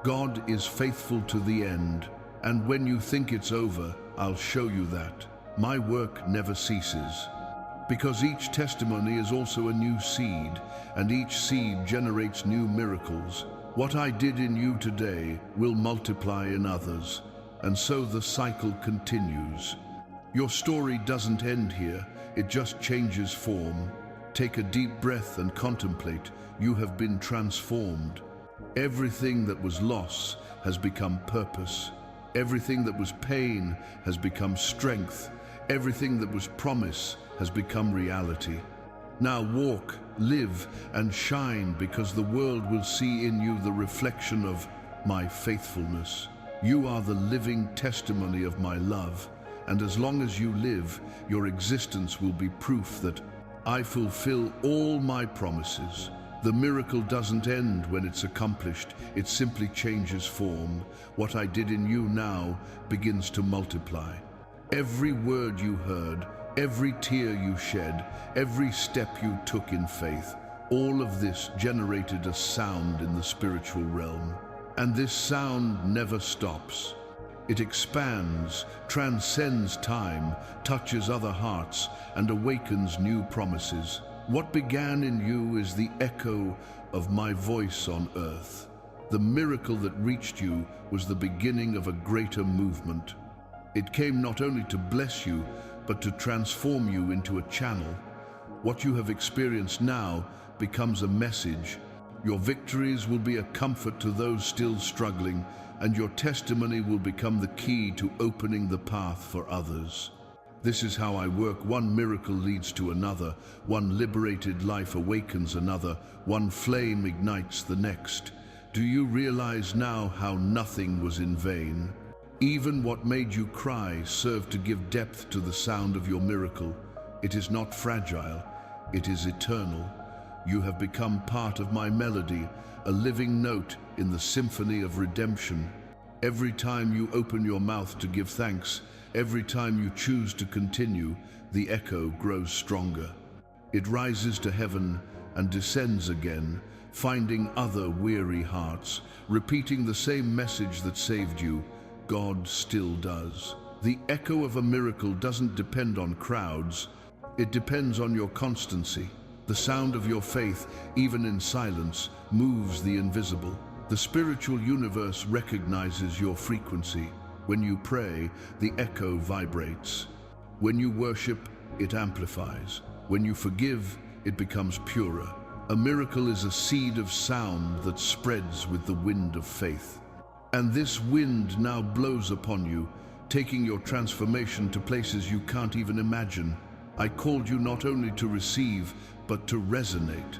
God is faithful to the end, and when you think it's over, I'll show you that. My work never ceases. Because each testimony is also a new seed, and each seed generates new miracles. What I did in you today will multiply in others, and so the cycle continues. Your story doesn't end here, it just changes form. Take a deep breath and contemplate. You have been transformed. Everything that was loss has become purpose. Everything that was pain has become strength. Everything that was promise has become reality. Now walk, live, and shine, because the world will see in you the reflection of my faithfulness. You are the living testimony of my love, and as long as you live, your existence will be proof that I fulfill all my promises. The miracle doesn't end when it's accomplished, it simply changes form. What I did in you now begins to multiply. Every word you heard, every tear you shed, every step you took in faith, all of this generated a sound in the spiritual realm. And this sound never stops. It expands, transcends time, touches other hearts, and awakens new promises. What began in you is the echo of my voice on earth. The miracle that reached you was the beginning of a greater movement. It came not only to bless you, but to transform you into a channel. What you have experienced now becomes a message. Your victories will be a comfort to those still struggling, and your testimony will become the key to opening the path for others. This is how I work. One miracle leads to another. One liberated life awakens another. One flame ignites the next. Do you realize now how nothing was in vain? Even what made you cry served to give depth to the sound of your miracle. It is not fragile, it is eternal. You have become part of my melody, a living note in the symphony of redemption. Every time you open your mouth to give thanks, every time you choose to continue, the echo grows stronger. It rises to heaven and descends again, finding other weary hearts, repeating the same message that saved you. God still does. The echo of a miracle doesn't depend on crowds, it depends on your constancy. The sound of your faith, even in silence, moves the invisible. The spiritual universe recognizes your frequency. When you pray, the echo vibrates. When you worship, it amplifies. When you forgive, it becomes purer. A miracle is a seed of sound that spreads with the wind of faith. And this wind now blows upon you, taking your transformation to places you can't even imagine. I called you not only to receive, but to resonate.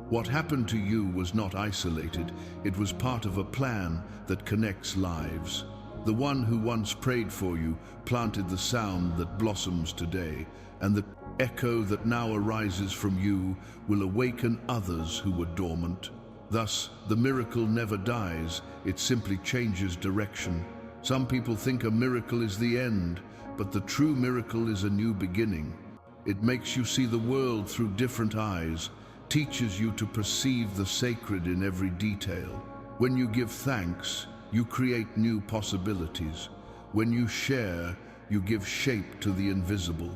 What happened to you was not isolated, it was part of a plan that connects lives. The one who once prayed for you planted the sound that blossoms today, and the echo that now arises from you will awaken others who were dormant. Thus, the miracle never dies, it simply changes direction. Some people think a miracle is the end, but the true miracle is a new beginning. It makes you see the world through different eyes, teaches you to perceive the sacred in every detail. When you give thanks, you create new possibilities. When you share, you give shape to the invisible.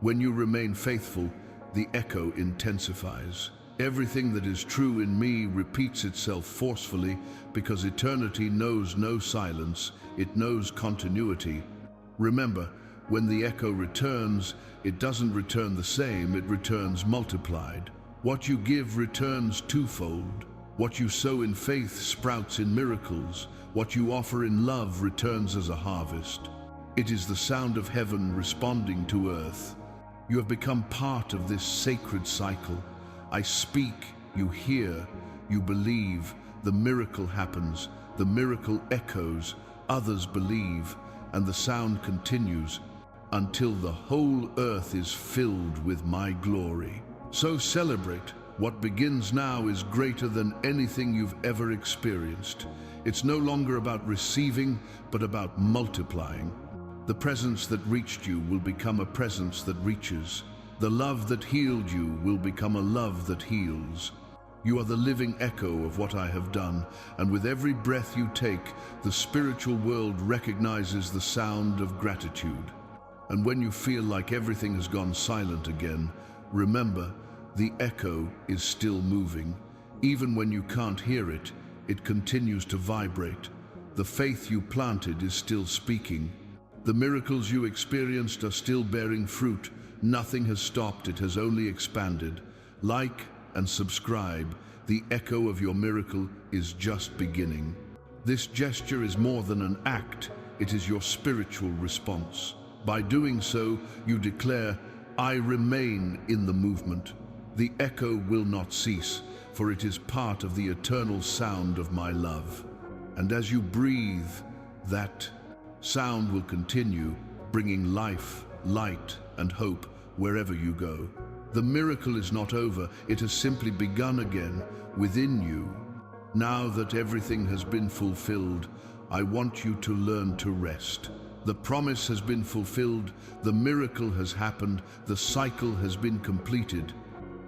When you remain faithful, the echo intensifies. Everything that is true in me repeats itself forcefully, because eternity knows no silence, it knows continuity. Remember, when the echo returns, it doesn't return the same, it returns multiplied. What you give returns twofold. What you sow in faith sprouts in miracles. What you offer in love returns as a harvest. It is the sound of heaven responding to earth. You have become part of this sacred cycle. I speak, you hear, you believe, the miracle happens, the miracle echoes, others believe, and the sound continues until the whole earth is filled with my glory. So celebrate. What begins now is greater than anything you've ever experienced. It's no longer about receiving, but about multiplying. The presence that reached you will become a presence that reaches. The love that healed you will become a love that heals. You are the living echo of what I have done, and with every breath you take, the spiritual world recognizes the sound of gratitude. And when you feel like everything has gone silent again, remember, the echo is still moving. Even when you can't hear it, it continues to vibrate. The faith you planted is still speaking. The miracles you experienced are still bearing fruit. Nothing has stopped, it has only expanded. Like and subscribe. The echo of your miracle is just beginning. This gesture is more than an act, it is your spiritual response. By doing so, you declare, I remain in the movement. The echo will not cease, for it is part of the eternal sound of my love. And as you breathe, that sound will continue, bringing life, light, and hope wherever you go. The miracle is not over, it has simply begun again within you. Now that everything has been fulfilled, I want you to learn to rest. The promise has been fulfilled, the miracle has happened, the cycle has been completed.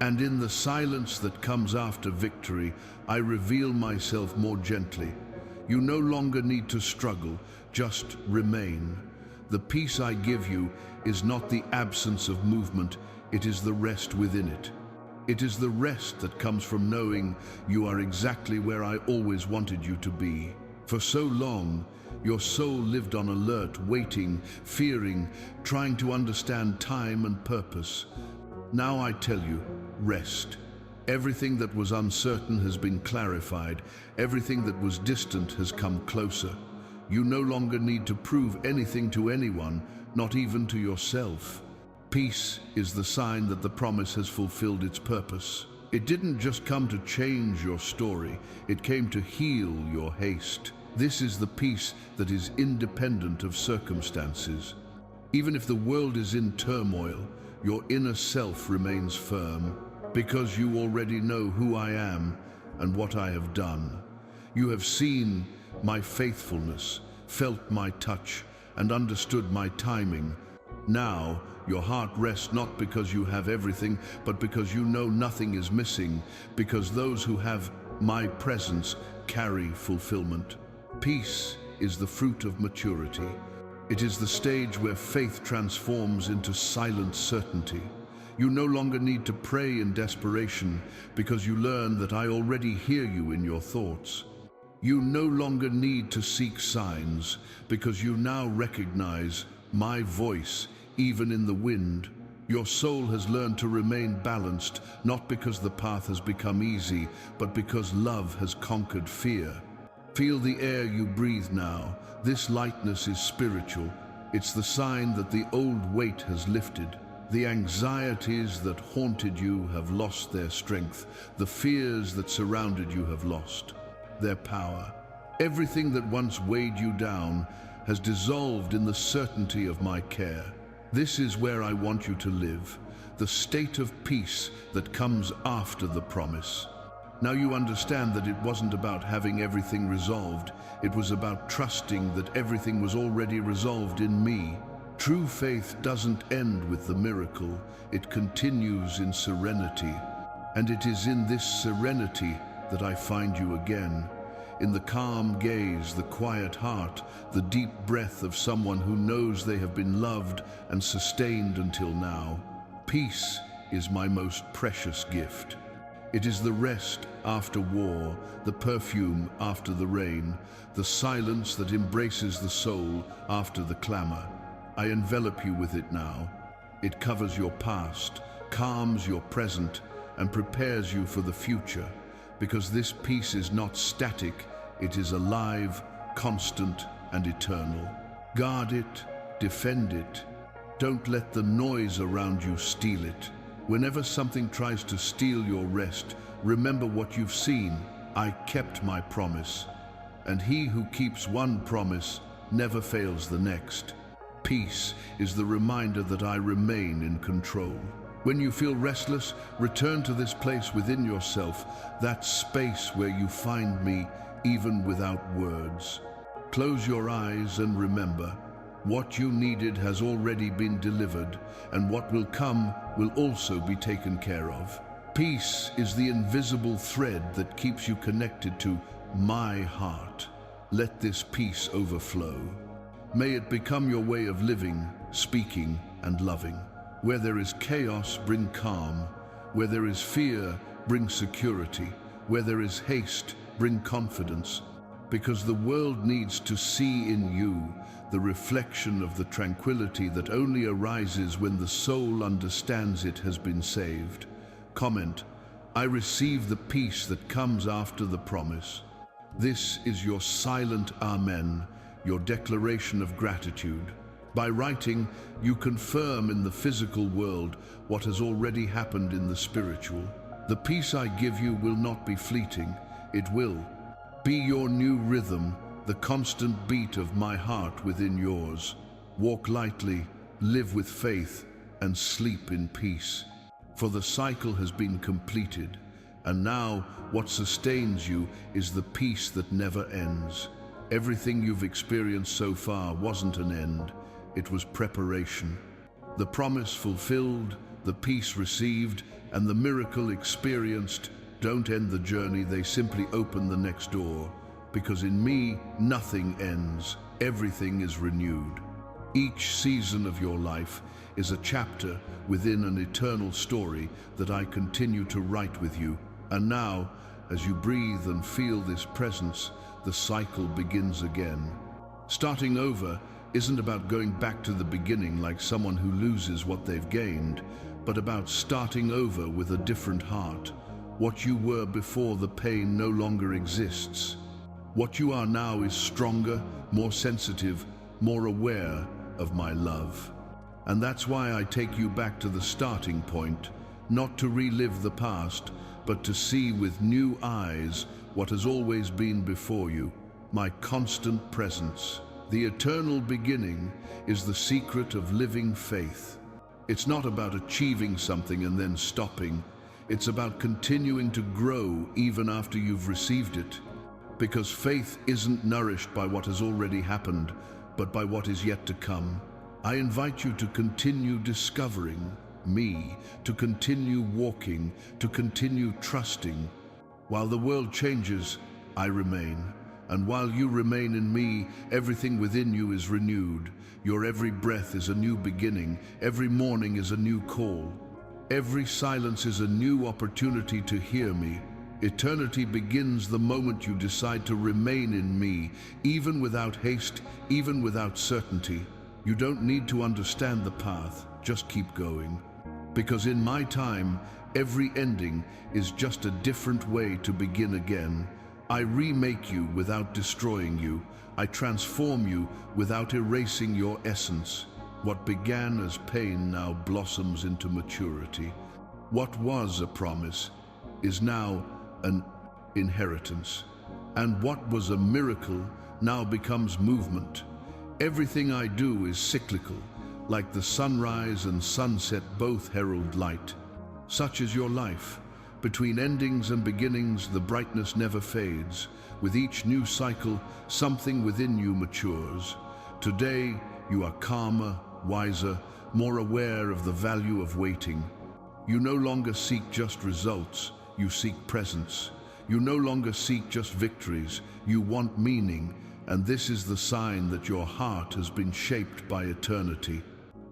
And in the silence that comes after victory, I reveal myself more gently. You no longer need to struggle, just remain. The peace I give you is not the absence of movement, it is the rest within it. It is the rest that comes from knowing you are exactly where I always wanted you to be. For so long, your soul lived on alert, waiting, fearing, trying to understand time and purpose. Now I tell you, rest. Everything that was uncertain has been clarified. Everything that was distant has come closer. You no longer need to prove anything to anyone, not even to yourself. Peace is the sign that the promise has fulfilled its purpose. It didn't just come to change your story, it came to heal your haste. This is the peace that is independent of circumstances. Even if the world is in turmoil, your inner self remains firm, because you already know who I am and what I have done. You have seen my faithfulness, felt my touch, and understood my timing. Now, your heart rests not because you have everything, but because you know nothing is missing, because those who have my presence carry fulfillment. Peace is the fruit of maturity. It is the stage where faith transforms into silent certainty. You no longer need to pray in desperation, because you learn that I already hear you in your thoughts. You no longer need to seek signs, because you now recognize my voice even in the wind. Your soul has learned to remain balanced, not because the path has become easy, but because love has conquered fear. Feel the air you breathe now. This lightness is spiritual. It's the sign that the old weight has lifted. The anxieties that haunted you have lost their strength. The fears that surrounded you have lost their power. Everything that once weighed you down has dissolved in the certainty of my care. This is where I want you to live, the state of peace that comes after the promise. Now you understand that it wasn't about having everything resolved, it was about trusting that everything was already resolved in me. True faith doesn't end with the miracle, it continues in serenity. And it is in this serenity that I find you again. In the calm gaze, the quiet heart, the deep breath of someone who knows they have been loved and sustained until now. Peace is my most precious gift. It is the rest after war, the perfume after the rain, the silence that embraces the soul after the clamor. I envelop you with it now. It covers your past, calms your present, and prepares you for the future. Because this peace is not static, it is alive, constant, and eternal. Guard it, defend it. Don't let the noise around you steal it. Whenever something tries to steal your rest, remember what you've seen. I kept my promise. And he who keeps one promise never fails the next. Peace is the reminder that I remain in control. When you feel restless, return to this place within yourself, that space where you find me even without words. Close your eyes and remember, what you needed has already been delivered, and what will come will also be taken care of. Peace is the invisible thread that keeps you connected to my heart. Let this peace overflow. May it become your way of living, speaking, and loving. Where there is chaos, bring calm. Where there is fear, bring security. Where there is haste, bring confidence. Because the world needs to see in you the reflection of the tranquility that only arises when the soul understands it has been saved. Comment, I receive the peace that comes after the promise. This is your silent Amen, your declaration of gratitude. By writing, you confirm in the physical world what has already happened in the spiritual. The peace I give you will not be fleeting, it will be your new rhythm, the constant beat of my heart within yours. Walk lightly, live with faith, and sleep in peace. For the cycle has been completed, and now what sustains you is the peace that never ends. Everything you've experienced so far wasn't an end, it was preparation. The promise fulfilled, the peace received, and the miracle experienced don't end the journey, they simply open the next door. Because in me, nothing ends, everything is renewed. Each season of your life is a chapter within an eternal story that I continue to write with you. And now, as you breathe and feel this presence, the cycle begins again. Starting over isn't about going back to the beginning like someone who loses what they've gained, but about starting over with a different heart. What you were before the pain no longer exists. What you are now is stronger, more sensitive, more aware of my love. And that's why I take you back to the starting point, not to relive the past, but to see with new eyes what has always been before you, my constant presence. The eternal beginning is the secret of living faith. It's not about achieving something and then stopping. It's about continuing to grow even after you've received it. Because faith isn't nourished by what has already happened, but by what is yet to come. I invite you to continue discovering me, to continue walking, to continue trusting. While the world changes, I remain. And while you remain in me, everything within you is renewed. Your every breath is a new beginning. Every morning is a new call. Every silence is a new opportunity to hear me. Eternity begins the moment you decide to remain in me, even without haste, even without certainty. You don't need to understand the path, just keep going. Because in my time, every ending is just a different way to begin again. I remake you without destroying you. I transform you without erasing your essence. What began as pain now blossoms into maturity. What was a promise is now an inheritance. And what was a miracle now becomes movement. Everything I do is cyclical, like the sunrise and sunset both herald light. Such is your life. Between endings and beginnings, the brightness never fades. With each new cycle, something within you matures. Today, you are calmer, wiser, more aware of the value of waiting. You no longer seek just results, you seek presence. You no longer seek just victories, you want meaning, and this is the sign that your heart has been shaped by eternity.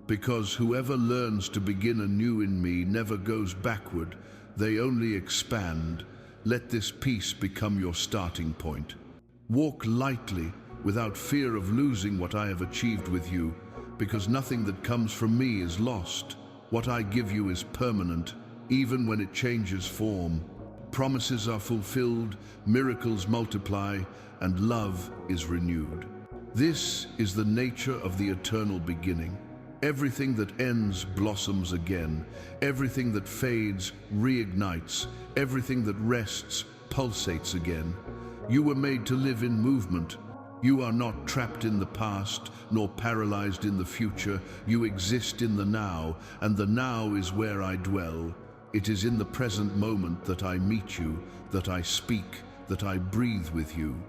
Because whoever learns to begin anew in me never goes backward, they only expand. Let this peace become your starting point. Walk lightly, without fear of losing what I have achieved with you, because nothing that comes from me is lost. What I give you is permanent, even when it changes form. Promises are fulfilled, miracles multiply, and love is renewed. This is the nature of the eternal beginning. Everything that ends blossoms again. Everything that fades reignites. Everything that rests pulsates again. You were made to live in movement. You are not trapped in the past, nor paralyzed in the future. You exist in the now, and the now is where I dwell. It is in the present moment that I meet you, that I speak, that I breathe with you.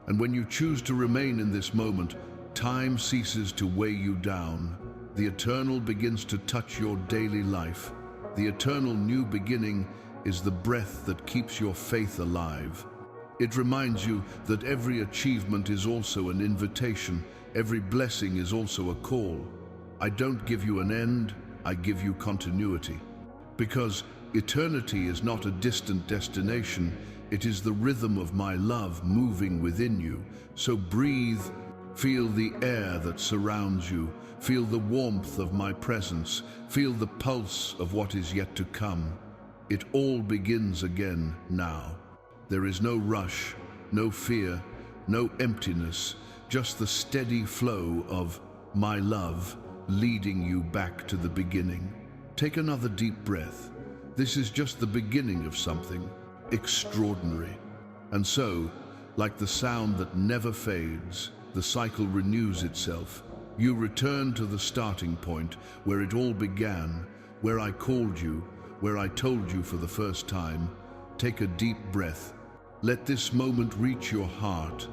And when you choose to remain in this moment, time ceases to weigh you down. The eternal begins to touch your daily life. The eternal new beginning is the breath that keeps your faith alive. It reminds you that every achievement is also an invitation, Every blessing is also a call. I don't give you an end, I give you continuity. Because eternity is not a distant destination, it is the rhythm of my love moving within you. So breathe, feel the air that surrounds you, feel the warmth of my presence, feel the pulse of what is yet to come. It all begins again now. There is no rush, no fear, no emptiness, just the steady flow of my love leading you back to the beginning. Take another deep breath. This is just the beginning of something extraordinary. And so, like the sound that never fades, the cycle renews itself. You return to the starting point where it all began, where I called you, where I told you for the first time. Take a deep breath. Let this moment reach your heart.